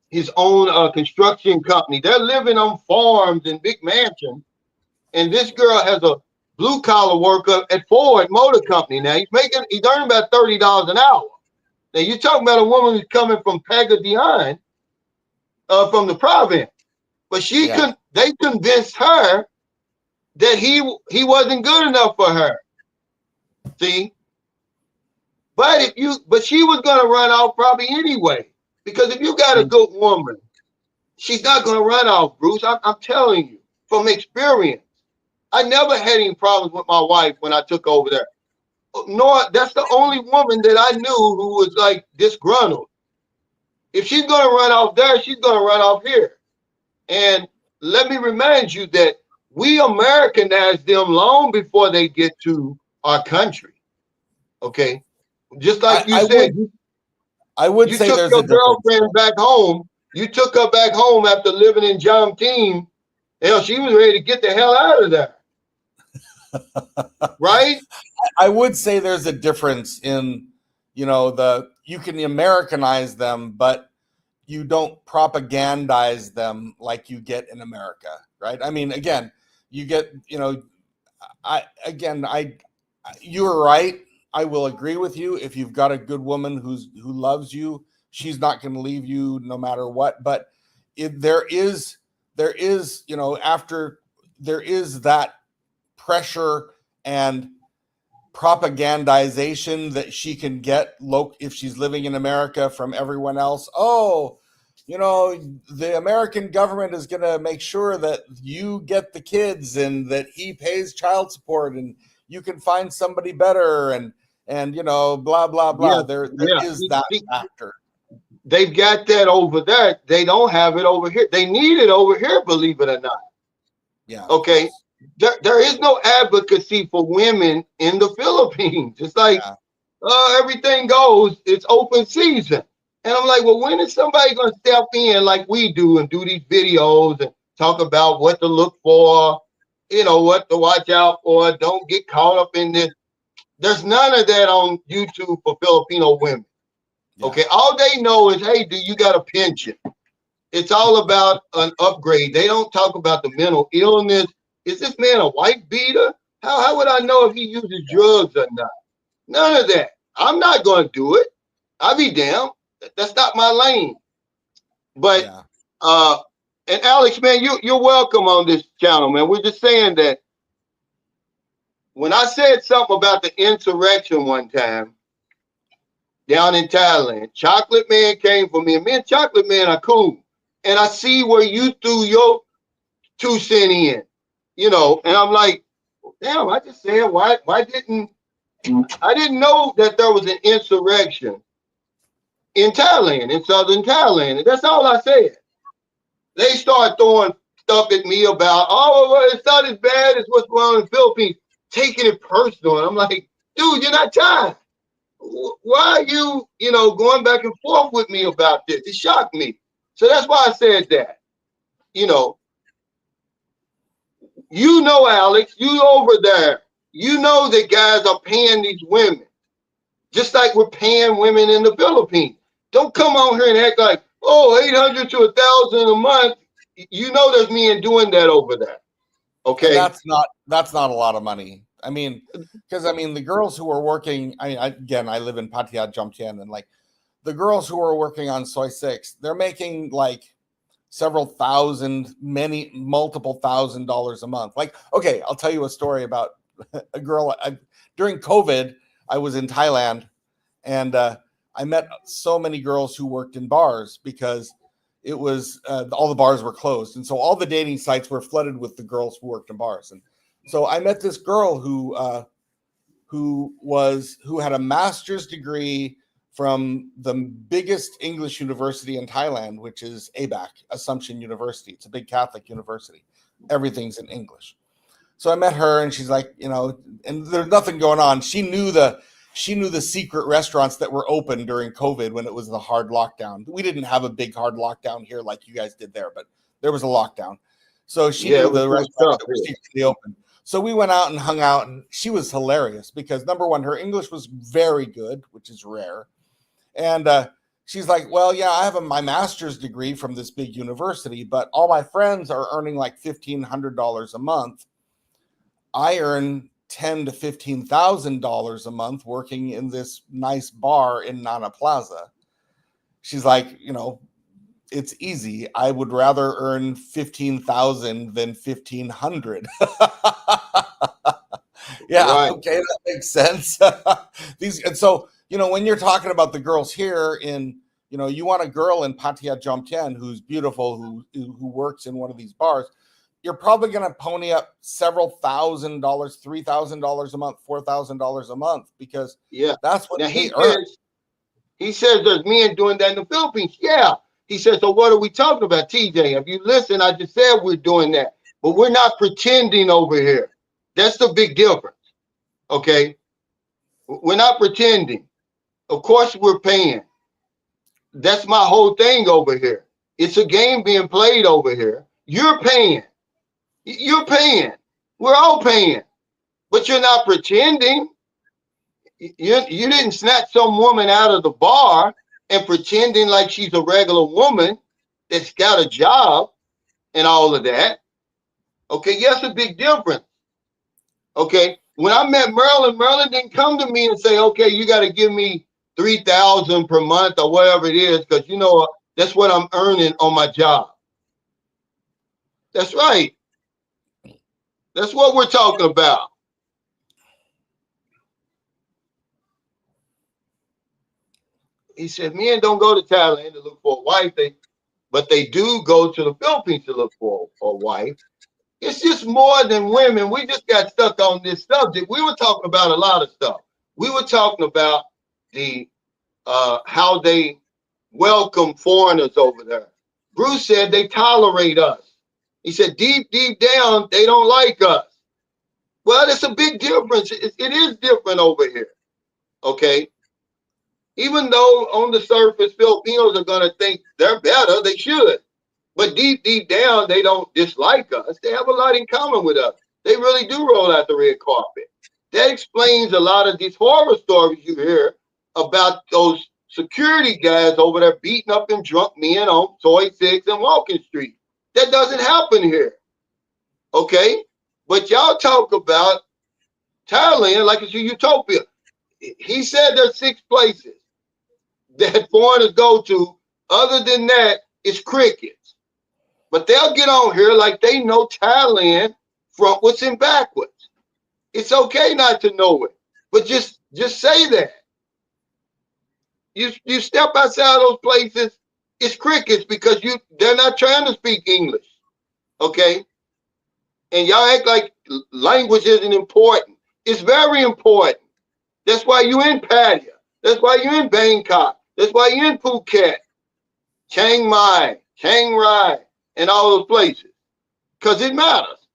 his own construction company. They're living on farms and big mansions. And this girl has a blue collar worker at Ford Motor Company. Now he's earning about $30 an hour. Now you're talking about a woman who's coming from Pagadian, from the province, but Yeah. they convinced her that he wasn't good enough for her. See, but she was gonna run off probably anyway because if you got a good woman, she's not gonna run off, Bruce. I'm telling you from experience. I never had any problems with my wife when I took over there. Nor that's the only woman that I knew who was like disgruntled. If she's gonna run off there, she's gonna run off here. And let me remind you that we Americanize them long before they get to our country. Okay. Just I, like you I said, would I would you say took there's a your difference. girlfriend back home. You took her back home after living in John Team. Hell, she was ready to get the hell out of there. Right? I would say there's a difference in, you can Americanize them, but you don't propagandize them like you get in America, right? I mean, again, you get, you're right. I will agree with you. If you've got a good woman who loves you, she's not going to leave you no matter what. But there is, after there is that pressure and propagandization that she can get if she's living in America from everyone else. Oh, the American government is going to make sure that you get the kids and that he pays child support and you can find somebody better and blah blah blah. There is that factor. They've got that over there. They don't have it over here. They need it over here, believe it or not. Yeah. Okay. There is no advocacy for women in the Philippines. It's like, everything goes. It's open season. And I'm like, well, when is somebody going to step in like we do and do these videos and talk about what to look for, what to watch out for? Don't get caught up in this. There's none of that on YouTube for Filipino women. Yeah. Okay. All they know is, hey, do you got a pension? It's all about an upgrade. They don't talk about the mental illness. Is this man a white beater? How would I know if he uses drugs or not? None of that. I'm not going to do it. I'll be damned. That's not my lane. But and Alex, man, you're welcome on this channel, man. We're just saying that when I said something about the insurrection one time down in Thailand, Chocolate Man came for me, and me and Chocolate Man are cool. And I see where you threw your 2 cents in, and I'm like, damn, I just said, why didn't I didn't know that there was an insurrection in Thailand, in southern Thailand. And that's all I said. They start throwing stuff at me about, oh, well, it's not as bad as what's going on in the Philippines, taking it personal. And I'm like, dude, you're not Thai. Why are you, going back and forth with me about this? It shocked me. So that's why I said that. Alex, you over there, that guys are paying these women, just like we're paying women in the Philippines. Don't come on here and act like, oh, 800 to 1,000 a month. There's men doing that over there. Okay. And that's not a lot of money. I mean, because the girls who are working, I live in Pattaya, Jomtien, and like the girls who are working on Soy 6, they're making like several thousand, multiple $1,000s a month. Like, okay, I'll tell you a story about a girl. During COVID, I was in Thailand, and I met so many girls who worked in bars because it was all the bars were closed, and so all the dating sites were flooded with the girls who worked in bars. And so I met this girl who had a master's degree from the biggest English university in Thailand, which is ABAC, Assumption University. It's a big Catholic university. Everything's in English. So I met her, and she's like, and there's nothing going on. She knew the secret restaurants that were open during COVID when it was the hard lockdown. We didn't have a big hard lockdown here like you guys did there, but there was a lockdown. So she knew the restaurants that were secretly open. So we went out and hung out, and she was hilarious because, number one, her English was very good, which is rare. And she's like, well, yeah, I have my master's degree from this big university, but all my friends are earning like $1,500 a month. I earn $10,000 to $15,000 a month working in this nice bar in Nana Plaza. She's like, it's easy. I would rather earn 15,000 than 1,500. Yeah, right. Okay, that makes sense. And so, when you're talking about the girls here in, you want a girl in Pattaya Jomtien who's beautiful, who works in one of these bars, you're probably going to pony up several $1,000s, $3,000 a month, $4,000 a month, because that's what he earns. He says there's men doing that in the Philippines. Yeah. He says, so what are we talking about, TJ? If you listen, I just said we're doing that, but we're not pretending over here. That's the big difference. Okay. We're not pretending. Of course we're paying. That's my whole thing over here. It's a game being played over here. You're paying. You're paying. We're all paying. But you're not pretending. You didn't snatch some woman out of the bar and pretending like she's a regular woman that's got a job and all of that. Okay, yes, a big difference. Okay, when I met Merlin didn't come to me and say, okay, you got to give me $3,000 per month or whatever it is, because that's what I'm earning on my job. That's right. That's what we're talking about. He said, men don't go to Thailand to look for a wife, but they do go to the Philippines to look for a wife. It's just more than women. We just got stuck on this subject. We were talking about a lot of stuff. We were talking about the how they welcome foreigners over there. Bruce said they tolerate us. He said deep down they don't like us. Well, it's a big difference. It is different over here. Okay. Even though on the surface Filipinos are going to think they're better, they should. But deep down, they don't dislike us. They have a lot in common with us. They really do roll out the red carpet. That explains a lot of these horror stories you hear about those security guys over there beating up and drunk men on Toy 6 and Walking Street. That doesn't happen here. Okay? But y'all talk about Thailand like it's a utopia. He said there's 6 places that foreigners go to. Other than that, it's crickets. But they'll get on here like they know Thailand frontwards and backwards. It's okay not to know it, but just say that. You step outside those places, it's crickets because they're not trying to speak English, okay? And y'all act like language isn't important. It's very important. That's why you're in Pattaya. That's why you're in Bangkok. That's why you're in Phuket, Chiang Mai, Chiang Rai, and all those places, because it matters.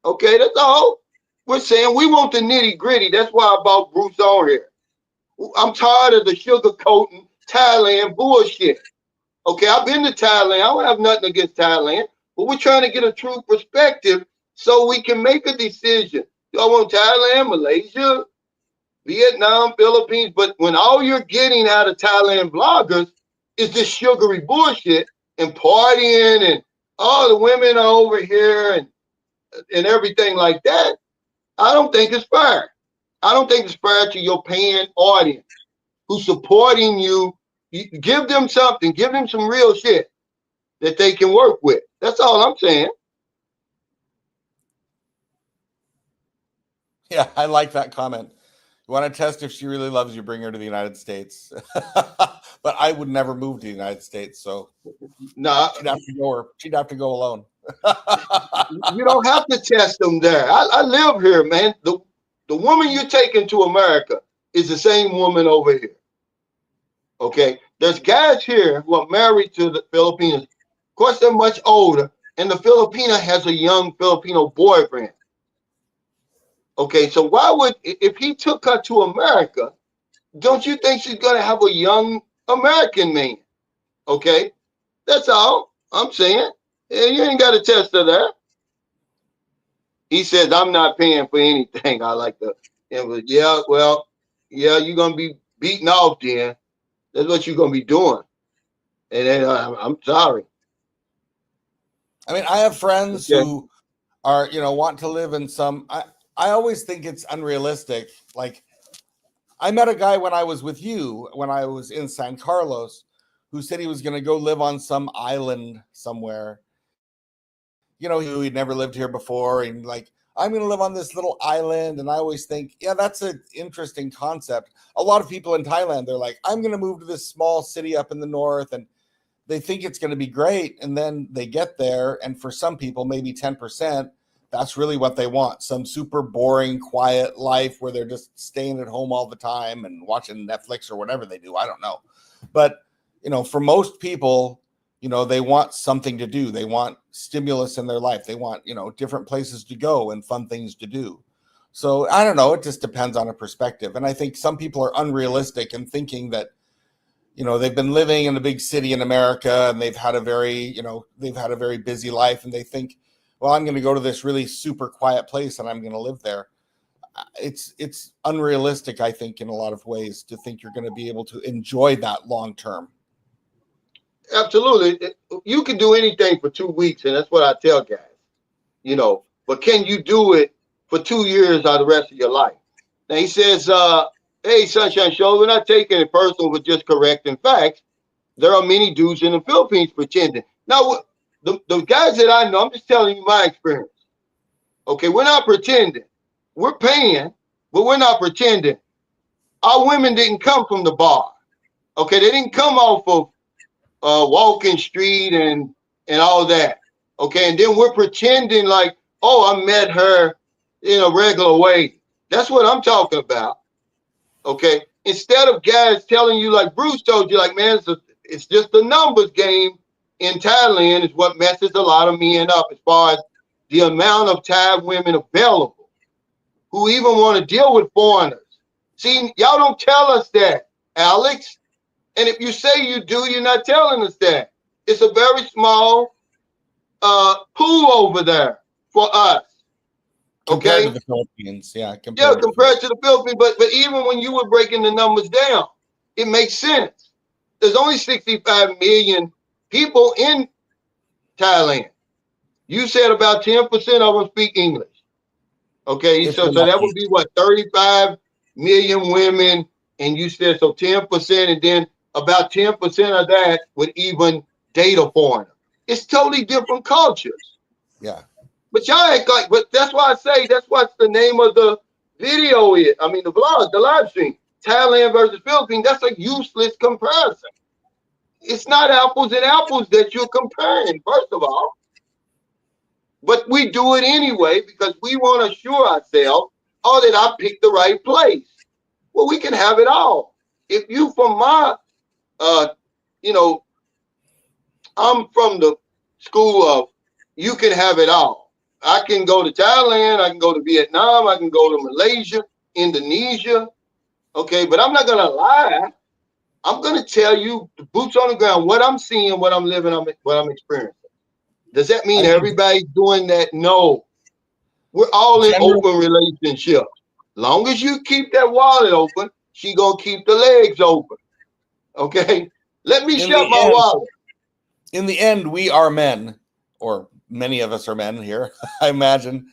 Okay, that's all. We're saying we want the nitty gritty. That's why I brought Bruce on here. I'm tired of the sugarcoating Thailand bullshit. Okay, I've been to Thailand. I don't have nothing against Thailand, but we're trying to get a true perspective so we can make a decision. Do I want Thailand, Malaysia, Vietnam, Philippines? But when all you're getting out of Thailand bloggers is this sugary bullshit and partying and all the women are over here and everything like that, I don't think it's fair. I don't think it's fair to your paying audience who's supporting you. You give them something, give them some real shit that they can work with. That's all I'm saying. Yeah, I like that comment. You want to test if she really loves you, bring her to the United States. But I would never move to the United States, so No, she'd have to go alone. you don't have to test them there. I live here, man. The woman you're taking to America is the same woman over here. Okay, there's guys here who are married to the Filipinos. Of course, they're much older, and the Filipina has a young Filipino boyfriend. Okay, so why would, if he took her to America, don't you think she's gonna have a young American man? Okay, that's all I'm saying. And you ain't got to test her there. He says, I'm not paying for anything. I like to, and yeah, well, yeah, you're gonna be beaten off then. That's what you're gonna be doing. And then I'm sorry. I mean, I have friends Okay. who are, want to live in some. I always think it's unrealistic. Like, I met a guy when I was with you, when I was in San Carlos, who said he was going to go live on some island somewhere. He'd never lived here before, and like, I'm going to live on this little island. And I always think, yeah, that's an interesting concept. A lot of people in Thailand, they're like, I'm going to move to this small city up in the north, and they think it's going to be great. And then they get there, and for some people, maybe 10%, that's really what they want. Some super boring, quiet life where they're just staying at home all the time and watching Netflix or whatever they do. I don't know. But, for most people, they want something to do. They want stimulus in their life. They want, different places to go and fun things to do. So I don't know. It just depends on a perspective. And I think some people are unrealistic in thinking that, they've been living in a big city in America and they've had a very busy life, and they think, well, I'm going to go to this really super quiet place and I'm going to live there. It's unrealistic, I think, in a lot of ways, to think you're going to be able to enjoy that long term. Absolutely. You can do anything for 2 weeks, and that's what I tell guys, but can you do it for 2 years or the rest of your life? Now he says, hey, Sunshine Show, we're not taking it personal, we're just correcting facts. There are many dudes in the Philippines pretending. Now, The guys that I know, I'm just telling you my experience. Okay, we're not pretending. We're paying, but we're not pretending. Our women didn't come from the bar. Okay, they didn't come off of Walking Street and all that. Okay, and then we're pretending like, oh, I met her in a regular way. That's what I'm talking about. Okay, instead of guys telling you like Bruce told you, like, man, it's just a numbers game in Thailand is what messes a lot of men up as far as the amount of Thai women available who even want to deal with foreigners. See, y'all don't tell us that, Alex. And if you say you do, you're not telling us that. It's a very small pool over there for us. Compared Okay? to the Philippines, yeah. Yeah, compared to the Philippines. But even when you were breaking the numbers down, it makes sense. There's only 65 million people in Thailand. You said about 10% of them speak English. Okay, If so you're that lucky. would be what, 35 million women, and you said so 10%, and then about 10% of that would even date a foreigner. It's totally different cultures. Yeah. But y'all act like, but that's why I say that's what the name of the video is. I mean, the vlog, the live stream, Thailand versus Philippines. That's a useless comparison. It's not apples and apples that you're comparing, first of all. But we do it anyway because we want to assure ourselves, oh, that I picked the right place. Well, we can have it all. If you from my, you know, I'm from the school of you can have it all. I can go to Thailand, I can go to Vietnam, I can go to Malaysia, Indonesia. Okay, but I'm not gonna lie. I'm gonna tell you the boots on the ground, what I'm seeing, what I'm living, what I'm experiencing. Does that mean I think everybody's doing that? No. We're all in general open relationships. Long as you keep that wallet open, she gonna keep the legs open. Okay? Let me in shut the my end, wallet. we are men, or many of us are men here, I imagine.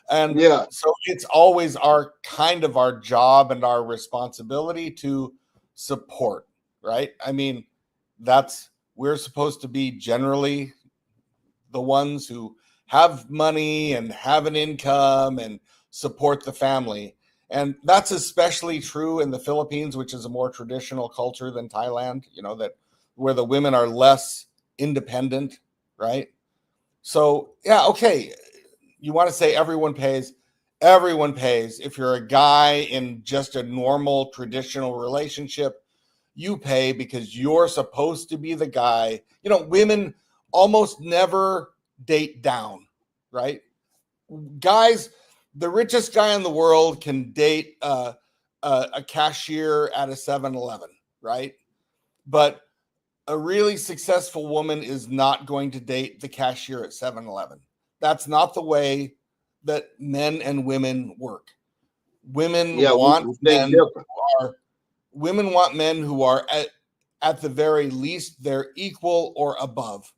And Yeah. so it's always our job and our responsibility to support, right? I mean, we're supposed to be generally the ones who have money and have an income and support the family. And that's especially true in the Philippines, which is a more traditional culture than Thailand, that where the women are less independent, right? So, yeah, okay. You want to say everyone pays. Everyone pays. If you're a guy in just a normal traditional relationship, you pay because you're supposed to be the guy. Women almost never date down, right? Guys, the richest guy in the world can date a cashier at a 7-Eleven, right? But a really successful woman is not going to date the cashier at 7-Eleven. That's not the way that men and women work. Women Yeah, want we think men different. who are at the very least they're equal or above,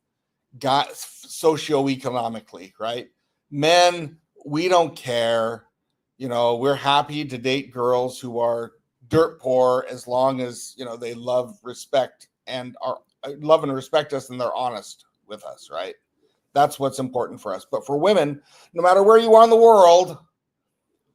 got socioeconomically, right? Men, we don't care. We're happy to date girls who are dirt poor as long as they love and respect us, and they're honest with us, right? That's what's important for us. But for women, no matter where you are in the world,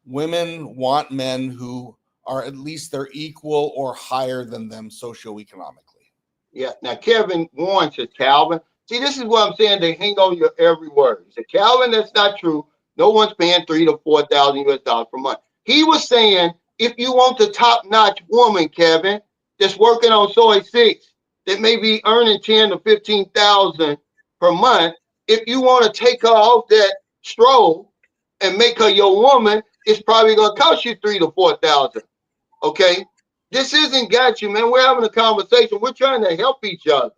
women want men who are at least their equal or higher than them socioeconomically. Yeah. Now, Kevin Warren says, Calvin. See, this is what I'm saying. They hang on your every word. He said, Calvin, that's not true. No one's paying $3,000 to $4,000 US per month. He was saying, if you want the top-notch woman, Kevin, that's working on soy 6, that may be earning 10 to 15,000 per month, if you want to take her off that stroll and make her your woman, it's probably going to cost you 3,000 to 4,000. Okay, this isn't got you, man. We're having a conversation. We're trying to help each other.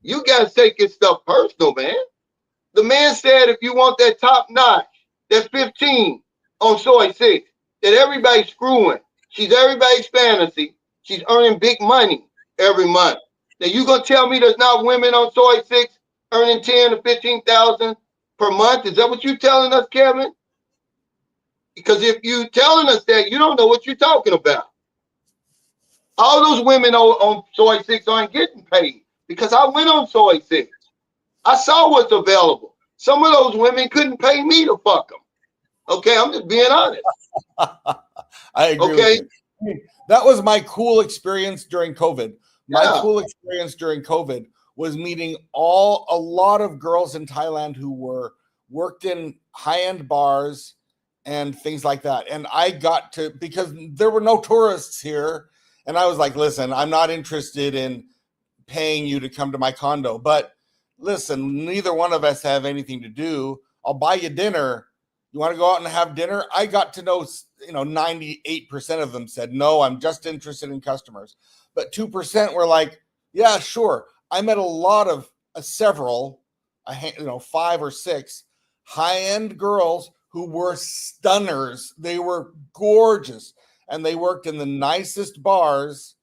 You guys take this stuff personal, man. The man said if you want that top notch, that 15 on soy 6, that everybody's screwing. She's everybody's fantasy. She's earning big money every month. Now you gonna tell me there's not women on soy 6 earning 10 to 15,000 per month? Is that what you telling us, Kevin? Because if you telling us that, you don't know what you're talking about. All those women on soy 6 aren't getting paid because I went on soy 6. I saw what's available. Some of those women couldn't pay me to fuck them. Okay, I'm just being honest. I agree with you. I mean, that was my cool experience during COVID. My cool experience during COVID was meeting a lot of girls in Thailand who worked in high-end bars and things like that. And I got to, because there were no tourists here, and I was like, listen, I'm not interested in paying you to come to my condo, but listen, neither one of us have anything to do. I'll buy you dinner. You want to go out and have dinner? I got to know, 98% of them said, no, I'm just interested in customers. But 2% were like, yeah, sure. I met a lot of several, 5 or 6 high-end girls who were stunners. They were gorgeous, and they worked in the nicest bars,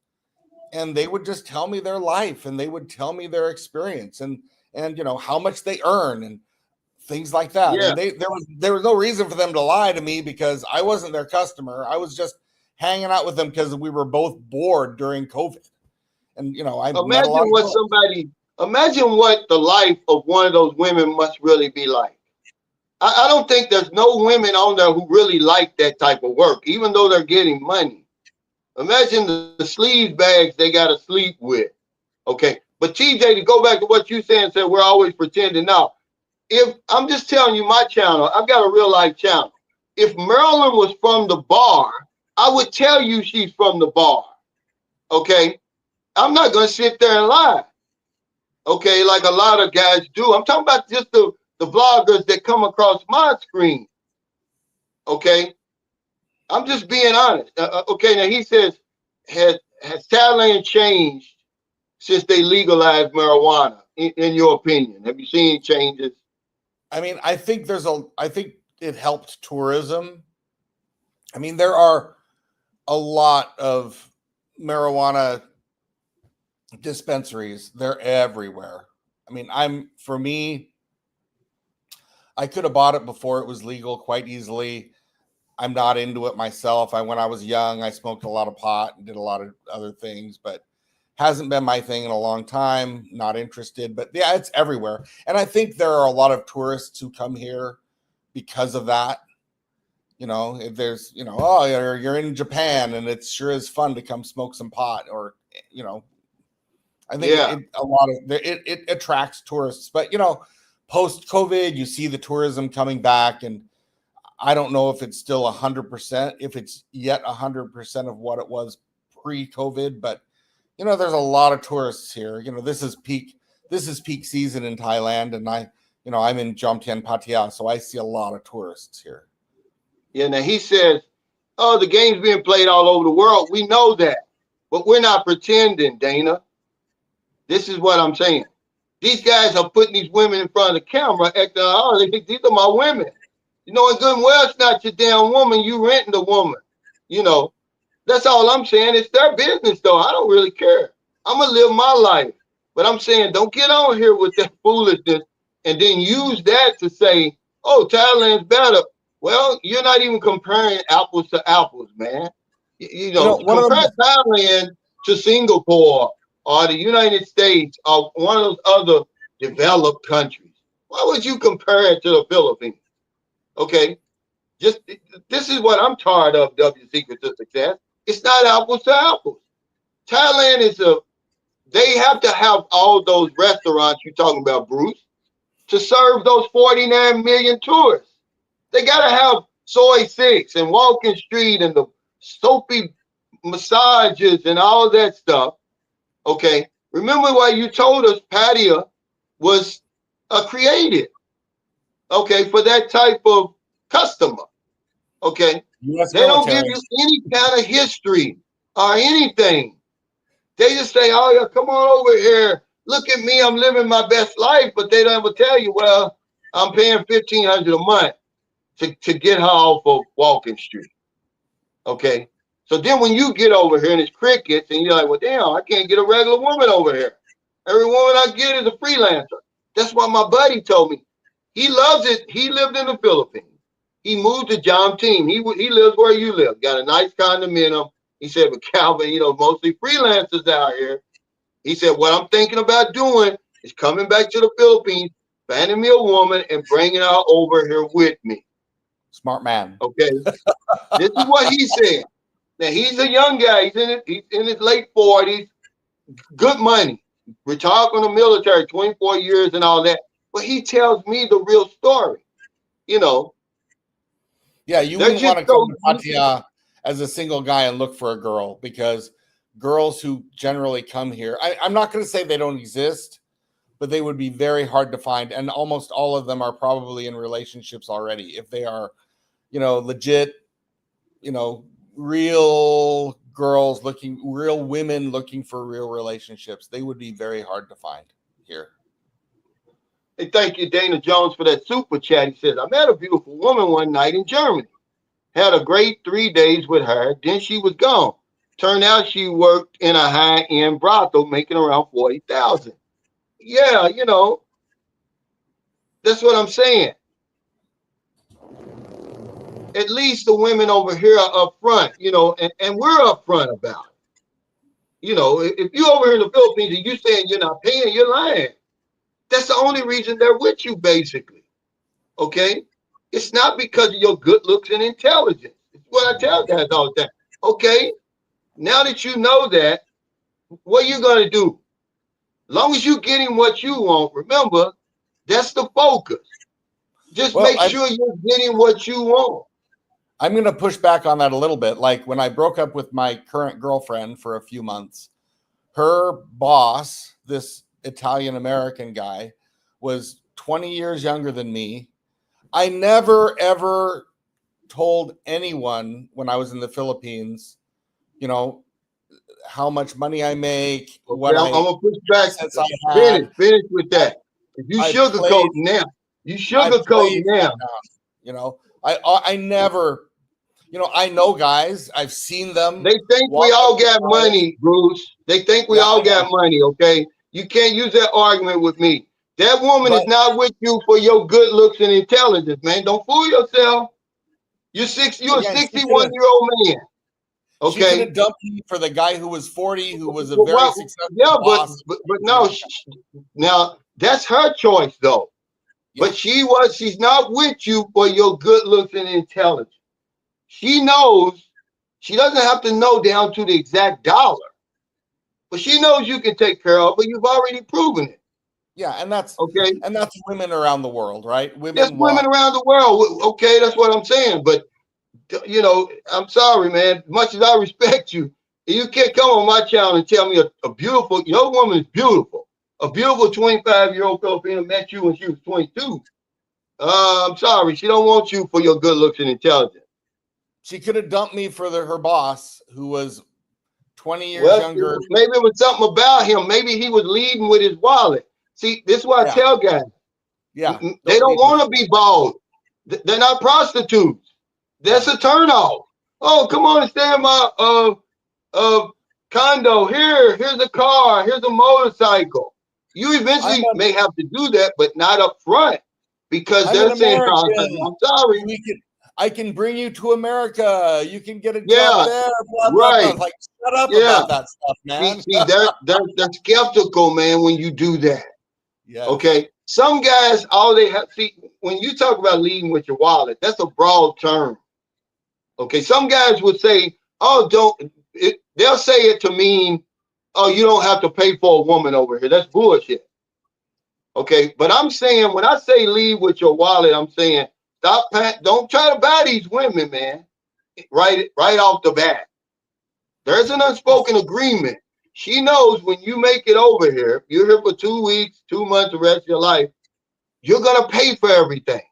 and they would just tell me their life, and they would tell me their experience, and how much they earn and things like that. Yeah. And there was no reason for them to lie to me because I wasn't their customer. I was just hanging out with them because we were both bored during COVID. And I met a lot of imagine what the life of one of those women must really be like. I don't think there's no women on there who really like that type of work, even though they're getting money. Imagine the sleeve bags they got to sleep with. Okay. But TJ, to go back to what you said, we're always pretending now. If I'm just telling you my channel, I've got a real life channel. If Marilyn was from the bar, I would tell you she's from the bar. Okay. I'm not going to sit there and lie. Okay. Like a lot of guys do. I'm talking about just the vloggers that come across my screen. Okay. I'm just being honest. Okay. Now he says, has Thailand changed since they legalized marijuana? In your opinion, have you seen changes? I mean, I think it helped tourism. I mean, there are a lot of marijuana dispensaries. They're everywhere. I mean, I could have bought it before it was legal quite easily. I'm not into it myself. When I was young, I smoked a lot of pot and did a lot of other things, but hasn't been my thing in a long time. Not interested, but yeah, it's everywhere. And I think there are a lot of tourists who come here because of that. If there's, oh, you're in Japan and it sure is fun to come smoke some pot, or, I think it attracts tourists. But, post COVID, you see the tourism coming back, and I don't know if it's still 100%, if it's yet 100% of what it was pre-COVID, but there's a lot of tourists here. This is peak season in Thailand, and I'm in Jomtien, Pattaya, so I see a lot of tourists here. Yeah, now he says, oh, the game's being played all over the world. We know that, but we're not pretending, Dana. This is what I'm saying. These guys are putting these women in front of the camera, acting, oh, these are my women. In good and well, it's not your damn woman. You renting the woman. That's all I'm saying. It's their business, though. I don't really care. I'm going to live my life. But I'm saying, don't get on here with that foolishness and then use that to say, oh, Thailand's better. Well, you're not even comparing apples to apples, man. Compare Thailand to Singapore or the United States or one of those other developed countries. Why would you compare it to the Philippines? Okay. This is what I'm tired of, W Secret to Success. It's not apples to apples. Thailand they have to have all those restaurants you're talking about, Bruce, to serve those 49 million tourists. They got to have Soy 6 and Walking Street and the soapy massages and all that stuff. Okay. Remember why you told us Pattaya was created, okay, for that type of customer. Okay. They don't give you any kind of history or anything. They just say, oh, yeah, come on over here. Look at me. I'm living my best life. But they don't ever tell you, well, I'm paying $1,500 a month to get her off of Walking Street. Okay. So then when you get over here and it's crickets and you're like, well, damn, I can't get a regular woman over here. Every woman I get is a freelancer. That's what my buddy told me. He loves it. He lived in the Philippines. He moved to John Team. He lives where you live. Got a nice condominium. He said, but Calvin, mostly freelancers out here. He said, what I'm thinking about doing is coming back to the Philippines, finding me a woman, and bringing her over here with me. Smart man. Okay, this is what he said. Now he's a young guy. He's in his late 40s. Good money. Retired from the military, 24 years and all that. But he tells me the real story. You know. Yeah, you They're wouldn't just want to come so. to Pattaya as a single guy and look for a girl, because girls who generally come here, I'm not going to say they don't exist, but they would be very hard to find. And almost all of them are probably in relationships already. If they are, legit, real girls real women looking for real relationships, they would be very hard to find here. Hey, thank you, Dana Jones, for that super chat. He says, I met a beautiful woman one night in Germany. Had a great 3 days with her. Then she was gone. Turned out she worked in a high-end brothel, making around 40,000. Yeah, that's what I'm saying. At least the women over here are upfront, and we're upfront about it. If you over here in the Philippines and you saying you're not paying, you're lying. That's the only reason they're with you, basically. Okay? It's not because of your good looks and intelligence. It's what I tell guys all the time. Okay? Now that you know that, what are you going to do? As long as you're getting what you want, remember, that's the focus. Just make sure you're getting what you want. I'm going to push back on that a little bit. Like when I broke up with my current girlfriend for a few months, her boss, this Italian American guy, was 20 years younger than me. I never, ever told anyone when I was in the Philippines, how much money I make, Okay, I'm going to push back. Finish with that. If you sugarcoat now, I never, I know guys, I've seen them. They think we all got money, Bruce. They think we all got money, okay? You can't use that argument with me. That woman is not with you for your good looks and intelligence, man. Don't fool yourself. You're a 61-year-old man. Okay. She could have dumped me for the guy who was 40, who was a very successful boss. but no, now that's her choice though. Yeah. But she's not with you for your good looks and intelligence. She knows, she doesn't have to know down to the exact dollar, but she knows you can take care of, but you've already proven it. Yeah, and that's okay. And that's women around the world, right? Women around the world. Okay, that's what I'm saying. But I'm sorry, man. Much as I respect you, you can't come on my channel and tell me a beautiful, your woman is beautiful. A beautiful 25-year-old Filipina met you when she was 22. I'm sorry, she don't want you for your good looks and intelligence. She could have dumped me for her boss, who was 20 years younger. Maybe it was something about him. Maybe he was leading with his wallet. See, this is what I tell guys. Yeah, they don't want to be bald. They're not prostitutes. That's a turnoff. Oh, come on and stay in my condo. Here's a car. Here's a motorcycle. You eventually may have to do that, but not up front, because they're saying, I'm sorry. I can bring you to America. You can get a job there. Blah, blah, blah. Like, shut up about that stuff, man. See, they're skeptical, man, when you do that. Yeah. Okay. Some guys, all they have, see, when you talk about leading with your wallet, that's a broad term. Okay. Some guys would say, oh, they'll say it to mean, oh, you don't have to pay for a woman over here. That's bullshit. Okay. But I'm saying, when I say lead with your wallet, I'm saying, don't try to buy these women, man. Right off the bat. There's an unspoken agreement. She knows when you make it over here, you're here for 2 weeks, 2 months, the rest of your life, you're going to pay for everything.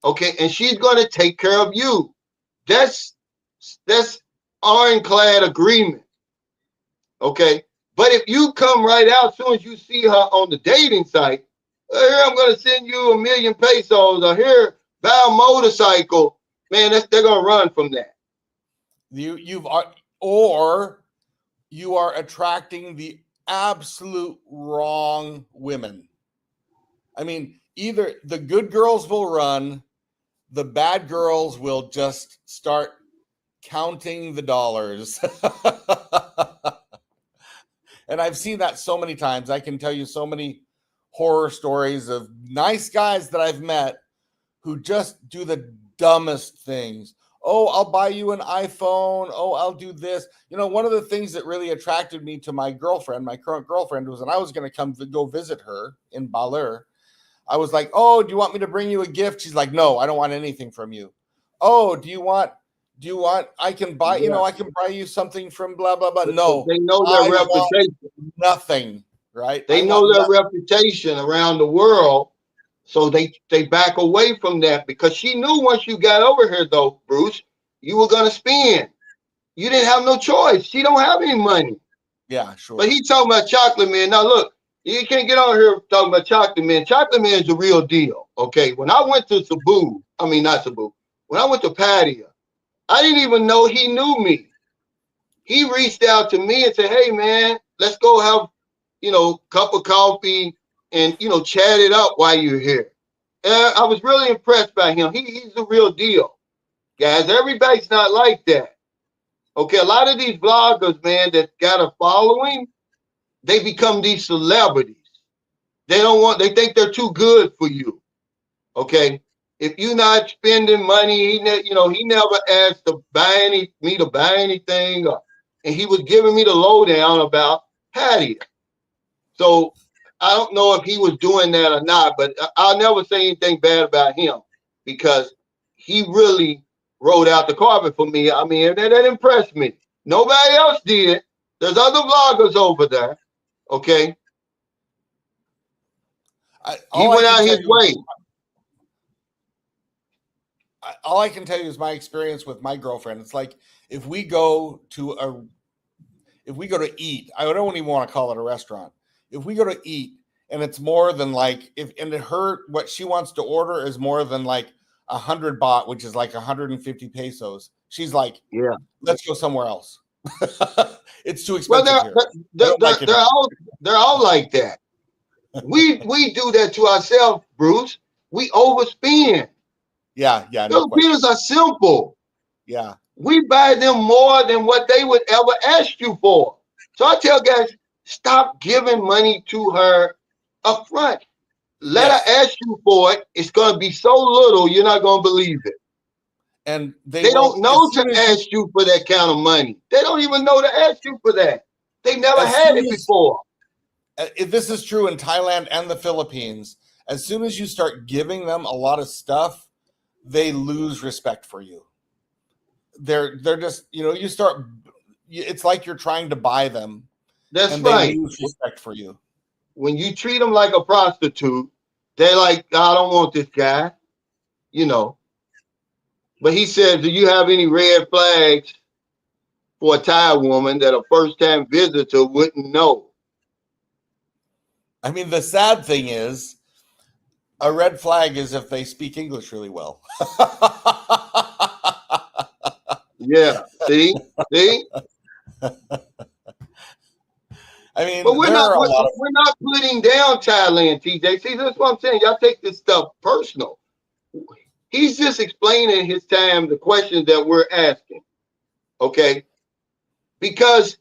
Okay. And she's going to take care of you. That's ironclad agreement. Okay. But if you come right out, as soon as you see her on the dating site, here, I'm going to send you $1 million pesos, or here, buy a motorcycle, man, they're going to run from that. You are attracting the absolute wrong women. I mean, either the good girls will run, the bad girls will just start counting the dollars. And I've seen that so many times. I can tell you so many horror stories of nice guys that I've met who just do the dumbest things. Oh, I'll buy you an iPhone. Oh, I'll do this. One of the things that really attracted me to my girlfriend, my current girlfriend, was when I was going to come to go visit her in Baler. I was like, oh, do you want me to bring you a gift? She's like, no, I don't want anything from you. Oh, do you want, I can buy, I can buy you something from blah, blah, blah. No, they know their I want reputation. nothing, right? They know their reputation around the world. So they back away from that because she knew once you got over here, though, Bruce, you were going to spend. You didn't have no choice. She don't have any money. Yeah, sure. But he talking about chocolate man. Now, look, you can't get on here talking about chocolate man. Chocolate man is the real deal, okay? When I went to Cebu, not Cebu, when I went to Pattaya, I didn't even know he knew me. He reached out to me and said, hey, man, let's go have, cup of coffee and, chat it up while you're here. And I was really impressed by him. He's the real deal. Guys, everybody's not like that. Okay, a lot of these vloggers, man, that got a following, they become these celebrities. They think they're too good for you. Okay. If you're not spending money, he never asked to buy anything, and he was giving me the lowdown about Patty. So I don't know if he was doing that or not, but I'll never say anything bad about him because he really rolled out the carpet for me. I mean, that impressed me. Nobody else did. There's other vloggers over there. Okay. He went out his way. All I can tell you is my experience with my girlfriend. It's like if we go to eat, I don't even want to call it a restaurant. If we go to eat and it's more than like what she wants to order is more than like 100 baht, which is like 150 pesos. She's like, yeah, let's go somewhere else. It's too expensive here. They're all like that. We do that to ourselves, Bruce. We overspend. Yeah. Filipinos are simple. Yeah. We buy them more than what they would ever ask you for. So I tell guys, stop giving money to her up front. Let her ask you for it. It's going to be so little, you're not going to believe it. And they don't know to ask you for that kind of money. They don't even know to ask you for that. They never had it before. This is true in Thailand and the Philippines. As soon as you start giving them a lot of stuff, they lose respect for you. They're just, you start, it's like you're trying to buy them. That's and right. They lose respect for you. When you treat them like a prostitute, they're like, I don't want this guy, But he said, do you have any red flags for a Thai woman that a first-time visitor wouldn't know? I mean, the sad thing is, a red flag is if they speak English really well. Yeah. See? I mean, but we're not putting down Thailand, TJ. See, that's what I'm saying. Y'all take this stuff personal. He's just explaining his time the questions that we're asking. Okay? Because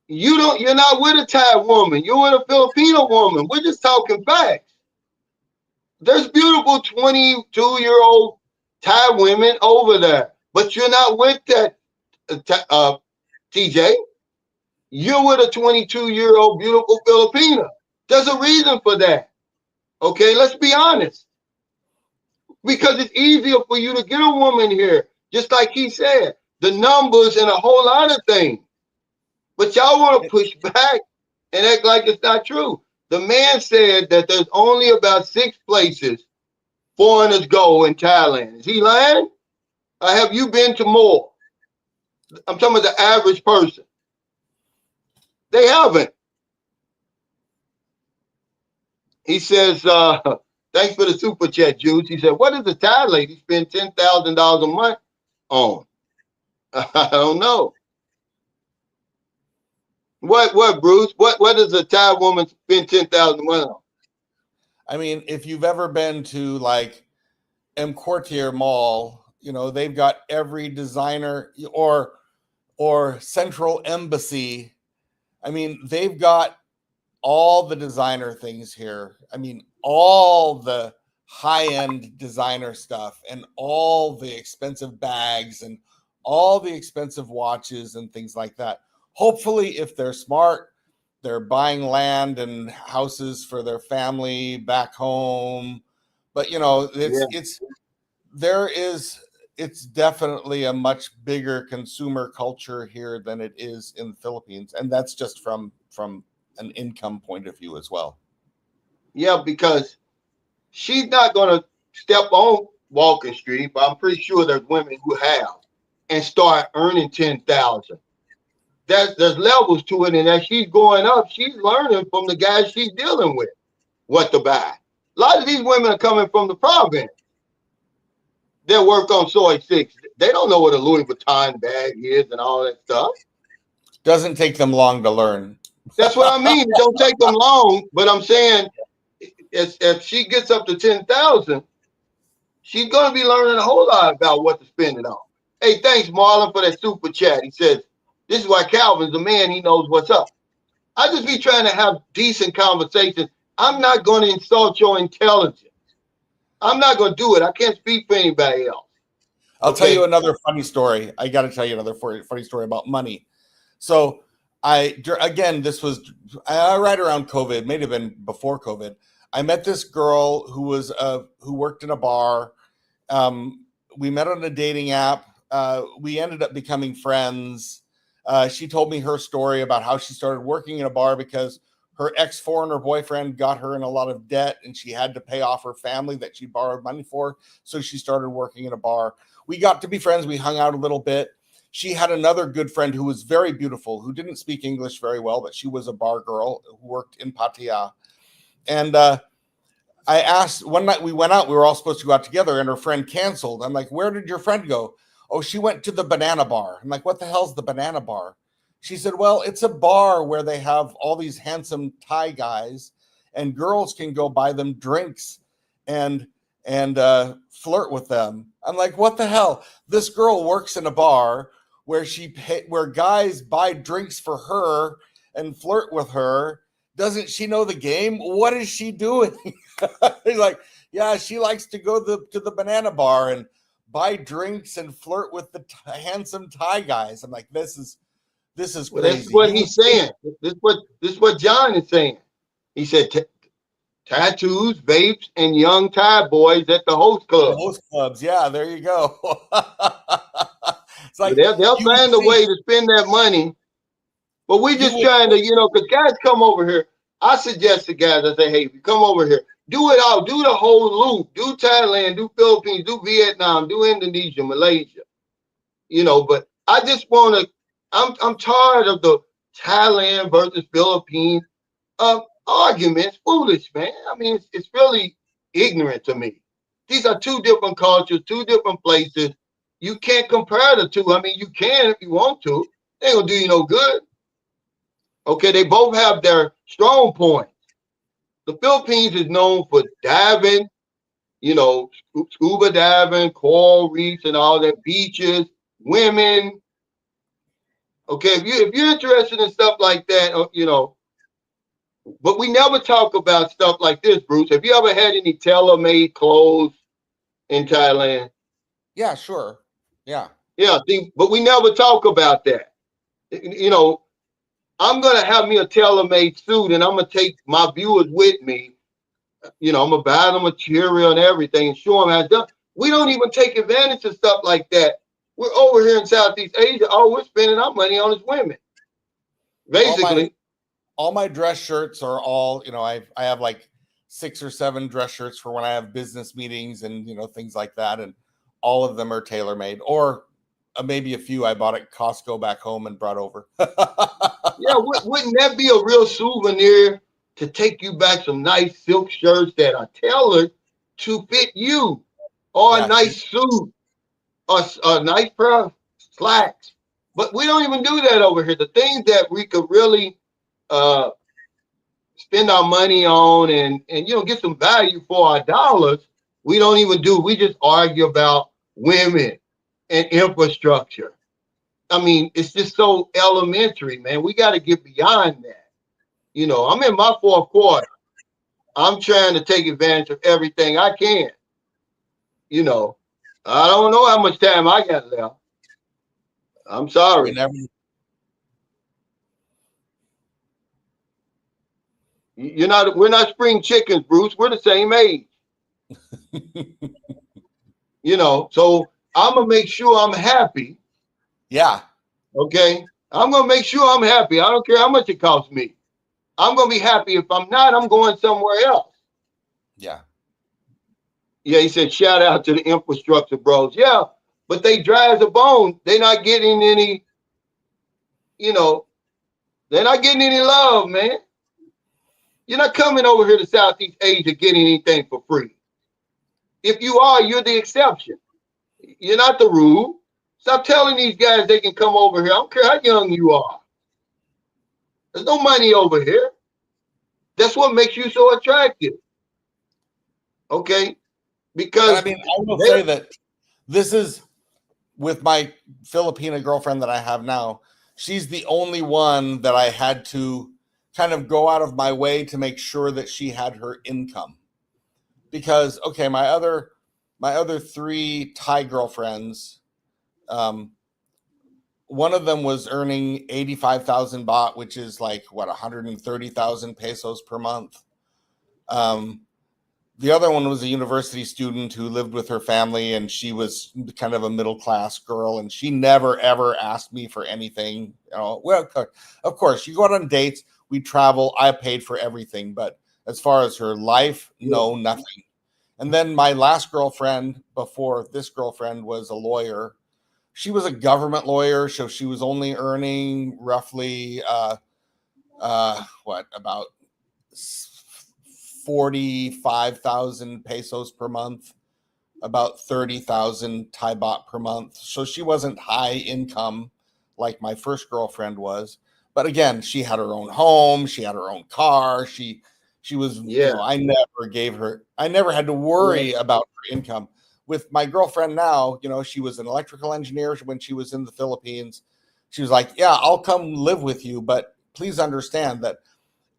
you're not with a Thai woman. You're with a Filipino woman. We're just talking facts. There's beautiful 22-year-old Thai women over there, but you're not with that, TJ. You're with a 22-year-old beautiful Filipina. There's a reason for that. Okay, let's be honest. Because it's easier for you to get a woman here, just like he said, the numbers and a whole lot of things. But y'all want to push back and act like it's not true. The man said that there's only about 6 places foreigners go in Thailand. Is he lying? Or have you been to more? I'm talking about the average person. They haven't. He says, thanks for the super chat, Juice. He said, what does a Thai lady spend $10,000 a month on? I don't know. What, Bruce? What does a Thai woman spend $10,000 a month on? I mean, if you've ever been to like M Quartier Mall, they've got every designer or Central Embassy. I mean, they've got all the designer things here. I mean, all the high-end designer stuff and all the expensive bags and all the expensive watches and things like that. Hopefully, if they're smart, they're buying land and houses for their family back home. But you know, it's definitely a much bigger consumer culture here than it is in the Philippines, and that's just from an income point of view as well. Yeah, because she's not going to step on Walker Street, but I'm pretty sure there's women who have and start earning 10,000. There's levels to it, and as she's going up, she's learning from the guys she's dealing with what to buy. A lot of these women are coming from the province. They work on soy 6. They don't know what a Louis Vuitton bag is and all that stuff. Doesn't take them long to learn. That's what I mean. It don't take them long, but I'm saying if she gets up to 10,000, she's going to be learning a whole lot about what to spend it on. Hey, thanks, Marlon, for that super chat. He says, this is why Calvin's a man. He knows what's up. I just be trying to have decent conversations. I'm not going to insult your intelligence. I'm not going to do it. I can't speak for anybody else. I'll tell you another funny story. I got to tell you another funny story about money. So this was right around COVID, may have been before COVID. I met this girl who worked in a bar. We met on a dating app. We ended up becoming friends. She told me her story about how she started working in a bar because her ex-foreigner boyfriend got her in a lot of debt and she had to pay off her family that she borrowed money for. So she started working in a bar. We got to be friends. We hung out a little bit. She had another good friend who was very beautiful, who didn't speak English very well, but she was a bar girl who worked in Pattaya. And I asked, one night we went out, we were all supposed to go out together and her friend canceled. I'm like, where did your friend go? Oh, she went to the banana bar. I'm like, what the hell's the banana bar? She said, well, it's a bar where they have all these handsome Thai guys and girls can go buy them drinks and flirt with them. I'm like, what the hell? This girl works in a bar where guys buy drinks for her and flirt with her. Doesn't she know the game? What is she doing? He's like, yeah, she likes to go to the banana bar and buy drinks and flirt with the handsome Thai guys. I'm like, this is crazy. Well, that's what he's saying. This is what John is saying. He said tattoos, vapes, and young Thai boys at the host club. The host clubs, yeah, there you go. It's like they'll find a way to spend that money. But we just trying to, because guys come over here. I suggest to guys, I say, hey, if you come over here, do it all. Do the whole loop. Do Thailand, do Philippines, do Vietnam, do Indonesia, Malaysia. But I just want to, I'm tired of the Thailand versus Philippines arguments. Foolish, man. I mean, it's really ignorant to me. These are two different cultures, two different places. You can't compare the two. I mean, you can if you want to. They ain't gonna do you no good. Okay, they both have their strong points. The Philippines is known for diving, scuba diving, coral reefs, and all that, beaches, women. Okay, if you're interested in stuff like that, but we never talk about stuff like this, Bruce. Have you ever had any tailor-made clothes in Thailand? Yeah, sure. Yeah. Yeah, but we never talk about that. I'm going to have me a tailor-made suit and I'm going to take my viewers with me. I'm going to buy them material and everything and show them how it's done. We don't even take advantage of stuff like that. We're over here in Southeast Asia. All we're spending our money on is women. Basically. All my dress shirts are all, I have like 6 or 7 dress shirts for when I have business meetings and, things like that. And all of them are tailor-made, or maybe a few I bought at Costco back home and brought over. Yeah, wouldn't that be a real souvenir to take you back some nice silk shirts that are tailored to fit you, or a nice suit, or a nice pair of slacks? But we don't even do that over here. The things that we could really spend our money on and get some value for our dollars, we don't even do. We just argue about women and infrastructure. I mean, it's just so elementary, man. We got to get beyond that. I'm in my fourth quarter. I'm trying to take advantage of everything I can. You know, I don't know how much time I got left. I'm We sorry. never. We're not spring chickens, Bruce. We're the same age. So I'm gonna make sure I'm happy. Yeah. Okay. I'm gonna make sure I'm happy. I don't care how much it costs me. I'm gonna be happy. If I'm not, I'm going somewhere else. Yeah. Yeah, he said, shout out to the infrastructure bros. Yeah, but they dry as a bone. They're not getting any, you know, they're not getting any love, man. You're not coming over here to Southeast Asia getting anything for free. If you are, you're the exception. You're not the rule. Stop telling these guys they can come over here. I don't care how young you are. There's no money over here. That's what makes you so attractive. Okay? And I Because mean, I will they're say that this is with my Filipina girlfriend that I have now. She's the only one that I had to kind of go out of my way to make sure that she had her income. Because okay, my other three Thai girlfriends, um, one of them was earning 85,000 baht, which is like what 130,000 pesos per month. Um, the other one was a university student who lived with her family, and she was kind of a middle class girl, and she never ever asked me for anything. Well, of course, you go out on dates, we travel, I paid for everything, but as far as her life, yeah, no, nothing. And then my last girlfriend before this girlfriend was a lawyer. She was a government lawyer, so she was only earning roughly what about 45,000 pesos per month, about 30,000 Thai baht per month. So she wasn't high income like my first girlfriend was. But again, she had her own home, she had her own car, she was, yeah, I never had to yeah. worry about her income. With my girlfriend now, she was an electrical engineer when she was in the Philippines. She was like, "Yeah, I'll come live with you, but please understand that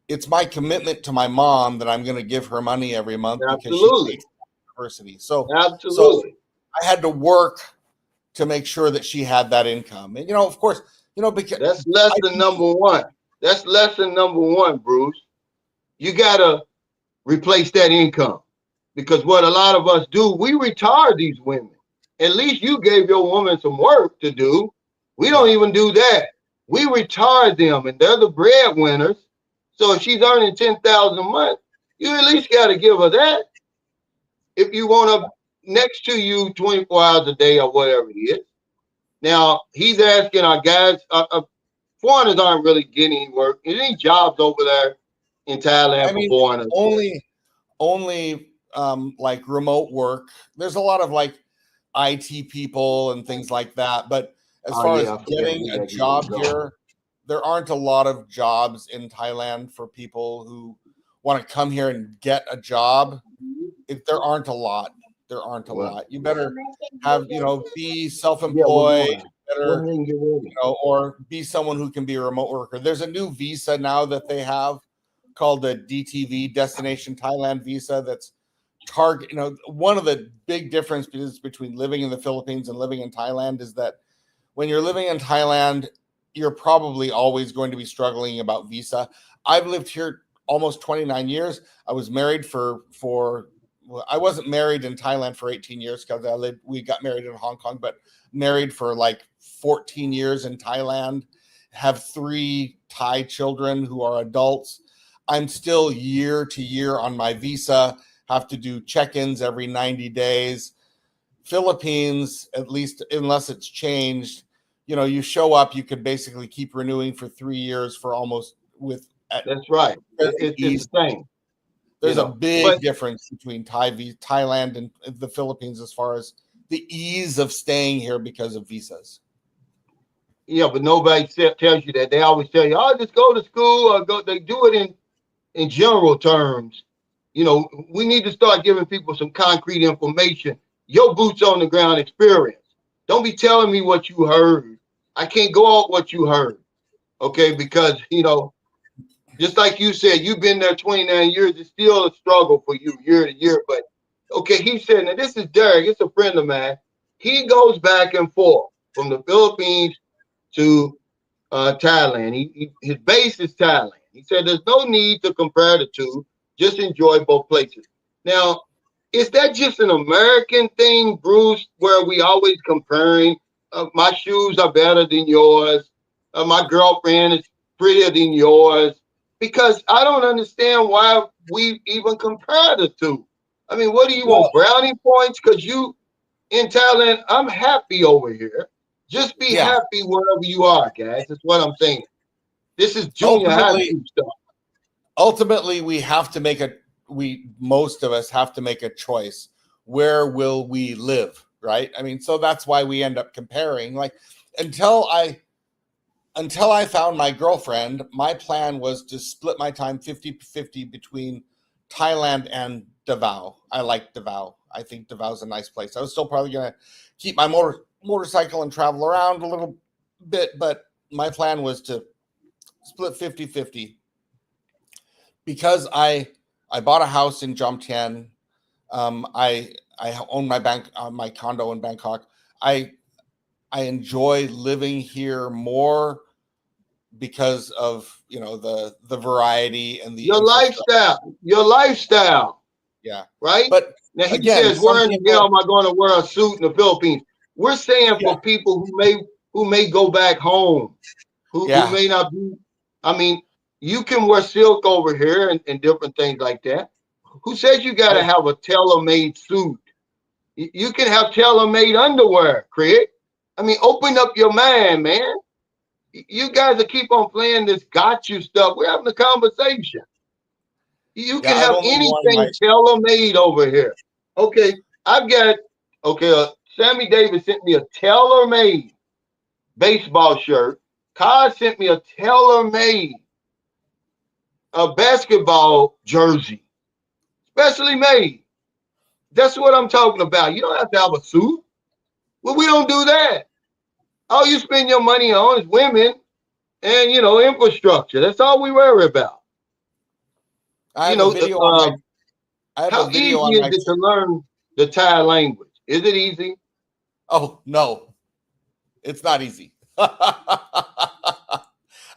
it's my commitment to my mom that I'm going to give her money every month because she Absolutely. pays university." So Absolutely. I had to work to make sure that she had that income. And of course, because That's I lesson number one. That's lesson number one, Bruce. You gotta replace that income. Because what a lot of us do, we retard these women. At least you gave your woman some work to do. We don't yeah, even do that. We retard them, and they're the breadwinners. So if she's earning 10,000 a month, you at least got to give her that. If you want her next to you 24 hours a day or whatever it is. Now he's asking our guys. Foreigners aren't really getting any work. Is any jobs over there in I Thailand for mean foreigners? only like remote work. There's a lot of like IT people and things like that, but as Oh far as yeah, I forgot getting we a got to get ready to job go. here, there aren't a lot of jobs in Thailand for people who want to come here and get a job. If there aren't a lot, there aren't a Well, lot. You better have, be yeah, we're self-employed, going. Go better, ahead and get ready. or be someone who can be a remote worker. There's a new visa now that they have called the DTV, Destination Thailand Visa, that's target. One of the big differences between living in the Philippines and living in Thailand is that when you're living in Thailand, you're probably always going to be struggling about visa. I've lived here almost 29 years. I was married well, I wasn't married in Thailand for 18 years because we got married in Hong Kong, but married for like 14 years in Thailand, have 3 Thai children who are adults. I'm still year to year on my visa, have to do check-ins every 90 days. Philippines, at least unless it's changed, you show up, you could basically keep renewing for 3 years for almost with at That's right. It's the ease. same, you There's a know. big But difference between Thailand and the Philippines as far as the ease of staying here because of visas. yeah, but nobody tells you that. They always tell you, "Oh, just go to school or go." They do it in general terms. We need to start giving people some concrete information. Your boots on the ground experience. Don't be telling me what you heard. I can't go off what you heard. Okay, because just like you said, you've been there 29 years. It's still a struggle for you year to year. But okay, he said, now this is Derek. It's a friend of mine. He goes back and forth from the Philippines to Thailand. His base is Thailand. He said there's no need to compare the two. Just enjoy both places. Now, is that just an American thing, Bruce, where we always comparing? My shoes are better than yours. My girlfriend is prettier than yours. Because I don't understand why we even compare the two. I mean, what do you Well, want? Brownie points? Because you in Thailand, I'm happy over here. Just be yeah. happy wherever you are, guys. That's what I'm saying. This is junior high Ultimately, school stuff. ultimately, we have to make a most of us have to make a choice. Where will we live? Right? I mean, so that's why we end up comparing. Like until I found my girlfriend, my plan was to split my time 50-50 between Thailand and Davao. I like Davao. I think Davao's a nice place. I was still probably going to keep my motorcycle and travel around a little bit, but my plan was to split 50-50 because I bought a house in Jomtien. I own my condo in Bangkok. I enjoy living here more because of the variety and the Your infrastructure. lifestyle. Your lifestyle. Yeah, Right? but Now he again, says, some where in the hell people, am I going to wear a suit in the Philippines? We're saying yeah, for people who may go back home, who yeah, may not be. I mean, you can wear silk over here and different things like that. Who says you got to oh, have a tailor-made suit? You can have tailor-made underwear, Craig. I mean, open up your mind, man. You guys will keep on playing this got you stuff. We're having a conversation. You yeah. can I've have only worn my anything tailor-made over here. Okay, I've got, okay, Sammy Davis sent me a tailor-made baseball shirt. Kai sent me a tailor-made basketball jersey, specially made. That's what I'm talking about. You don't have to have a suit. Well, we don't do that. All you spend your money on is women and infrastructure. That's all we worry about. I You have a know, video on my I have a how video easy on is my it to learn the Thai language? Is it easy? oh no, it's not easy. I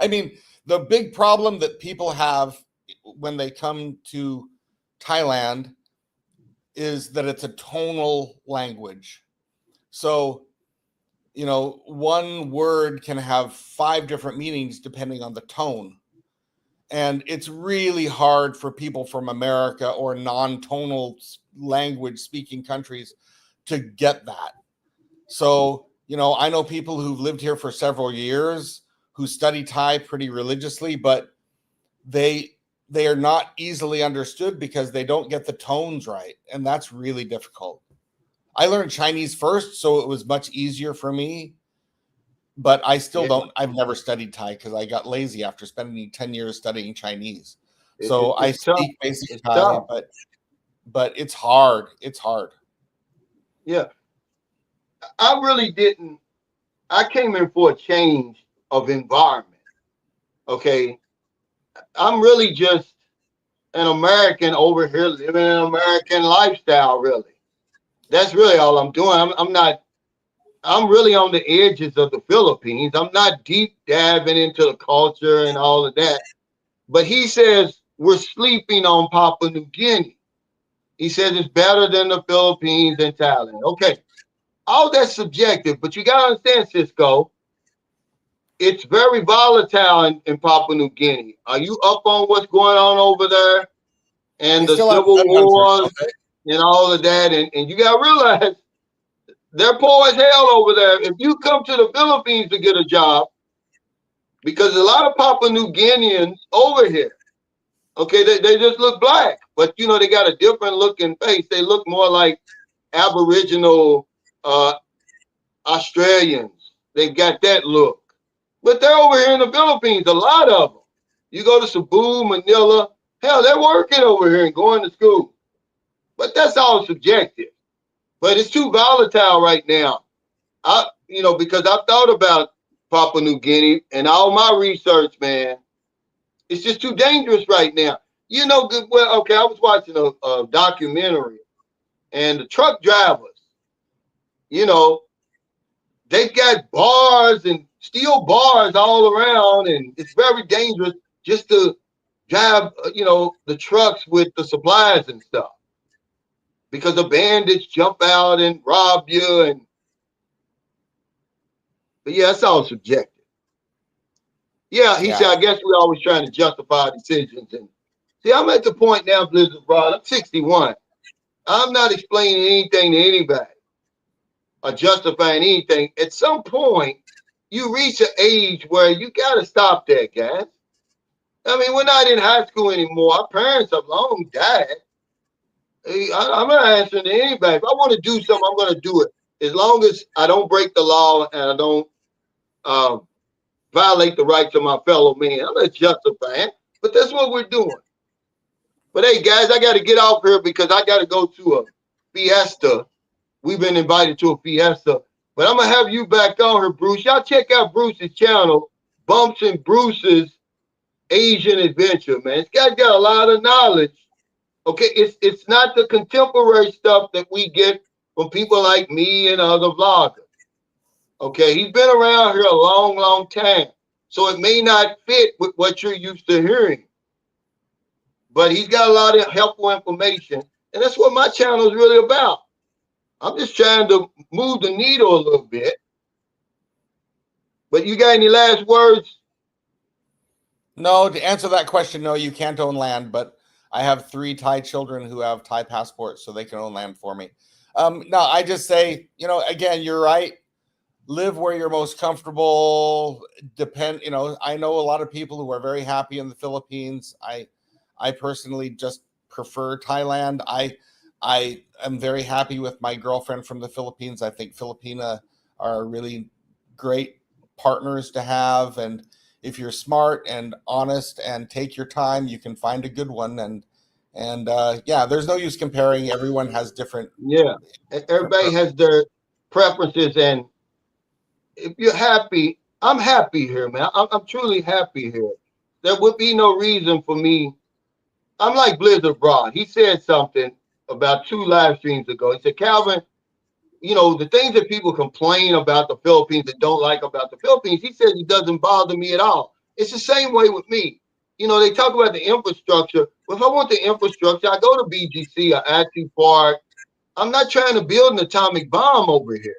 mean, the big problem that people have when they come to Thailand is that it's a tonal language. So, one word can have 5 different meanings depending on the tone. And it's really hard for people from America or non-tonal language speaking countries to get that. So, I know people who've lived here for several years who study Thai pretty religiously, but they they are not easily understood because they don't get the tones right, and that's really difficult. I learned Chinese first, so it was much easier for me, but I still Yeah, don't. I've never studied Thai because I got lazy after spending 10 years studying Chinese. it, So it, I it's tough. speak basic It's Thai, tough. but it's hard. It's hard. Yeah, I really didn't. I came in for a change of environment. Okay, I'm really just an American over here living an American lifestyle. Really, that's really all I'm doing. I'm not. I'm really on the edges of the Philippines. I'm not deep diving into the culture and all of that. But he says we're sleeping on Papua New Guinea. He says it's better than the Philippines and Thailand. Okay, all that's subjective, but you got to understand, Cisco, it's very volatile in Papua New Guinea. Are you up on what's going on over there and They the still have civil gun hunters, wars don't they? and all of that? And you got to realize they're poor as hell over there. If you come to the Philippines to get a job, because a lot of Papua New Guineans over here, okay, they just look black, but they got a different looking face. They look more like Aboriginal uh, Australians. They've got that look. But they're over here in the Philippines, a lot of them. You go to Cebu, Manila, hell, they're working over here and going to school. But that's all subjective. But it's too volatile right now. Because I've thought about Papua New Guinea, and all my research, man, it's just too dangerous right now. You know, good. Well, okay, I was watching a documentary, and the truck drivers, you know, they've got bars and steel bars all around, and it's very dangerous just to drive, the trucks with the supplies and stuff because the bandits jump out and rob you. But yeah, it's all subjective. Yeah, he said, Yeah. I guess we're always trying to justify our decisions. And see, I'm at the point now, Blizzard Broad, I'm 61. I'm not explaining anything to anybody or justifying anything. At some point, you reach an age where you got to stop that, guys. I mean, we're not in high school anymore. Our parents have long died. I'm not answering to anybody. If I want to do something, I'm going to do it. As long as I don't break the law and I don't violate the rights of my fellow man. I'm not justifying, but that's what we're doing. But hey, guys, I got to get off here because I got to go to a fiesta. We've been invited to a fiesta. But I'm going to have you back on here, Bruce. Y'all check out Bruce's channel, Bumps and Bruce's Asian Adventure, man. This guy's got a lot of knowledge. Okay, it's not the contemporary stuff that we get from people like me and other vloggers. Okay, he's been around here a long, long time. So it may not fit with what you're used to hearing. But he's got a lot of helpful information. And that's what my channel is really about. I'm just trying to move the needle a little bit. But you got any last words? No, to answer that question, no, you can't own land, but I have 3 Thai children who have Thai passports, so they can own land for me. No, I just say, again, you're right. Live where you're most comfortable. I know a lot of people who are very happy in the Philippines. I personally just prefer Thailand. I am very happy with my girlfriend from the Philippines. I think Filipina are really great partners to have, and if you're smart and honest and take your time, you can find a good one. And yeah, there's no use comparing. Everyone has different. Yeah, everybody has their preferences, and if you're happy, I'm happy here, man. I'm truly happy here. There would be no reason for me. I'm like Blizzard Broad. He said something about 2 live streams ago. He said, Calvin, the things that people complain about the Philippines that don't like about the Philippines, he says it doesn't bother me at all. It's the same way with me. They talk about the infrastructure. Well, if I want the infrastructure, I go to BGC or IT Park. I'm not trying to build an atomic bomb over here.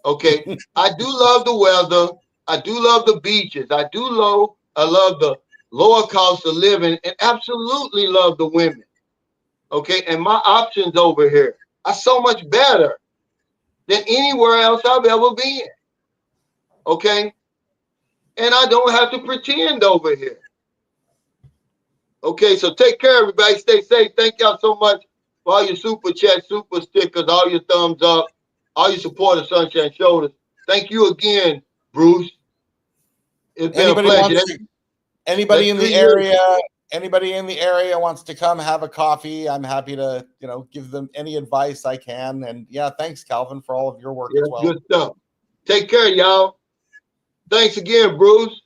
Okay. I do love the weather. I do love the beaches. I love the lower cost of living and absolutely love the women. Okay. And my options over here are so much better than anywhere else I've ever been. Okay. And I don't have to pretend over here. Okay. So take care, everybody. Stay safe. Thank y'all so much for all your super chats, super stickers, all your thumbs up, all your support of Sunshine Shoulders. Thank you again, Bruce. It's been a pleasure. Anybody That's in 3 the years. area, anybody in the area wants to come have a coffee, I'm happy to, give them any advice I can. And yeah, thanks, Calvin, for all of your work as well. Good stuff. Take care, y'all. Thanks again, Bruce.